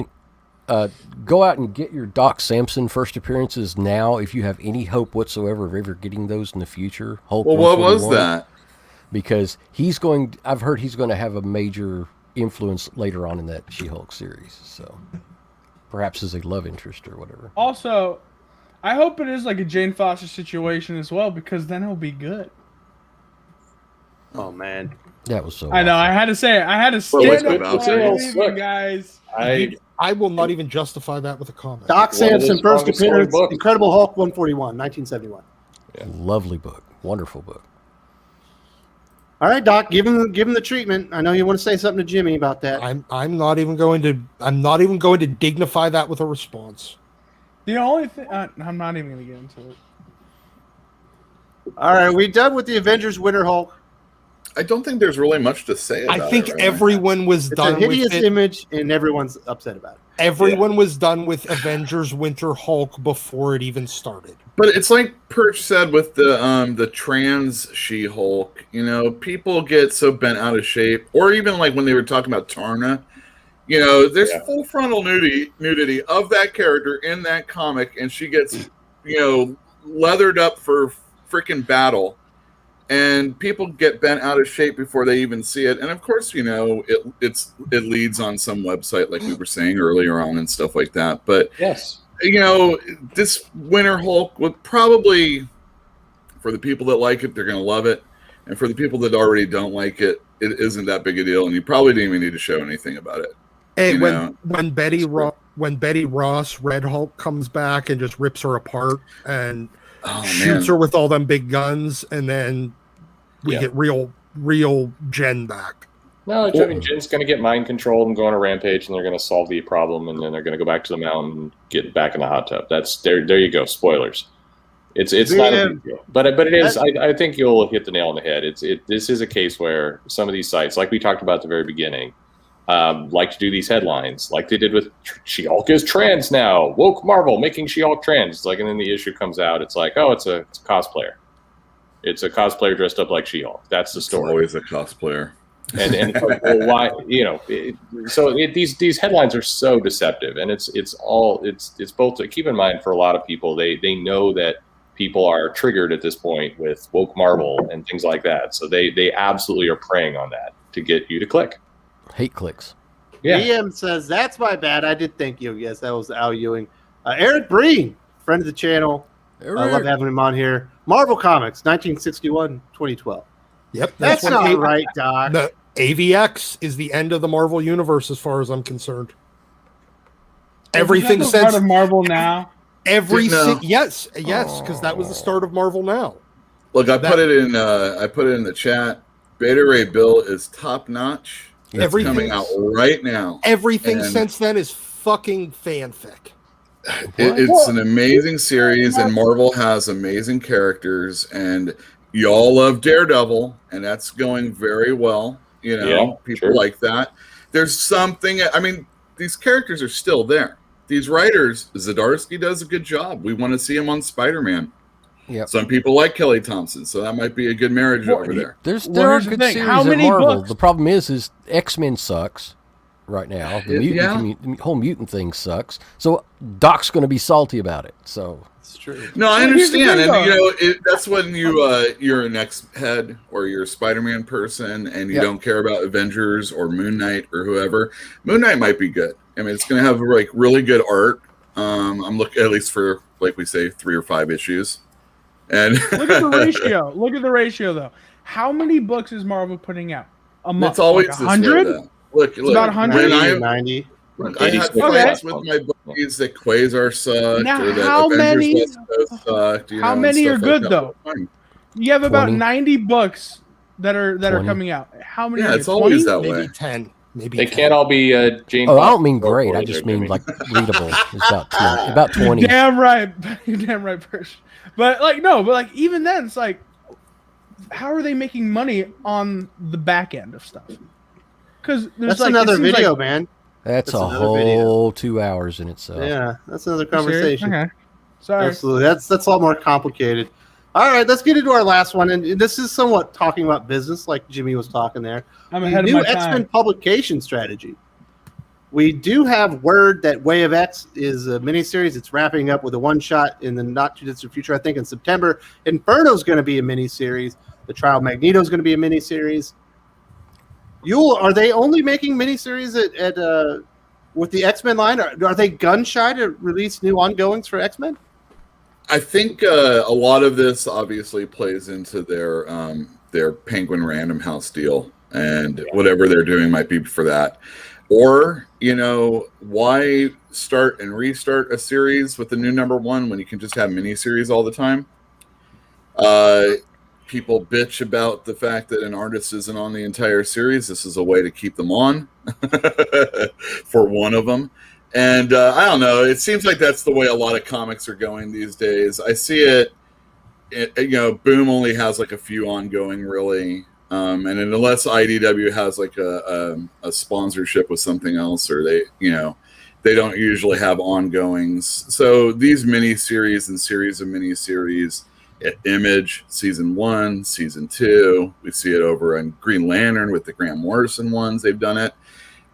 of point. Go out and get your Doc Samson first appearances now if you have any hope whatsoever of ever getting those in the future. Hulk Well, what was 141, that? Because I've heard he's going to have a major influence later on in that She-Hulk series. So perhaps as a love interest or whatever. Also, I hope it is like a Jane Foster situation as well, because then it'll be good. Oh man, That was so. I know. I had to say it. I had to stand let's up go for about it, it. guys. I will not even justify that with a comment. Doc One of the Samson first strongest selling appearance, books. Incredible Hulk 141, 1971. Lovely book. Wonderful book. All right, Doc, give him the treatment. I know you want to say something to Jimmy about that. I'm not even going to dignify that with a response. The only thing I'm not even going to get into it. All right, we done with the Avengers Winter Hulk. I don't think there's really much to say about I think it, right? everyone was It's done a hideous with it. image, and everyone's upset about it. Everyone was done with Avengers Winter Hulk before it even started. But it's like Perch said with the trans She-Hulk, people get so bent out of shape, or even like when they were talking about Tarna, there's full frontal nudity of that character in that comic, and she gets, leathered up for freaking battle, and people get bent out of shape before they even see it. And of course, it leads on some website like we were saying earlier on and stuff like that. But Yes. this Winter Hulk would probably, for the people that like it, they're going to love it. And for the people that already don't like it, it isn't that big a deal. And you probably didn't even need to show anything about it. And You know. when Betty Ross Red Hulk comes back and just rips her apart and shoots her with all them big guns, and then we get real Jen back. No, Jen's going to get mind controlled and go on a rampage, and they're going to solve the problem, and then they're going to go back to the mountain and get back in the hot tub. That's there. There you go. Spoilers. It's not a big deal, but it is. I think you'll hit the nail on the head. This is a case where some of these sites, like we talked about at the very beginning, like to do these headlines, like they did with She-Hulk is trans now. Woke Marvel making She-Hulk trans. It's like, and then the issue comes out. It's like, oh, it's a cosplayer. It's a cosplayer dressed up like She-Hulk. That's the story. Always a cosplayer. And well, why these headlines are so deceptive, and it's both to keep in mind for a lot of people. They know that people are triggered at this point with woke Marvel and things like that, so they absolutely are preying on that to get you to click. Hate clicks. Yeah. BM says, that's my bad. I did thank you. Yes, that was Al Ewing. Eric Breen, friend of the channel. I love having him on here. Marvel Comics, 1961, 2012. Yep, That's when not right, Doc. The AVX is the end of the Marvel universe, as far as I'm concerned. Everything Is that the since part of Marvel now. yes, because that was the start of Marvel Now. Look, I put it in the chat. Beta Ray Bill is top notch. It's coming out right now. Everything since then is fucking fanfic. It's an amazing series, and Marvel has amazing characters, and you all love Daredevil, and that's going very well. You know, people like that. There's something. I mean, these characters are still there. These writers, Zdarsky does a good job. We want to see him on Spider-Man. Yep. Some people like Kelly Thompson, so that might be a good marriage over there. There are good series How many in Marvel. books? The problem is X-Men sucks right now. The whole mutant thing sucks. So Doc's going to be salty about it. So It's true. No, I understand, and that's when you're an X-head or you're a Spider-Man person, and you don't care about Avengers or Moon Knight or whoever. Moon Knight might be good. I mean, it's going to have like really good art. I'm looking at least for, like we say, 3 or 5 issues. And Look at the ratio. Look at the ratio, though. How many books is Marvel putting out a month? It's always like this 100. way, though. Look, about 100? 90. Look, I had fights with my buddies that Quasar sucked Now, or that how Avengers many- West Coast sucked. how many are good, though? You have about 20. 90 books that are 20. coming out. How many? Yeah, are it's there? always 20? that way. Maybe 10. Maybe They 10. can't all be James. I don't mean great. I just mean like readable. It's about 20. Damn right. You're damn right, Perch. But even then, it's like, how are they making money on the back end of stuff? Because That's another video, man. That's a another whole video. 2 hours in itself. Yeah, that's another conversation. Okay. Sorry. Absolutely. That's a lot more complicated. All right, let's get into our last one. And this is somewhat talking about business, like Jimmy was talking there. I'm ahead of New my X-Men time. publication strategy. We do have word that Way of X is a miniseries. It's wrapping up with a one-shot in the not-too-distant future, I think in September. Inferno's going to be a miniseries. The Trial of Magneto is going to be a miniseries. Uel, are they only making miniseries at with the X-Men line? Are they gun-shy to release new ongoings for X-Men? I think a lot of this obviously plays into their Penguin Random House deal, and whatever they're doing might be for that. Or, why start and restart a series with the new #1 when you can just have miniseries all the time? People bitch about the fact that an artist isn't on the entire series. This is a way to keep them on for one of them. And I don't know. It seems like that's the way a lot of comics are going these days. I see it. Boom only has like a few ongoing, really. And unless IDW has like a sponsorship with something else, or they don't usually have ongoings. So these miniseries and series of miniseries at Image, season 1, season 2, we see it over on Green Lantern with the Grant Morrison ones. They've done it.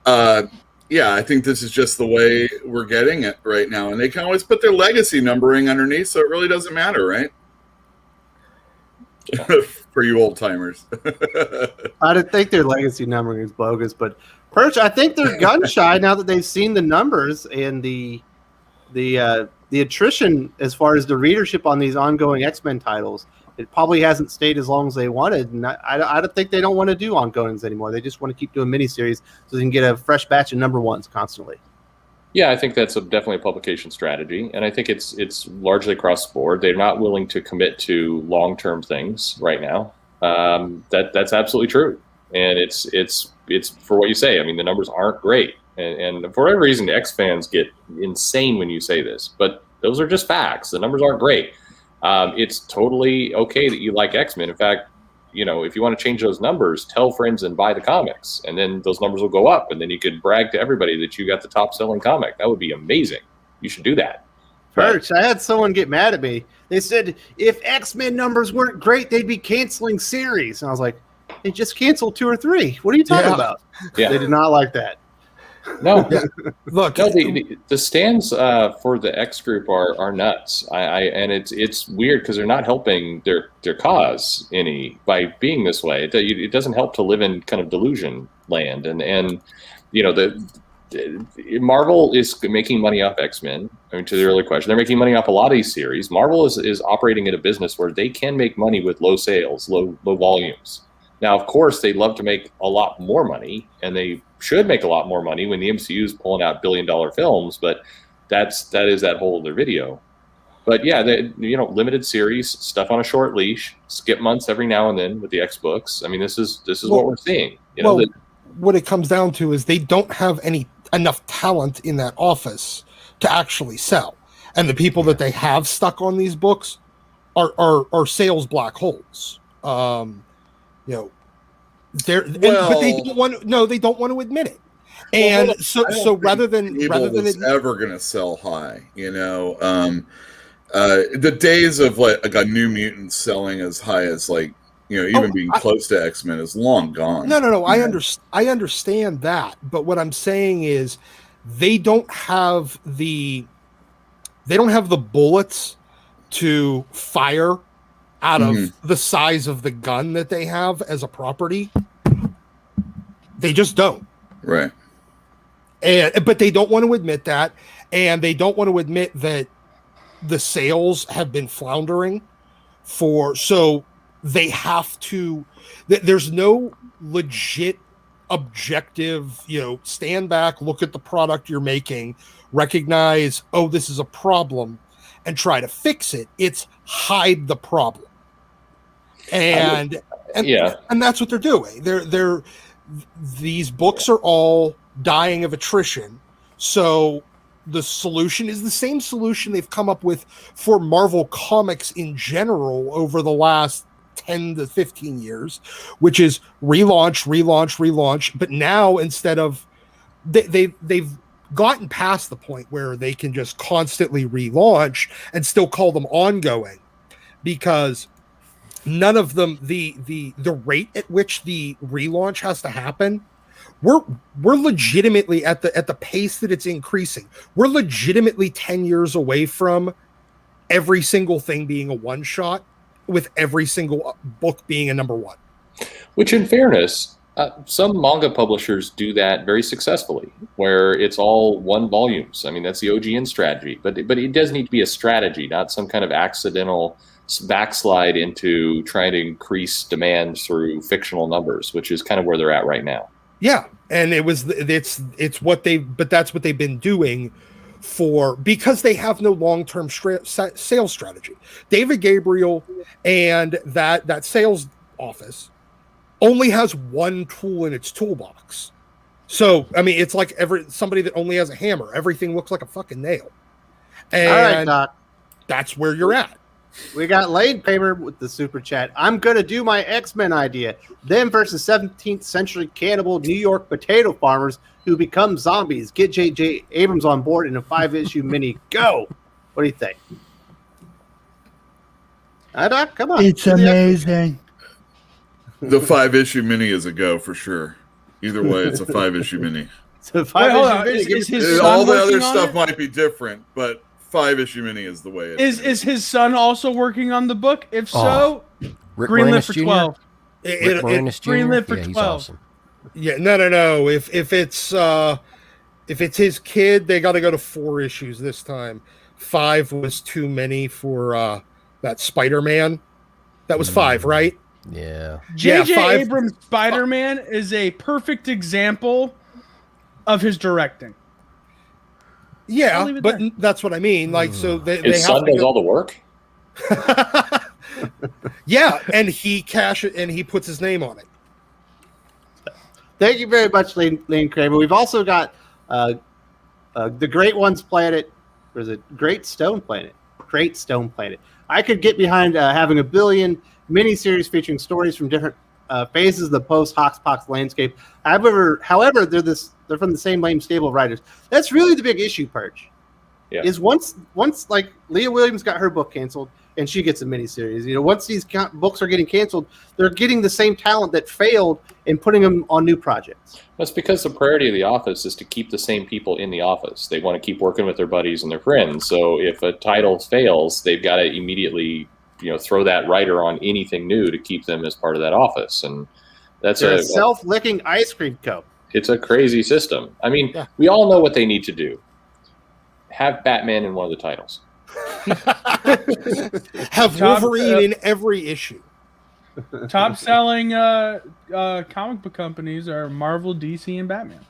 I think this is just the way we're getting it right now. And they can always put their legacy numbering underneath, so it really doesn't matter, right? For you old timers. I don't think their legacy numbering is bogus, but Perch, I think they're gun shy now that they've seen the numbers and the attrition as far as the readership on these ongoing X-Men titles. It probably hasn't stayed as long as they wanted, and I don't think they don't want to do ongoings anymore. They just want to keep doing miniseries so they can get a fresh batch of #1s constantly. Yeah, I think that's definitely a publication strategy, and I think it's largely across the board. They're not willing to commit to long-term things right now. That's absolutely true, and it's for what you say. I mean, the numbers aren't great, and for whatever reason, X fans get insane when you say this, but those are just facts. The numbers aren't great. It's totally okay that you like X-Men. In fact, if you want to change those numbers, tell friends and buy the comics, and then those numbers will go up, and then you could brag to everybody that you got the top selling comic. That would be amazing. You should do that. Perch, I had someone get mad at me. They said if X-Men numbers weren't great, they'd be canceling series. And I was like, they just canceled 2 or 3. What are you talking about? Yeah. They did not like that. No, Look, no. The stands for the X group are nuts. And it's weird because they're not helping their cause any by being this way. It doesn't help to live in kind of delusion land, and the Marvel is making money off X-Men. I mean, to the earlier question, they're making money off a lot of these series. Marvel is operating in a business where they can make money with low sales, low volumes. Now, of course, they love to make a lot more money, and they should make a lot more money when the MCU is pulling out billion-dollar films. But that is that whole other video. But yeah, limited series, stuff on a short leash, skip months every now and then with the X books. I mean, this is what we're seeing. What it comes down to is they don't have enough talent in that office to actually sell, and the people that they have stuck on these books are sales black holes. But they don't want to admit it. And rather than it's ever going to sell high, the days of like a New Mutant selling as high as being close to X-Men is long gone. No. I understand that, but what I'm saying is they don't have the bullets to fire out of the size of the gun that they have as a property. They just don't. Right. But they don't want to admit that, and they don't want to admit that the sales have been floundering so they have to, there's no legit objective, stand back, look at the product you're making, recognize, oh, this is a problem, and try to fix it. It's hide the problem. And that's what they're doing. These books are all dying of attrition. So the solution is the same solution they've come up with for Marvel Comics in general over the last 10 to 15 years, which is relaunch. But now instead of they've gotten past the point where they can just constantly relaunch and still call them ongoing, because none of them, the rate at which the relaunch has to happen, we're legitimately at the pace that it's increasing. We're legitimately 10 years away from every single thing being a one shot, with every single book being a number one. Which, in fairness, some manga publishers do that very successfully, where it's all one volumes. I mean, that's the OGN strategy, but it does need to be a strategy, not some kind of accidental backslide into trying to increase demand through fictional numbers, which is kind of where they're at right now. Yeah, and it's what that's what they've been doing because they have no long-term sales strategy. David Gabriel and that sales office only has one tool in its toolbox. So, I mean, it's like somebody that only has a hammer. Everything looks like a fucking nail. And all right, Doc. That's where you're at. We got Lane Paper with the super chat. I'm going to do my X-Men idea. Them versus 17th century cannibal New York potato farmers who become zombies. Get J.J. Abrams on board in a 5-issue mini. Go! What do you think? Doc, come on. It's amazing. The 5-issue mini is a go for sure. Either way, it's a 5-issue mini. It's a 5-issue mini. Is his son all the other working on stuff it? might be different, but 5-issue mini is the way it is. Is his son also working on the book? If so, Rick greenlit Moranis for Jr.? 12. Rick Moranis Jr.? greenlit for Yeah, he's 12. awesome. Yeah, no. If it's his kid, they got to go to 4 issues this time. 5 was too many for that Spider-Man. That was 5, right? Yeah. J.J. 5 Abrams' Spider-Man is a perfect example of his directing. I'll Yeah, leave it but there. that's what I mean. Like, so they His have son to does go- all the work. Yeah, and he puts his name on it. Thank you very much, Lane Kramer. We've also got the Great Ones Planet. Or is it Great Stone Planet? Great Stone Planet. I could get behind having a billion miniseries featuring stories from different phases of the post-Hoxpox landscape. However, they're from the same lame stable of writers. That's really the big issue, Perch. Yeah. Is once like Leah Williams got her book canceled and she gets a miniseries. Once these books are getting canceled, they're getting the same talent that failed and putting them on new projects. That's because the priority of the office is to keep the same people in the office. They want to keep working with their buddies and their friends. So if a title fails, they've got to immediately, throw that writer on anything new to keep them as part of that office. And that's They're a self-licking ice cream cup. It's a crazy system. I mean, Yeah. we all know what they need to do. Have Batman in one of the titles. Have Wolverine in every issue. Top selling comic book companies are Marvel, DC, and Batman.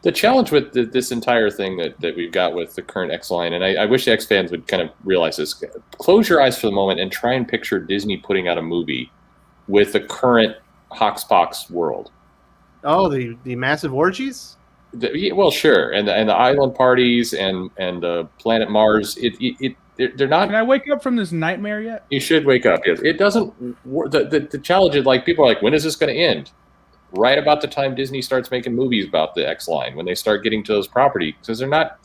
The challenge with this entire thing that we've got with the current X line, and I wish the X fans would kind of realize this. Close your eyes for the moment and try and picture Disney putting out a movie with the current Hoxpox world. Oh, the massive orgies? Well, sure, and the island parties and the planet Mars. They're not. Can I wake up from this nightmare yet? You should wake up. Yes, it doesn't. The challenge is like people are like, when is this going to end? Right about the time Disney starts making movies about the X line, when they start getting to those properties, because they're not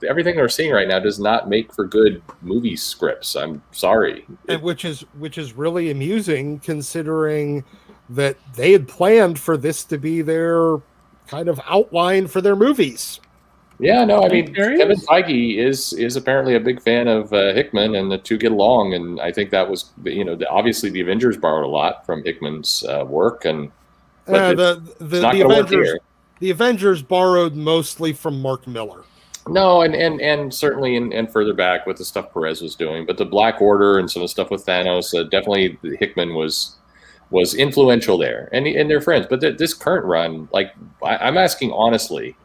everything they're seeing right now does not make for good movie scripts. I'm sorry, And which is really amusing considering that they had planned for this to be their kind of outline for their movies. Yeah, no, I mean, serious? Kevin Feige is apparently a big fan of Hickman, and the two get along, and I think that was, obviously the Avengers borrowed a lot from Hickman's work, and the Avengers borrowed mostly from Mark Miller. No, and certainly and further back with the stuff Perez was doing, but the Black Order and some of the stuff with Thanos, definitely Hickman was influential there, and they're friends. But this current run, like I'm asking honestly,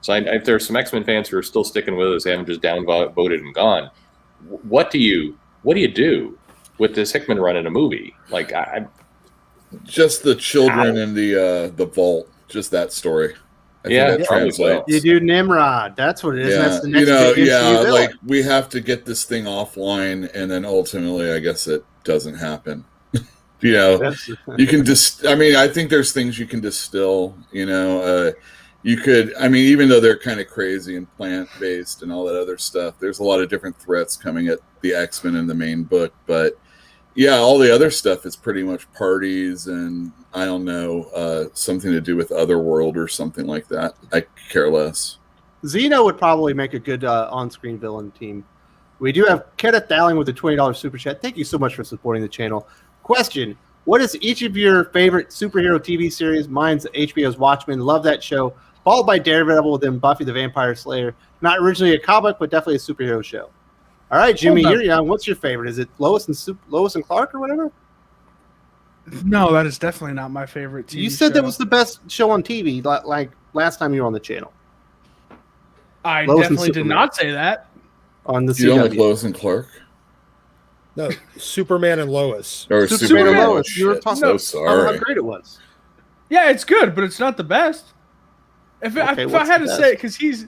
so if there's some X-Men fans who are still sticking with us, they haven't just downvoted and gone. What do you do with this Hickman run in a movie? Like just the children in the vault, just that story. I think that translates. You do Nimrod. That's what it is. Yeah, That's the next big MCU villain. like we have to get this thing offline, and then ultimately, I guess it doesn't happen. You can I mean, I think there's things you can distill. You could. I mean, even though they're kind of crazy and plant-based and all that other stuff, there's a lot of different threats coming at the X-Men in the main book, but. Yeah, all the other stuff is pretty much parties and, I don't know, something to do with Otherworld or something like that. I care less. Xeno would probably make a good on-screen villain team. We do have Kenneth Dowling with the $20 super chat. Thank you so much for supporting the channel. Question, what is each of your favorite superhero TV series? Mine's HBO's Watchmen. Love that show. Followed by Daredevil, then Buffy the Vampire Slayer. Not originally a comic, but definitely a superhero show. All right, Jimmy, you're young. What's your favorite? Is it Lois and Clark or whatever? No, that is definitely not my favorite TV You said show. that was the best show on TV, like last time you were on the channel. I Lois definitely did not say that. On the You don't like CW. Lois and Clark? No, Superman and Lois. Or Superman and Superman? Lois. You were talking So about sorry. how great it was. Yeah, it's good, but it's not the best. If I what's had the to best? say, because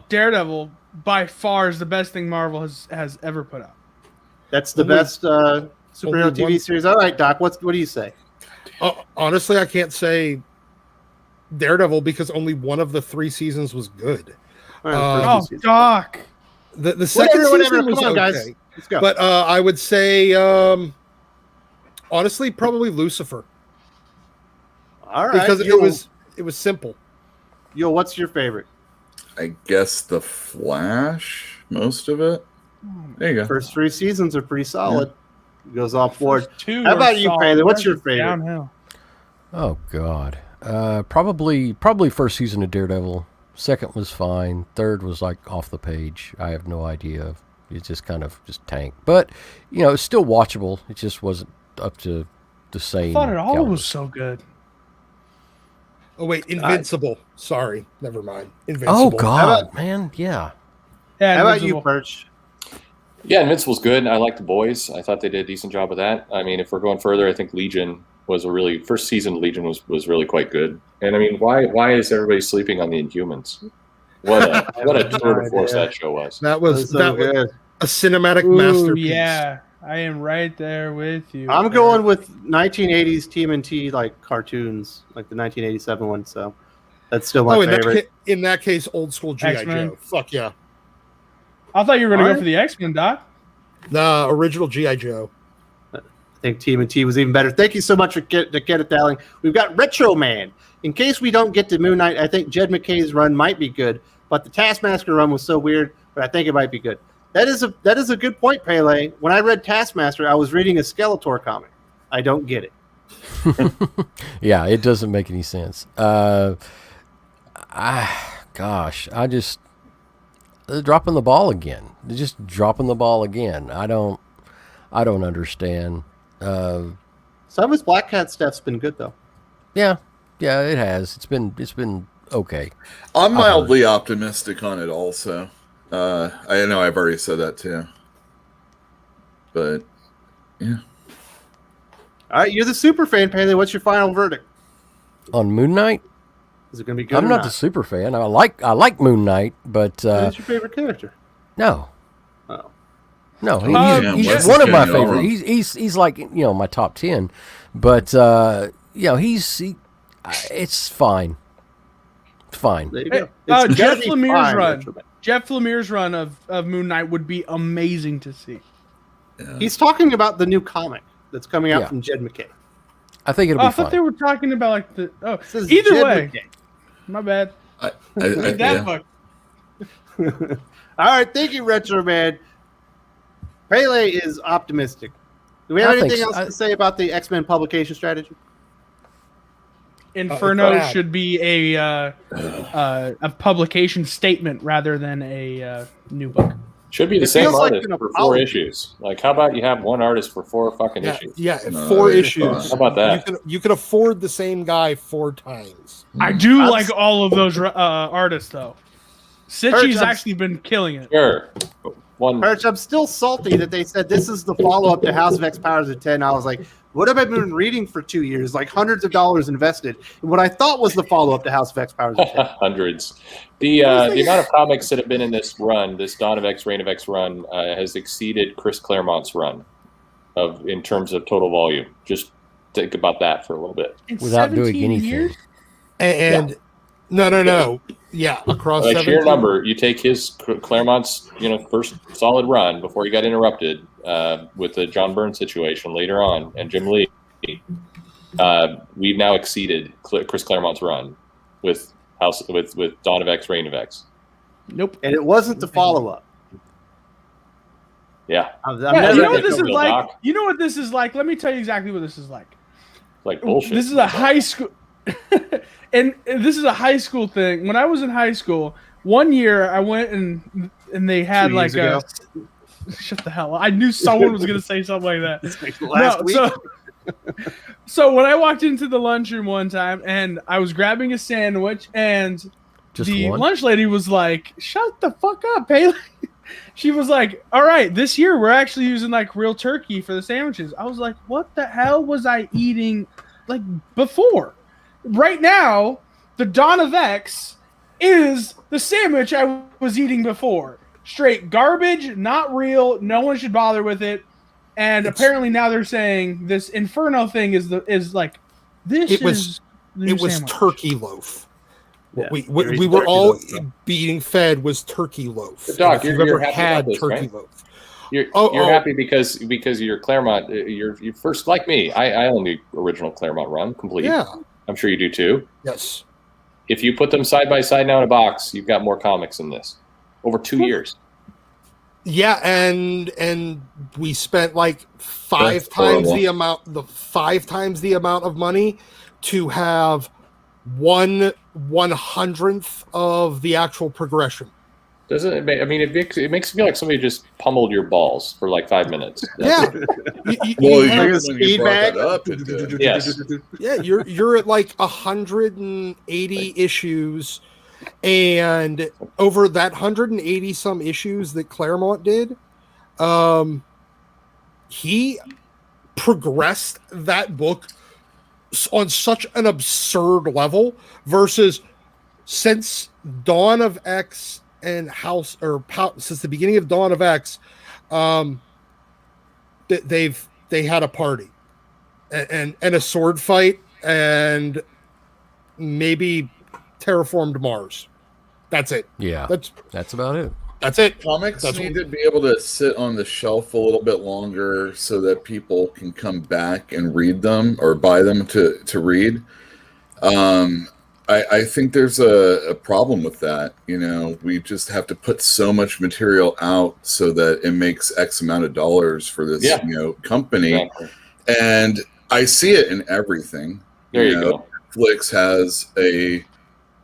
Daredevil by far is the best thing Marvel has ever put out. That's the best superhero TV series. All right, Doc, what do you say? Honestly, I can't say Daredevil because only one of the 3 seasons was good. All right, Oh, Doc. The second season was Come on, okay. guys. Let's go. But I would say, honestly, probably Lucifer All right, because it was simple. Yo, what's your favorite? I guess The Flash, most of it. There you go. First 3 seasons are pretty solid. Goes off board. Two How are about you, solid. Pele? What's your That's favorite? Downhill. Oh God, probably first season of Daredevil. Second was fine. Third was like off the page. I have no idea. It's just kind of tanked, but it's still watchable. It just wasn't up to the same. I thought it all caliber. was so good. Oh wait, Invincible. Sorry, never mind. Oh Invincible. God, man, yeah. Yeah, How about you, Invincible. Perch? Yeah, Invincible's good. I like The Boys. I thought they did a decent job of that. I mean, if we're going further, I think Legion was first season. Legion was really quite good. And I mean, why is everybody sleeping on the Inhumans? What a tour de force that show was. That was so good. a cinematic Ooh, masterpiece. yeah, I am right there with you. I'm going with 1980s TMNT like cartoons, like the 1987 one. So that's still my favorite. In that case, old school G.I. X-Men. Joe. Fuck yeah. I thought you were going to All go for the X-Men, Doc. The original G.I. Joe. I think TMNT was even better. Thank you so much for Kenneth Dowling. We've got Retro Man. In case we don't get to Moon Knight, I think Jed McKay's run might be good, but the Taskmaster run was so weird. But I think it might be good. That is a good point, Pele. When I read Taskmaster, I was reading a Skeletor comic. I don't get it. Yeah, it doesn't make any sense. I just they're dropping the ball again. They're just dropping the ball again. I don't understand. Some of his Black Cat stuff's been good though. Yeah, it has. It's been okay. I'm mildly optimistic on it also. I know I've already said that too. But yeah. All right, you're the super fan, Pele. What's your final verdict? On Moon Knight? Is it going to be good? I'm not the super fan. I like Moon Knight, but who's your favorite character? No. Oh. No, he's Wes one of my is favorites. He's like, my top 10, but it's fine. It's fine. There you go. Jeff Lemire's run. Jeff Lemire's run of Moon Knight would be amazing to see. Yeah. He's talking about the new comic that's coming out from Jed McKay. I think it'll be I thought fine. they were talking about like the. Oh, Says either Jed way. McKay. My bad. That That book. All right, thank you, Retro Man. Pele is optimistic. Do we have anything else to say about the X-Men publication strategy? Inferno should be a publication statement rather than a new book. Should be the It same feels like artist an for 4 apology. issues. Like, how about you have one artist for 4 fucking issues? Yeah, No, 4 it's issues. How about that? You can afford the same guy 4 times. I do like all of those artists though. Sitchy's I'm- actually been killing it. Sure. One. Perch, I'm still salty that they said this is the follow-up to House of X Powers of 10. I was like, what have I been reading for 2 years? Like hundreds of dollars invested in what I thought was the follow-up to House of X Powers of 10. Hundreds. The amount of comics that have been in this run, this Dawn of X, Reign of X run, has exceeded Chris Claremont's run in terms of total volume. Just think about that for a little bit. In Without doing 17 anything. years? And no. Yeah, across Like 17. sheer number, you take his Claremont's first solid run before he got interrupted with the John Byrne situation later on, and Jim Lee. We've now exceeded Chris Claremont's run with Dawn of X, Reign of X. Nope. And it wasn't the follow-up. Yeah, I'm Yeah, never you know what gonna this come is to like? Doc. You know what this is like? Let me tell you exactly what this is like. like bullshit. This is a high school, and this is a high school thing. When I was in high school, one year I went and they had 2 like years shut the hell up. I knew someone was going to say something like that. last week. So when I walked into the lunchroom one time and I was grabbing a sandwich and Just the one? lunch lady was like, "Shut the fuck up, Pele." She was like, "All right, this year we're actually using like real turkey for the sandwiches." I was like, "What the hell was I eating like before?" Right now, the Dawn of X is the sandwich I was eating before. Straight garbage, not real. No one should bother with it. And apparently now they're saying this Inferno thing is like this. It was- is the new It was sandwich. turkey loaf. Yeah, we you're were turkey all loaf, so. being fed was turkey loaf. But Doc, If you've you're ever happy had about this, turkey right? loaf. You're happy because you're Claremont. You're first like me. I own the original Claremont run complete. Yeah. I'm sure you do too. Yes. If you put them side by side now in a box, you've got more comics than this over 2 years. Yeah, and we spent like five That's times horrible. the amount of money to have 1/100th of the actual progression. Doesn't it? I mean, it makes it feel like somebody just pummeled your balls for like 5 minutes. Yeah. Well, have- Like a when you speed brought bag. that up, it did. Yes. yeah, you're at like 180 issues, and over that 180 some issues that Claremont did, he progressed that book on such an absurd level versus since Dawn of X and since the beginning of Dawn of X, they had a party and a sword fight and maybe terraformed Mars. That's it. Yeah, that's about it. That's it. Comics That's need what- to be able to sit on the shelf a little bit longer so that people can come back and read them or buy them to read. I think there's a problem with that. You know, we just have to put so much material out so that it makes X amount of dollars for this Yeah. company. Exactly. And I see it in everything. There you go. Netflix has a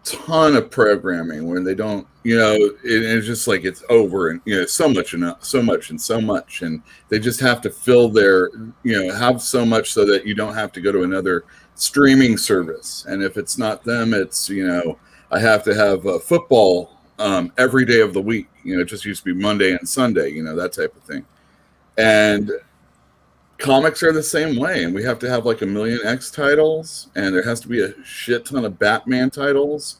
ton of programming when they don't, it's just like it's over and so much and they just have to fill their have so much so that you don't have to go to another streaming service. And if it's not them, it's I have to have football every day of the week. It just used to be Monday and Sunday, that type of thing. And comics are the same way, and we have to have like 1 million X titles, and there has to be a shit ton of Batman titles.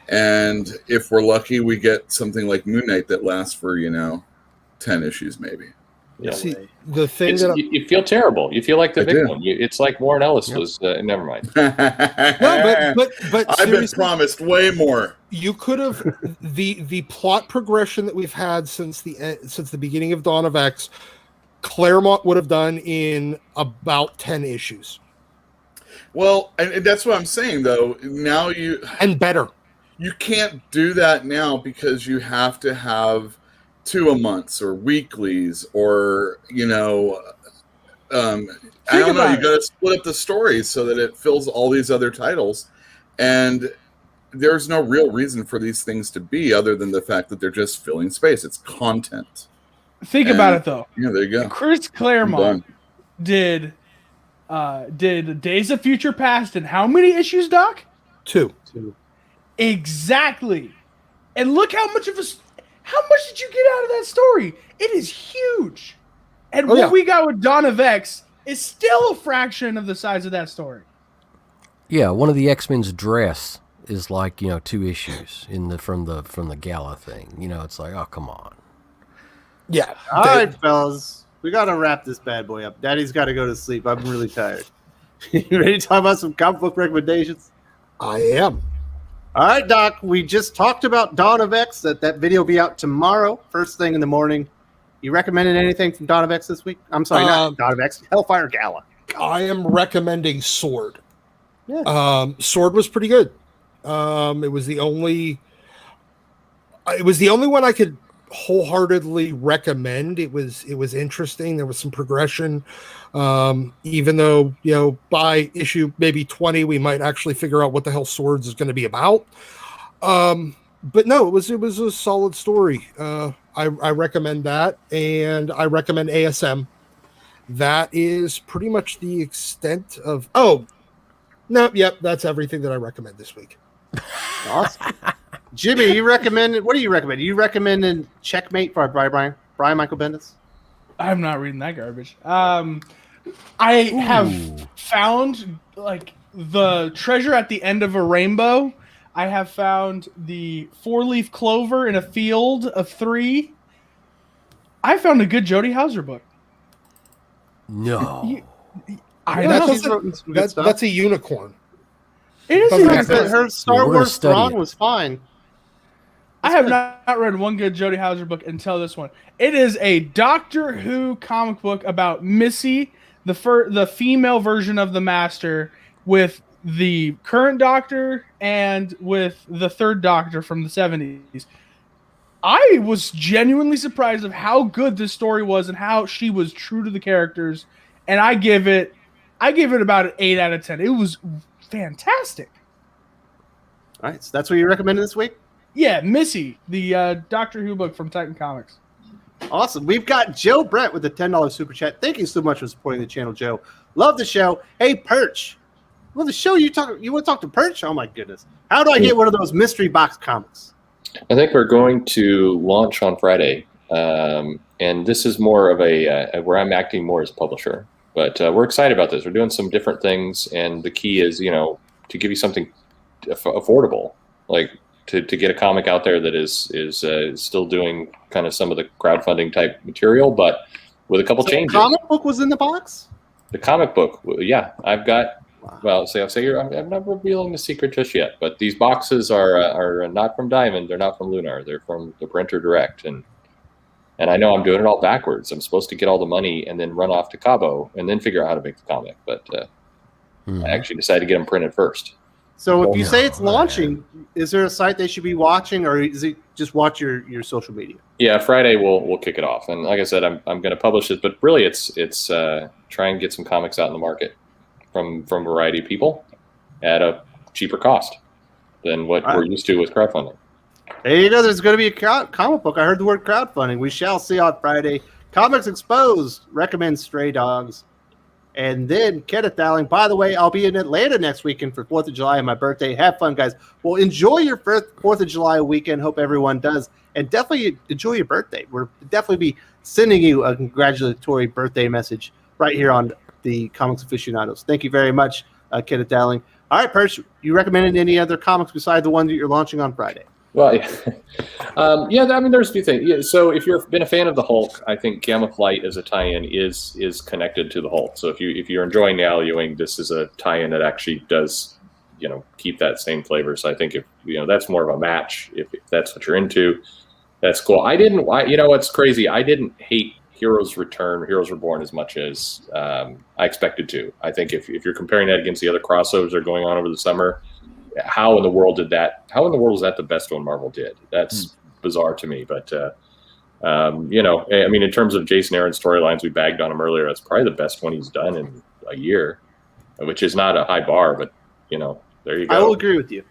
And if we're lucky, we get something like Moon Knight that lasts for 10 issues maybe. Yeah. See, the thing you feel terrible. You feel like the big one. It's like Warren Ellis was. Never mind. No, but I've been promised way more. You could have the plot progression that we've had since the beginning of Dawn of X. Claremont would have done in about 10 issues. Well, and that's what I'm saying, though. Now and better. You can't do that now because you have to have 2 a month or weeklies or I don't know. You got to split up the stories so that it fills all these other titles, and there's no real reason for these things to be other than the fact that they're just filling space. It's content. Think about it though. Yeah, there you go. Chris Claremont did Days of Future Past in how many issues, Doc? 2. Exactly. And look how much did you get out of that story? It is huge. And what we got with Dawn of X is still a fraction of the size of that story. Yeah, one of the X-Men's dress is like 2 issues from the gala thing. It's like, oh, come on. Yeah. All right, fellas. We got to wrap this bad boy up. Daddy's got to go to sleep. I'm really tired. You ready to talk about some comic book recommendations? I am. All right, Doc. We just talked about Dawn of X. That video will be out tomorrow, first thing in the morning. You recommended anything from Dawn of X this week? I'm sorry, not Dawn of X. Hellfire Gala. I am recommending Sword. Yeah. Sword was pretty good. It was the only one I could wholeheartedly recommend. It was interesting. There was some progression, even though by issue maybe 20 we might actually figure out what the hell Swords is going to be about, but no, it was a solid story. I recommend that, and I recommend ASM. That is pretty much the extent of that's everything that I recommend this week. Awesome. Jimmy, what do you recommend? You recommending Checkmate by Brian Michael Bendis? I'm not reading that garbage. I have found like the treasure at the end of a rainbow. I have found the 4-leaf clover in a field of 3. I found a good Jody Houser book. No. That's a unicorn. It is. Her Star Wars Thrawn was fine. I have not read one good Jody Houser book until this one. It is a Doctor Who comic book about Missy, the female version of the Master, with the current Doctor and with the third Doctor from the 70s. I was genuinely surprised of how good this story was and how she was true to the characters, and I give it about an 8 out of 10. It was fantastic. All right, so that's what you recommended this week? Yeah, Missy, the Doctor Who book from Titan Comics. Awesome. We've got Joe Brett with a $10 super chat. Thank you so much for supporting the channel, Joe. Love the show. Hey, Perch. Well, the show you want to talk to Perch? Oh my goodness. How do I get one of those mystery box comics? I think we're going to launch on Friday, and this is more of a where I'm acting more as a publisher. But we're excited about this. We're doing some different things, and the key is, to give you something affordable, like to get a comic out there that is still doing kind of some of the crowdfunding type material, but with a couple changes. The comic book was in the box? The comic book, yeah, I've got. Well, I'm not revealing the secret just yet, but these boxes are not from Diamond. They're not from Lunar. They're from the printer direct, and I know I'm doing it all backwards. I'm supposed to get all the money and then run off to Cabo and then figure out how to make the comic, but I actually decided to get them printed first. So if you say it's launching, is there a site they should be watching, or is it just watch your social media? Yeah, Friday we'll kick it off, and like I said, I'm going to publish it, but really it's try and get some comics out in the market. from a variety of people at a cheaper cost than what we're used to with crowdfunding. There you go. There's going to be a comic book. I heard the word crowdfunding. We shall see on Friday. Comics Exposed recommends Stray Dogs. And then Kenneth Dowling. By the way, I'll be in Atlanta next weekend for 4th of July and my birthday. Have fun, guys. Well, enjoy your 4th of July weekend. Hope everyone does. And definitely enjoy your birthday. We'll definitely be sending you a congratulatory birthday message right here on the Comics Aficionados. Thank you very much, Kenneth Dowling. All right, Perch, you recommended any other comics besides the one that you're launching on Friday? Well, yeah, I mean, there's a few things. Yeah, so if you've been a fan of the Hulk, I think Gamma Flight as a tie-in is connected to the Hulk. So if you're enjoying the Al Ewing, this is a tie-in that actually does, keep that same flavor. So I think if that's more of a match, if that's what you're into, that's cool. What's crazy? I didn't hate Heroes Reborn as much as I expected to. I think if you're comparing that against the other crossovers that are going on over the summer, how in the world is that the best one Marvel did? That's bizarre to me. But I mean, in terms of Jason Aaron's storylines, we bagged on him earlier. That's probably the best one he's done in a year, which is not a high bar, but there you go. I will agree with you.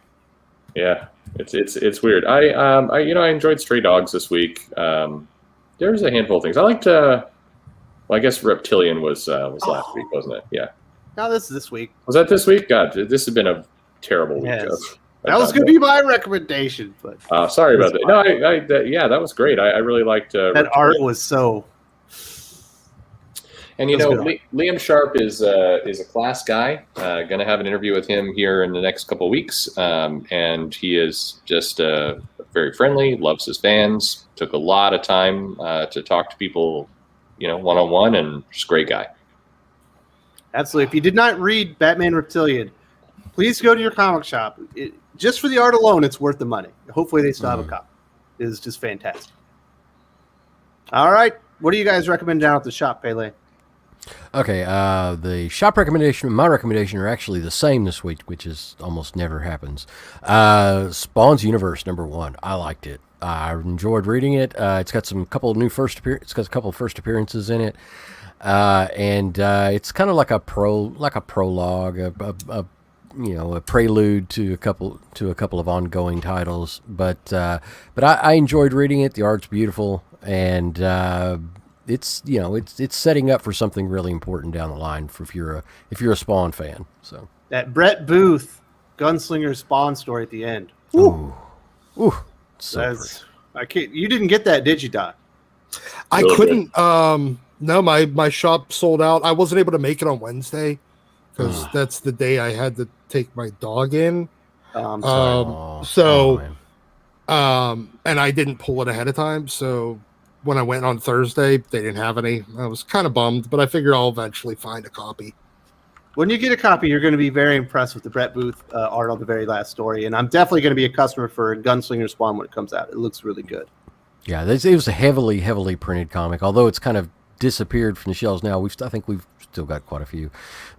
Yeah, it's weird. I enjoyed Stray Dogs this week. There's a handful of things I liked. I guess Reptilian was last week, wasn't it? Yeah. No, this is this week. Was that this week? God, this has been a terrible week. Yes. That was going to be my recommendation, but sorry about that. No, that was great. I really liked that art was so. And Liam Sharp is a class guy. Going to have an interview with him here in the next couple of weeks, and he is just very friendly. Loves his fans. Took a lot of time to talk to people, one-on-one, and just a great guy. Absolutely. If you did not read Batman Reptilian, please go to your comic shop. Just for the art alone, it's worth the money. Hopefully they still have a copy. It is just fantastic. All right. What do you guys recommend down at the shop, Pele? Okay. The shop recommendation and my recommendation are actually the same this week, which is almost never happens. Spawn's Universe #1. I liked it. I enjoyed reading it. It's got a couple of first appearances in it. And it's kind of like a prologue, a prelude to a couple of ongoing titles. But I enjoyed reading it. The art's beautiful, and it's setting up for something really important down the line if you're a Spawn fan. So that Brett Booth Gunslinger Spawn story at the end. Ooh, so pretty. You didn't get that, did you, Doc? I couldn't. No, my shop sold out. I wasn't able to make it on Wednesday because that's the day I had to take my dog in. I'm sorry. And I didn't pull it ahead of time. So when I went on Thursday, they didn't have any. I was kind of bummed, but I figure I'll eventually find a copy. When you get a copy, you're going to be very impressed with the Brett Booth art on the very last story. And I'm definitely going to be a customer for Gunslinger Spawn when it comes out. It looks really good. Yeah, it was a heavily printed comic, although it's kind of disappeared from the shelves now. I think we've still got quite a few,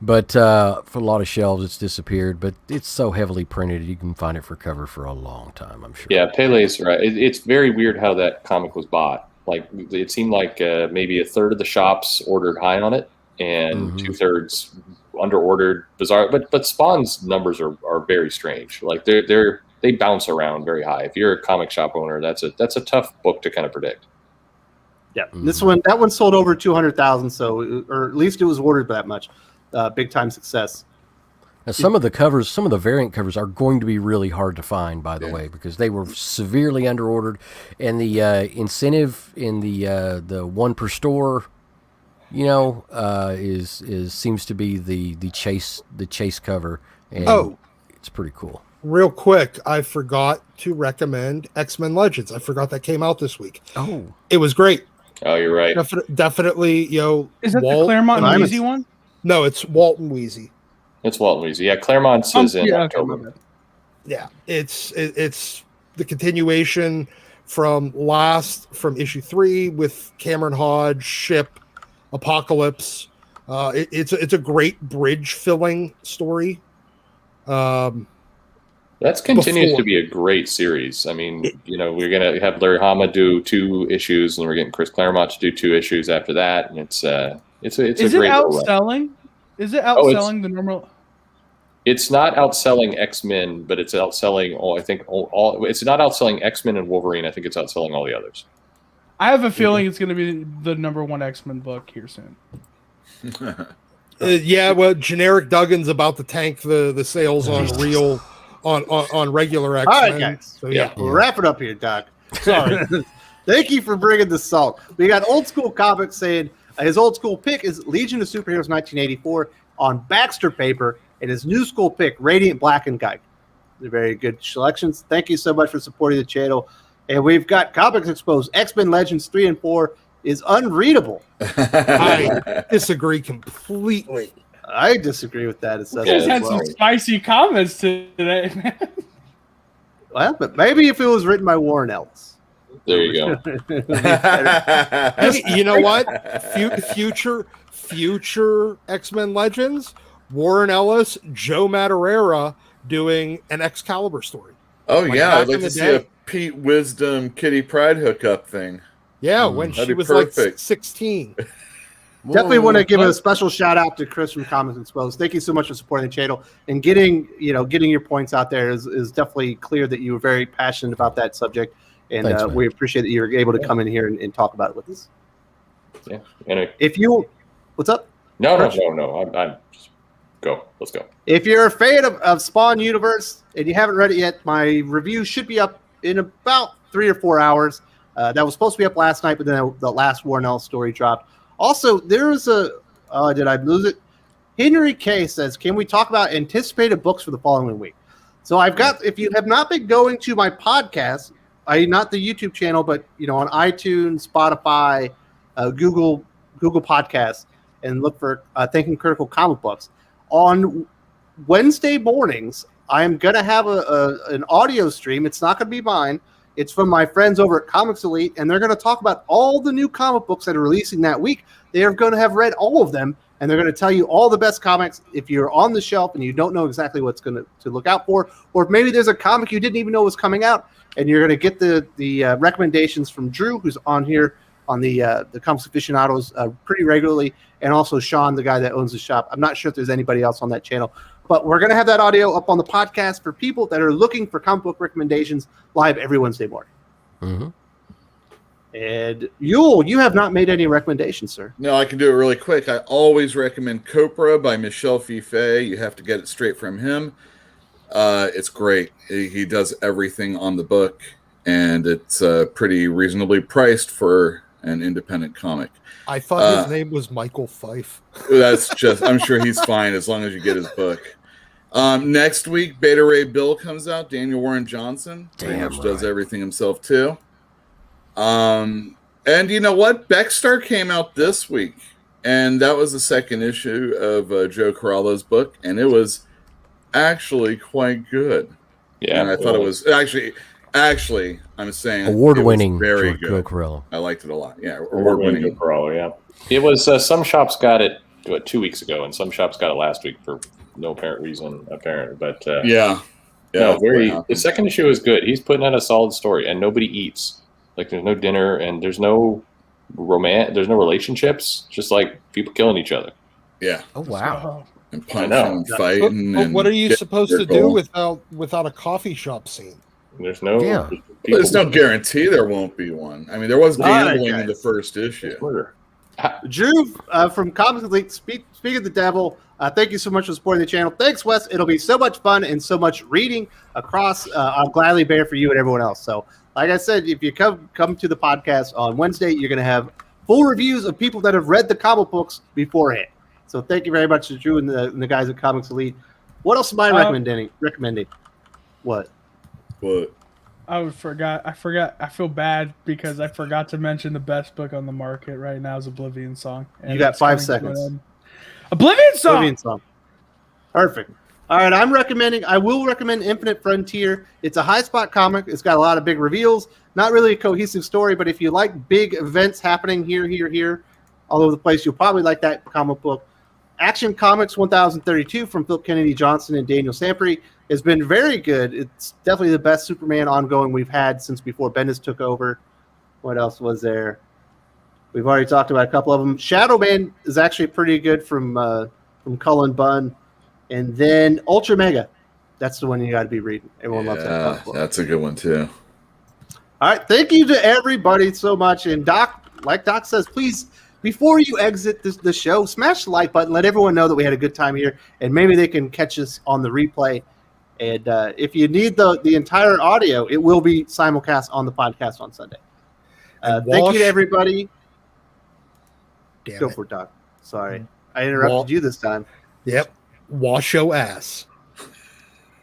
but for a lot of shelves it's disappeared. But it's so heavily printed, you can find it for cover for a long time, I'm sure. Yeah, Pele's right. It's very weird how that comic was bought. Like, it seemed like maybe a third of the shops ordered high on it, and 2/3 under ordered. Bizarre, but Spawn's numbers are very strange. Like they bounce around very high. If you're a comic shop owner, that's a tough book to kind of predict. Yeah, that one sold over 200,000, or at least it was ordered that much. Big time success. Now, some of the variant covers are going to be really hard to find, by the way, because they were severely underordered, and the incentive in the one per store, seems to be the chase cover, and it's pretty cool. Real quick, I forgot to recommend X-Men Legends. I forgot that came out this week. Oh, it was great. Oh, you're right. Definitely, Is that the Claremont and Weezy one? No, it's Walt and Weezy. It's Walt and Weezy. Yeah, Claremont's is in October. Okay. Yeah, it's the continuation from issue 3 with Cameron Hodge, Ship, Apocalypse. It's a great bridge filling story. That continues to be a great series. I mean, we're going to have Larry Hama do 2 issues, and we're getting Chris Claremont to do 2 issues after that, and it's a Is great. Is it outselling? Is it outselling the normal? It's not outselling X-Men, but it's outselling all. It's not outselling X-Men and Wolverine. I think it's outselling all the others. I have a feeling it's going to be the #1 X-Men book here soon. Yeah, well, generic Duggan's about to tank the sales on on regular X-Men. All right, guys. So, We'll wrap it up here, Doc. Sorry. Thank you for bringing the salt. We got Old School Comics saying his old school pick is Legion of Superheroes 1984 on Baxter paper, and his new school pick, Radiant Black and Guy. They're very good selections. Thank you so much for supporting the channel. And we've got Comics Exposed. X-Men Legends 3 and 4 is unreadable. I disagree completely. I disagree with that. It says Just had some spicy comments today, man. Well, but maybe if it was written by Warren Ellis. There you go. You know what? Future X-Men Legends, Warren Ellis, Joe Madureira doing an Excalibur story. Oh, Like yeah. I'd back like in to the see day. a Pete Wisdom Kitty Pryde hookup thing. Yeah, when That'd she be was perfect. like 16. Definitely want to give a special shout out to Chris from Comics Exposed. Thank you so much for supporting the channel and getting your points out there is definitely clear that you were very passionate about that subject, and Thanks, we appreciate that you were able to come in here and talk about it with us. Yeah. Anyway. What's up? No. I'm just go. Let's go. If you're a fan of Spawn Universe and you haven't read it yet, my review should be up in about 3 or 4 hours. That was supposed to be up last night, but then the last Warren Ellis story dropped. Also, there was did I lose it? Henry K says, can we talk about anticipated books for the following week? So I've got, if you have not been going to my podcast, not the YouTube channel, but on iTunes, Spotify, Google Podcasts, and look for Thinking Critical Comic Books. On Wednesday mornings, I am going to have an audio stream. It's not going to be mine. It's from my friends over at Comics Elite, and they're going to talk about all the new comic books that are releasing that week. They are going to have read all of them, and they're going to tell you all the best comics. If you're on the shelf and you don't know exactly what's going to look out for, or if maybe there's a comic you didn't even know was coming out, and you're going to get the recommendations from Drew, who's on here on the Comics Aficionados pretty regularly, and also Sean, the guy that owns the shop. I'm not sure if there's anybody else on that channel, but we're going to have that audio up on the podcast for people that are looking for comic book recommendations live every Wednesday morning. Mm-hmm. And Uel, you have not made any recommendations, sir. No, I can do it really quick. I always recommend Copra by Michel Fiffe. You have to get it straight from him. It's great. He does everything on the book, and it's pretty reasonably priced for an independent comic. I thought his name was Michael Fife. That's just, I'm sure he's fine as long as you get his book. Next week, Beta Ray Bill comes out. Daniel Warren Johnson pretty much does everything himself too. And you know what? Beckstar came out this week, and that was the second issue of Joe Corallo's book, and it was actually quite good. Yeah, and I thought it was actually, I'm saying award-winning very Joe good. Corallo. I liked it a lot. Yeah, award-winning Corallo. Yeah, it was. Some shops got it 2 weeks ago, and some shops got it last week for no apparent reason. But yeah. No, the second issue is good. He's putting out a solid story, and nobody eats. Like, there's no dinner, and there's no romance. There's no relationships. Just like people killing each other. Yeah. Oh wow. And punching and fighting. But what are you supposed to do goal. without a coffee shop scene? There's no. Yeah. There's no guarantee there won't be one. I mean, there was gambling in the first issue. Drew from Comics Elite, speak of the devil. Thank you so much for supporting the channel. Thanks, Wes. It'll be so much fun and so much reading across. I'll gladly bear for you and everyone else. So, like I said, if you come to the podcast on Wednesday, you're going to have full reviews of people that have read the comic books beforehand. So, thank you very much to Drew and the guys at Comics Elite. What else am I recommending? What? I forgot. I feel bad because I forgot to mention the best book on the market right now is Oblivion Song. You got 5 seconds. Oblivion Song. Perfect. All right, I will recommend Infinite Frontier. It's a high spot comic. It's got a lot of big reveals. Not really a cohesive story, but if you like big events happening here, all over the place, you'll probably like that comic book. Action Comics 1032 from Philip Kennedy Johnson and Daniel Sampry has been very good. It's definitely the best Superman ongoing we've had since before Bendis took over. What else was there? We've already talked about a couple of them. Shadow Man is actually pretty good from from Cullen Bunn. And then Ultra Mega. That's the one you got to be reading. Everyone loves that book. That's a good one too. All right. Thank you to everybody so much. And Doc, like Doc says, please, before you exit the show, smash the like button. Let everyone know that we had a good time here. And maybe they can catch us on the replay. And if you need the entire audio, it will be simulcast on the podcast on Sunday. Thank you to everybody. Go for it, Doc. Sorry. I interrupted you this time. Yep. Wash your ass.